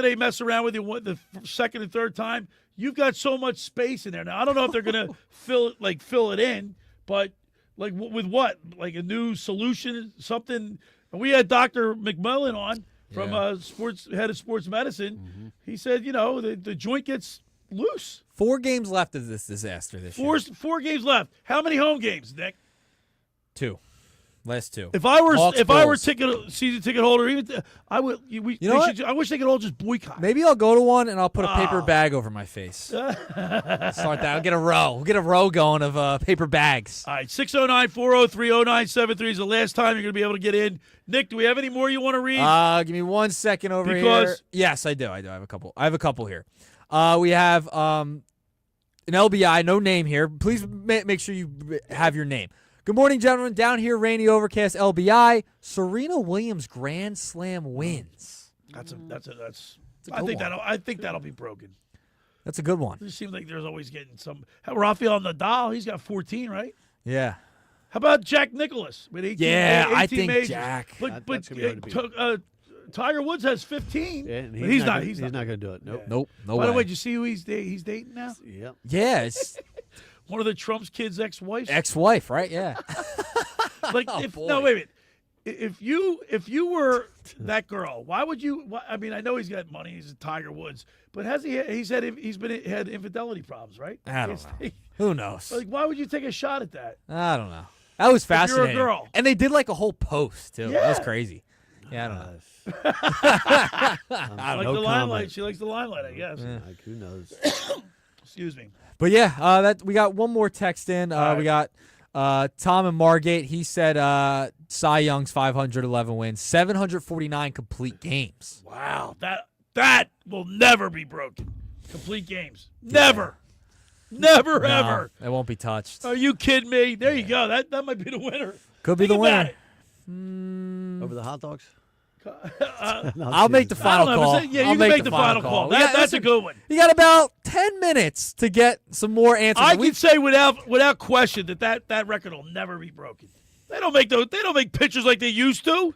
they mess around with you the second and third time, you've got so much space in there. Now I don't know if they're going to fill it in, but like with what? Like a new solution, something. And we had Dr. McMillan on from head of sports medicine. Mm-hmm. He said, the joint gets loose. 4 games left of this disaster this year. 4 games left. How many home games, Nick? 2. Last 2. If I were Bills. season ticket holder, I would. I wish they could all just boycott. Maybe I'll go to one and I'll put a paper bag over my face. Start that. I'll get a row. We'll get a row going of paper bags. All right, 609-403-0973 is the last time you're going to be able to get in. Nick, do we have any more you want to read? Give me 1 second over here. Yes, I do. I have a couple. I have a couple here. We have an LBI, no name here. Please make sure you have your name. Good morning, gentlemen. Down here, rainy, overcast, LBI. Serena Williams Grand Slam wins. I think that'll be broken. That's a good one. It seems like there's always getting some. Rafael Nadal, he's got 14, right? Yeah. How about Jack Nicklaus with 18? Yeah, 18 I think majors? Jack. But That's gonna be hard to beat. Tiger Woods has 15. Yeah, and but he's not. He's not going to do it. Nope. Nope. No By way. the way, did you see who he's dating now? Yep. Yeah, it's One of the Trump's kids' ex-wives. ex-wife, right? Yeah. Like, Oh, wait boy. a minute. If you were that girl, why would you? I mean, I know he's got money. He's a Tiger Woods, but had infidelity problems, right? I don't know. Who knows? Like, why would you take a shot at that? I don't know. That was fascinating. you're a girl. And they did like a whole post, too. Yeah. That was crazy. Yeah, I don't know. Like the limelight. She likes the limelight, I guess. Yeah. Like, who knows? Excuse me. But yeah, that we got one more text in. We got Tom and Margate. He said Cy Young's 511 wins, 749 complete games. Wow, that will never be broken. Complete games, never, never, ever. It won't be touched. Are you kidding me? There you go. That might be the winner. Could be Think the winner. about Over the hot dogs? I'll make the final call. Yeah, you I'll can make the final call. That's a good one. You got about 10 minutes to get some more answers. I can say without question that record will never be broken. They don't make pitchers like they used to.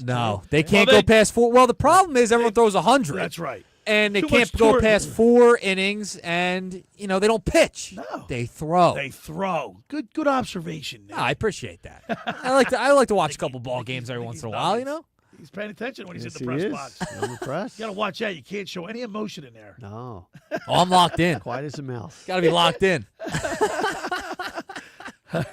No, they can't go past 4. Well, the problem is everyone throws 100. That's right. And they Too can't much go torque. past 4 innings, and they don't pitch. No, they throw. They throw. Good observation. No, I appreciate that. I like to watch a couple ball games every once in a while. He's paying attention when he's Yes, in the press he is. box. In the press. You got to watch out. You can't show any emotion in there. No. Oh, I'm locked in. Quiet as a mouse. Got to be locked in. All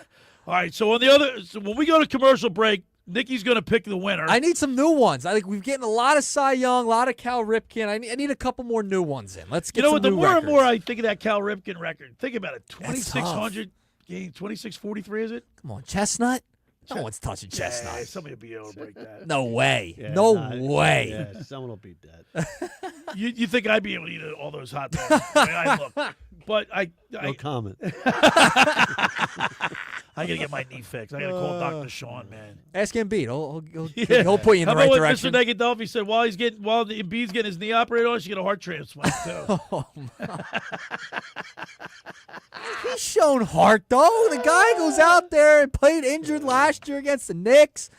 right. So when we go to commercial break, Nikki's going to pick the winner. I need some new ones. I think we've getting a lot of Cy Young, a lot of Cal Ripken. I need a couple more new ones in. Let's get some the new more records. and more I think of that Cal Ripken record. Think about it. 2,600 game 26-43, is it? Come on, Chestnut. No one's touching Chestnut. Yeah, somebody will be able to break that. No way. Yeah, no nah, way. Yeah, someone will beat that. You think I'd be able to eat all those hot dogs? I look, but No comment. I gotta get my knee fixed. I gotta call Dr. Sean, man. Ask Embiid. He'll put you in the right direction. Mr. Negadelphi said while Embiid's getting his knee operated on, she get a heart transplant too. He's shown heart though. The guy goes out there and played injured last year against the Knicks.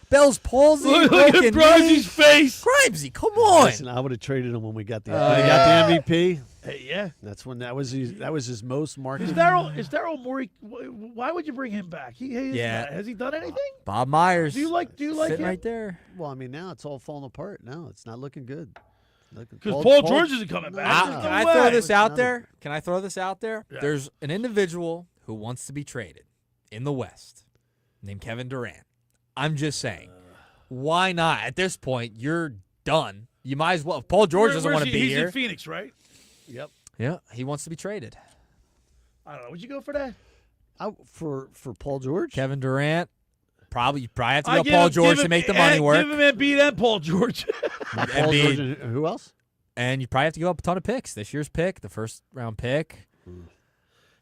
Bell's palsy. Look at Grimes's face. Grimesy, come on. Listen, I would have traded him when we got the MVP. Hey, yeah. That's when that was his most market. Is Daryl Morey? Why would you bring him back? Has he done anything? Bob Myers. Do you like sitting him? right there? Well, I mean, now it's all falling apart. Now it's not looking good. Because Paul George isn't coming back. Can I throw this out there? Can I throw this out there? Yeah. There's an individual who wants to be traded in the West named Kevin Durant. I'm just saying, why not? At this point, you're done. You might as well. If Paul George doesn't want to be here. He's in Phoenix, right? Yep. Yeah, he wants to be traded. I don't know. Would you go for that? For Paul George? Kevin Durant. You probably have to go Paul George to make the money work. Give him Embiid and Paul George. Paul George and who else? And you probably have to give up a ton of picks. This year's pick, the first round pick.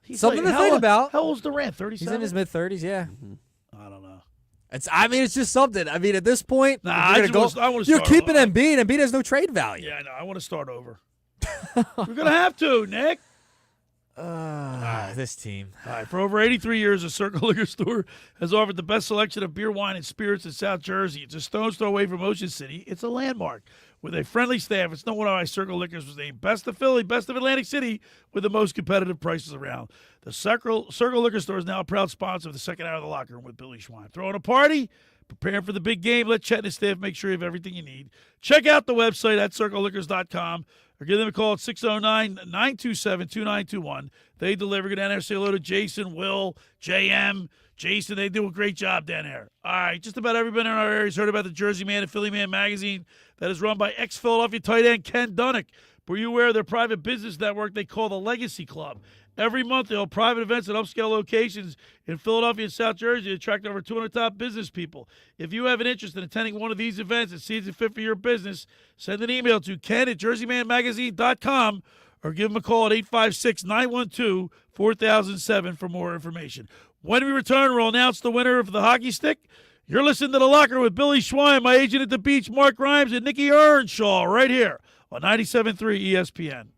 He's something to think about. How old's Durant? 37? He's in his mid-30s, yeah. Mm-hmm. I don't know. It's just something. I mean, at this point, I want to you're keeping Embiid. Embiid has no trade value. Yeah, I know. I want to start over. We're going to have to, Nick. This team. All right, for over 83 years, the Circle Liquor Store has offered the best selection of beer, wine, and spirits in South Jersey. It's a stone's throw away from Ocean City. It's a landmark. With a friendly staff, it's no wonder why Circle Liquors was named Best of Philly, Best of Atlantic City, with the most competitive prices around. The Circle Liquor Store is now a proud sponsor of the second hour of the locker room with Billy Schwein. Throwing a party? Preparing for the big game? Let Chet and his staff make sure you have everything you need. Check out the website at circleliquors.com or give them a call at 609-927-2921. They deliver. Go down there, say hello to Jason, Will, JM. Jason, they do a great job down there. All right, just about everybody in our area has heard about the Jersey Man and Philly Man magazine that is run by ex-Philadelphia tight end Ken Dunnick. Were you aware of their private business network they call the Legacy Club? Every month, they hold private events at upscale locations in Philadelphia and South Jersey to attract over 200 top business people. If you have an interest in attending one of these events that seems fit for your business, send an email to ken@jerseymanmagazine.com or give them a call at 856-912-4007 for more information. When we return, we'll announce the winner of the hockey stick. You're listening to The Locker with Billy Schwein, my agent at the beach, Mark Grimes, and Nick Earnshaw, right here on 97.3 ESPN.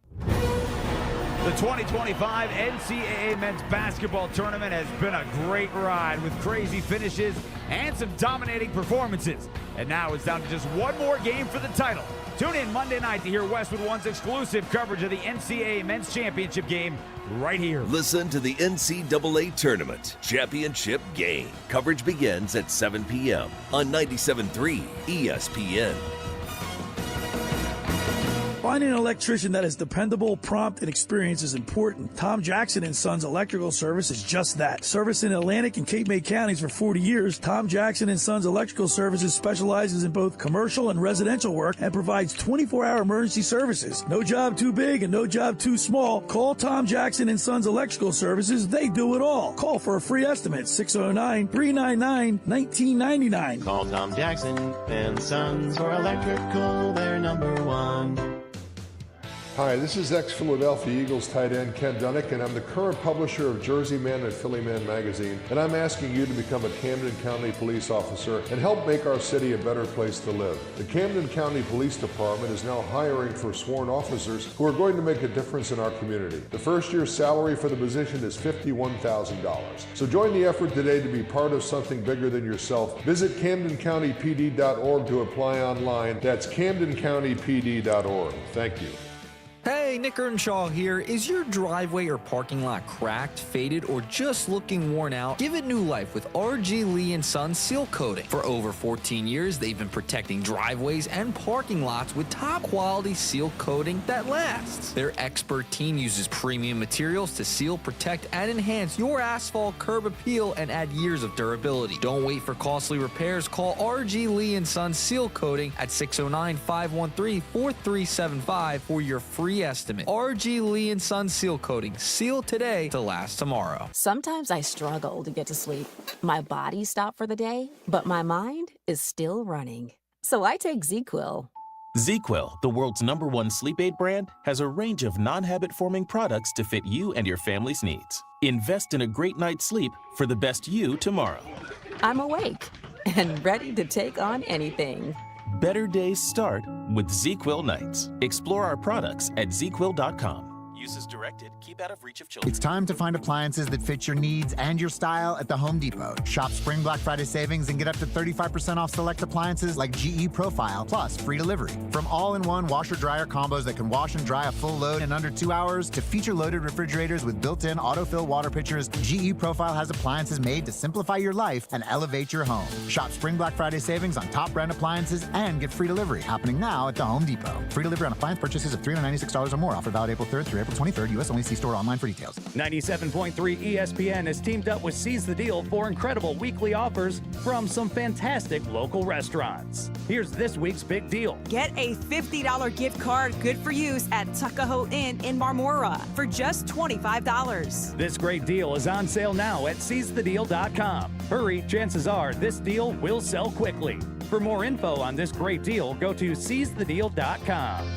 The 2025 NCAA Men's Basketball Tournament has been a great ride with crazy finishes and some dominating performances. And now it's down to just one more game for the title. Tune in Monday night to hear Westwood One's exclusive coverage of the NCAA Men's Championship game right here. Listen to the NCAA Tournament Championship Game. Coverage begins at 7 p.m. on 97.3 ESPN. Finding an electrician that is dependable, prompt, and experienced is important. Tom Jackson & Sons Electrical Service is just that. Servicing Atlantic and Cape May counties for 40 years, Tom Jackson & Sons Electrical Services specializes in both commercial and residential work and provides 24-hour emergency services. No job too big and no job too small. Call Tom Jackson & Sons Electrical Services. They do it all. Call for a free estimate, 609-399-1999. Call Tom Jackson & Sons for electrical. They're number one. Hi, this is ex-Philadelphia Eagles tight end Ken Dunnick, and I'm the current publisher of Jersey Man and Philly Man magazine, and I'm asking you to become a Camden County police officer and help make our city a better place to live. The Camden County Police Department is now hiring for sworn officers who are going to make a difference in our community. The first year's salary for the position is $51,000. So join the effort today to be part of something bigger than yourself. Visit CamdenCountyPD.org to apply online. That's CamdenCountyPD.org. Thank you. Hey, Nick Earnshaw here. Is your driveway or parking lot cracked, faded, or just looking worn out? Give it new life with R.G. Lee & Sons Seal Coating. For over 14 years, they've been protecting driveways and parking lots with top-quality seal coating that lasts. Their expert team uses premium materials to seal, protect, and enhance your asphalt curb appeal and add years of durability. Don't wait for costly repairs. Call R.G. Lee & Sons Seal Coating at 609-513-4375 for your free estimate Testament. RG Lee & Son Seal Coating. Seal today to last tomorrow. Sometimes I struggle to get to sleep. My body stopped for the day, but my mind is still running. So I take ZzzQuil. ZzzQuil, the world's #1 sleep aid brand, has a range of non-habit-forming products to fit you and your family's needs. Invest in a great night's sleep for the best you tomorrow. I'm awake and ready to take on anything. Better days start with ZzzQuil nights. Explore our products at ZzzQuil.com. Use as directed. Keep out of reach of children. It's time to find appliances that fit your needs and your style at the Home Depot. Shop Spring Black Friday savings and get up to 35% off select appliances like GE Profile, plus free delivery. From all-in-one washer-dryer combos that can wash and dry a full load in under 2 hours to feature-loaded refrigerators with built-in autofill water pitchers, GE Profile has appliances made to simplify your life and elevate your home. Shop Spring Black Friday savings on top brand appliances and get free delivery happening now at the Home Depot. Free delivery on appliance purchases of $396 or more. Offer valid April 3rd through April 23rd. U.S. only. See store online for details. 97.3 ESPN has teamed up with Seize the Deal for incredible weekly offers from some fantastic local restaurants. Here's this week's big deal. Get a $50 gift card good for use at Tuckahoe Inn in Marmora for just $25. This great deal is on sale now at seizethedeal.com. Hurry, chances are this deal will sell quickly. For more info on this great deal, go to seizethedeal.com.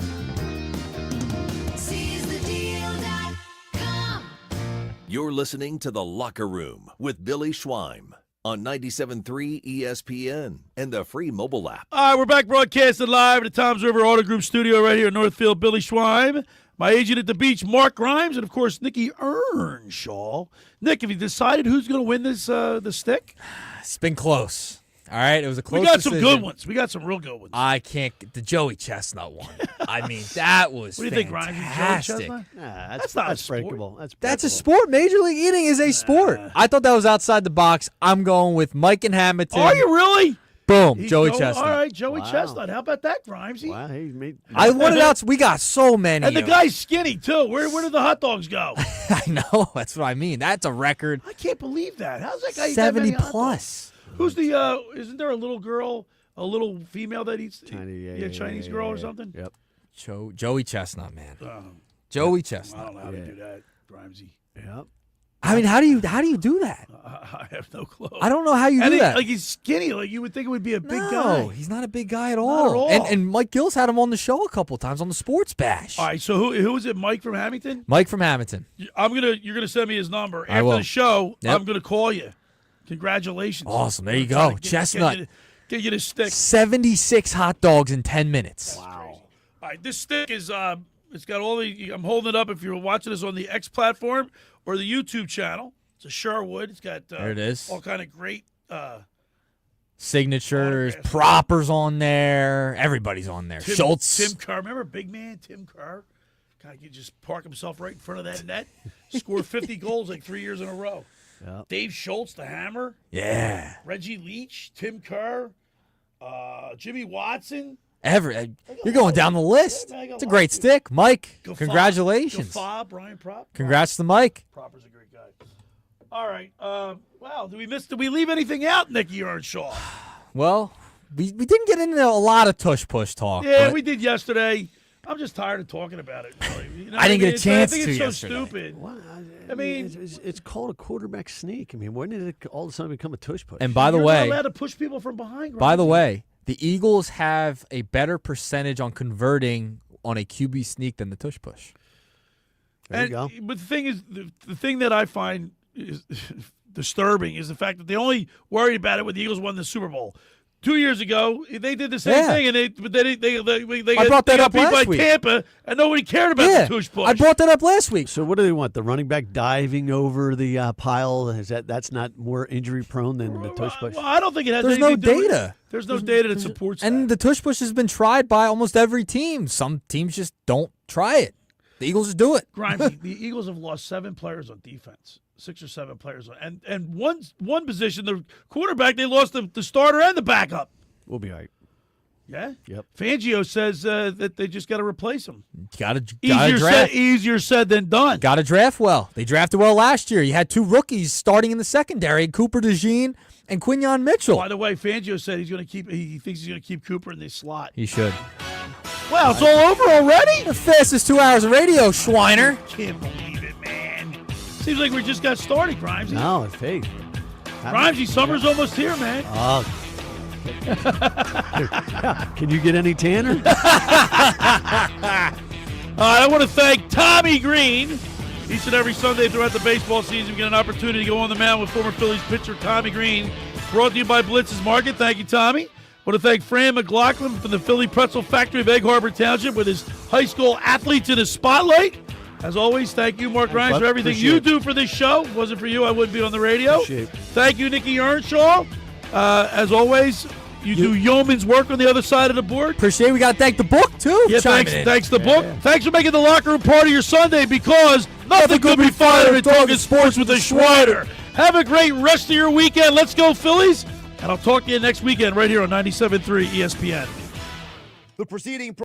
You're listening to The Locker Room with Billy Schweim on 97.3 ESPN and the free mobile app. All right, we're back broadcasting live at the Toms River Auto Group studio right here in Northfield. Billy Schweim, my agent at the beach, Mark Grimes, and, of course, Nick Earnshaw. Nick, have you decided who's going to win this the stick? It's been close. All right, it was a close We got decision. some good ones. We got some real good ones. I can't – the Joey Chestnut one. I mean, that was What do you think, Ryan? Joey Chestnut? That's not that's a sport. breakable. That's a sport. Major League Eating is a sport. I thought that was outside the box. I'm going with Mike and Hamilton. Are you really? Boom, Joey Chestnut. All right, Joey Wow. Chestnut. How about that, Grimesy? Wow, he made. I wanted out. We got so many. And the guy's skinny, too. Where did the hot dogs go? I know. That's what I mean. That's a record. I can't believe that. How's that guy eat that many 70 hot dogs? plus. Who's the isn't there a little girl, a little female that eats Chinese girl or something? Yep. Joey Chestnut, man. Joey Chestnut. I don't know how to do that, Grimesy. Yep. I mean, how do you do that? I have no clue. I don't know how you do that. Like he's skinny. Like you would think it would be a big guy. No, he's not a big guy at Not all. at all. And Mike Gills had him on the show a couple times on the Sports Bash. All right, so who is it? Mike from Hamilton? Mike from Hamilton. You're gonna send me his number I after will. the show. Yep. I'm gonna call you. Congratulations. Awesome. There you I'm trying go. to Chestnut. Get you this stick. 76 hot dogs in 10 minutes. Wow. All right, this stick is it's got all the. I'm holding it up. If you're watching this on the X platform or the YouTube channel, it's a Sherwood. It's got There it is. all kind of great. Signatures, proppers on there. Everybody's on there. Schultz. Tim Kerr. Remember big man Tim Kerr? God, he just park himself right in front of that net. Score 50 goals like 3 years in a row. Yep. Dave Schultz, the Hammer. Yeah. Reggie Leach, Tim Kerr, Jimmy Watson. You're going down the list. It's a great stick. Mike, congratulations. Gafa, Brian Prop. Congrats to Mike. Propper's a great guy. All right. Wow, did we leave anything out, Nick Earnshaw? Well, we didn't get into a lot of tush-push talk. Yeah, but we did yesterday. I'm just tired of talking about it. Really. You know I didn't what get a chance I think to it's so yesterday. stupid. I mean, it's called a quarterback sneak. I mean, when did it all of a sudden become a tush push? And by the You're way, not allowed to push people from behind. By the Ryan. way, the Eagles have a better percentage on converting on a QB sneak than the tush push. There you go. But the thing is, the thing that I find is disturbing is the fact that they only worried about it when the Eagles won the Super Bowl. 2 years ago, they did the same thing, and they brought that got up beat last by week. Tampa, and nobody cared about the tush push. I brought that up last week. So what do they want? The running back diving over the pile? That's not more injury prone than the tush push? Well, I don't think it has There's no anything to do with- data. There's no data that supports that. And the tush push has been tried by almost every team. Some teams just don't try it. The Eagles just do it. Grimes, the Eagles have lost 7 players on defense. 6 or 7 players on, and one position, the quarterback, they lost the starter and the backup. We'll be all right. Yeah? Yep. Fangio says that they just got to replace him. Got to draft. Easier said than done. Got to draft well. They drafted well last year. You had 2 rookies starting in the secondary, Cooper DeJean and Quinyon Mitchell. By the way, Fangio said he thinks he's going to keep Cooper in the slot. He should. Wow, it's all over already? The fastest 2 hours of radio, Schweiner. Can't believe it, man. Seems like we just got started, Grimesy. No, it's fake. Grimesy, summer's almost here, man. Oh. Can you get any tanner? I want to thank Tommy Greene. Each and every Sunday throughout the baseball season, we get an opportunity to go on the mound with former Phillies pitcher Tommy Greene. Brought to you by Blitz's Market. Thank you, Tommy. I want to thank Fran Mclaughlin from the Philly Pretzel Factory of Egg Harbor Township with his high school athletes in his spotlight. As always, thank you, Mark Grimes, for everything you do for this show. If it wasn't for you, I wouldn't be on the radio. Thank you, Nick Earnshaw. As always, you do yeoman's work on the other side of the board. Appreciate it. We got to thank the book, too. Yeah, thanks the book. Yeah. Thanks for making the locker room part of your Sunday because nothing could be finer than talking sports with a Schweiner. Have a great rest of your weekend. Let's go, Phillies. And I'll talk to you next weekend right here on 97.3 ESPN. The preceding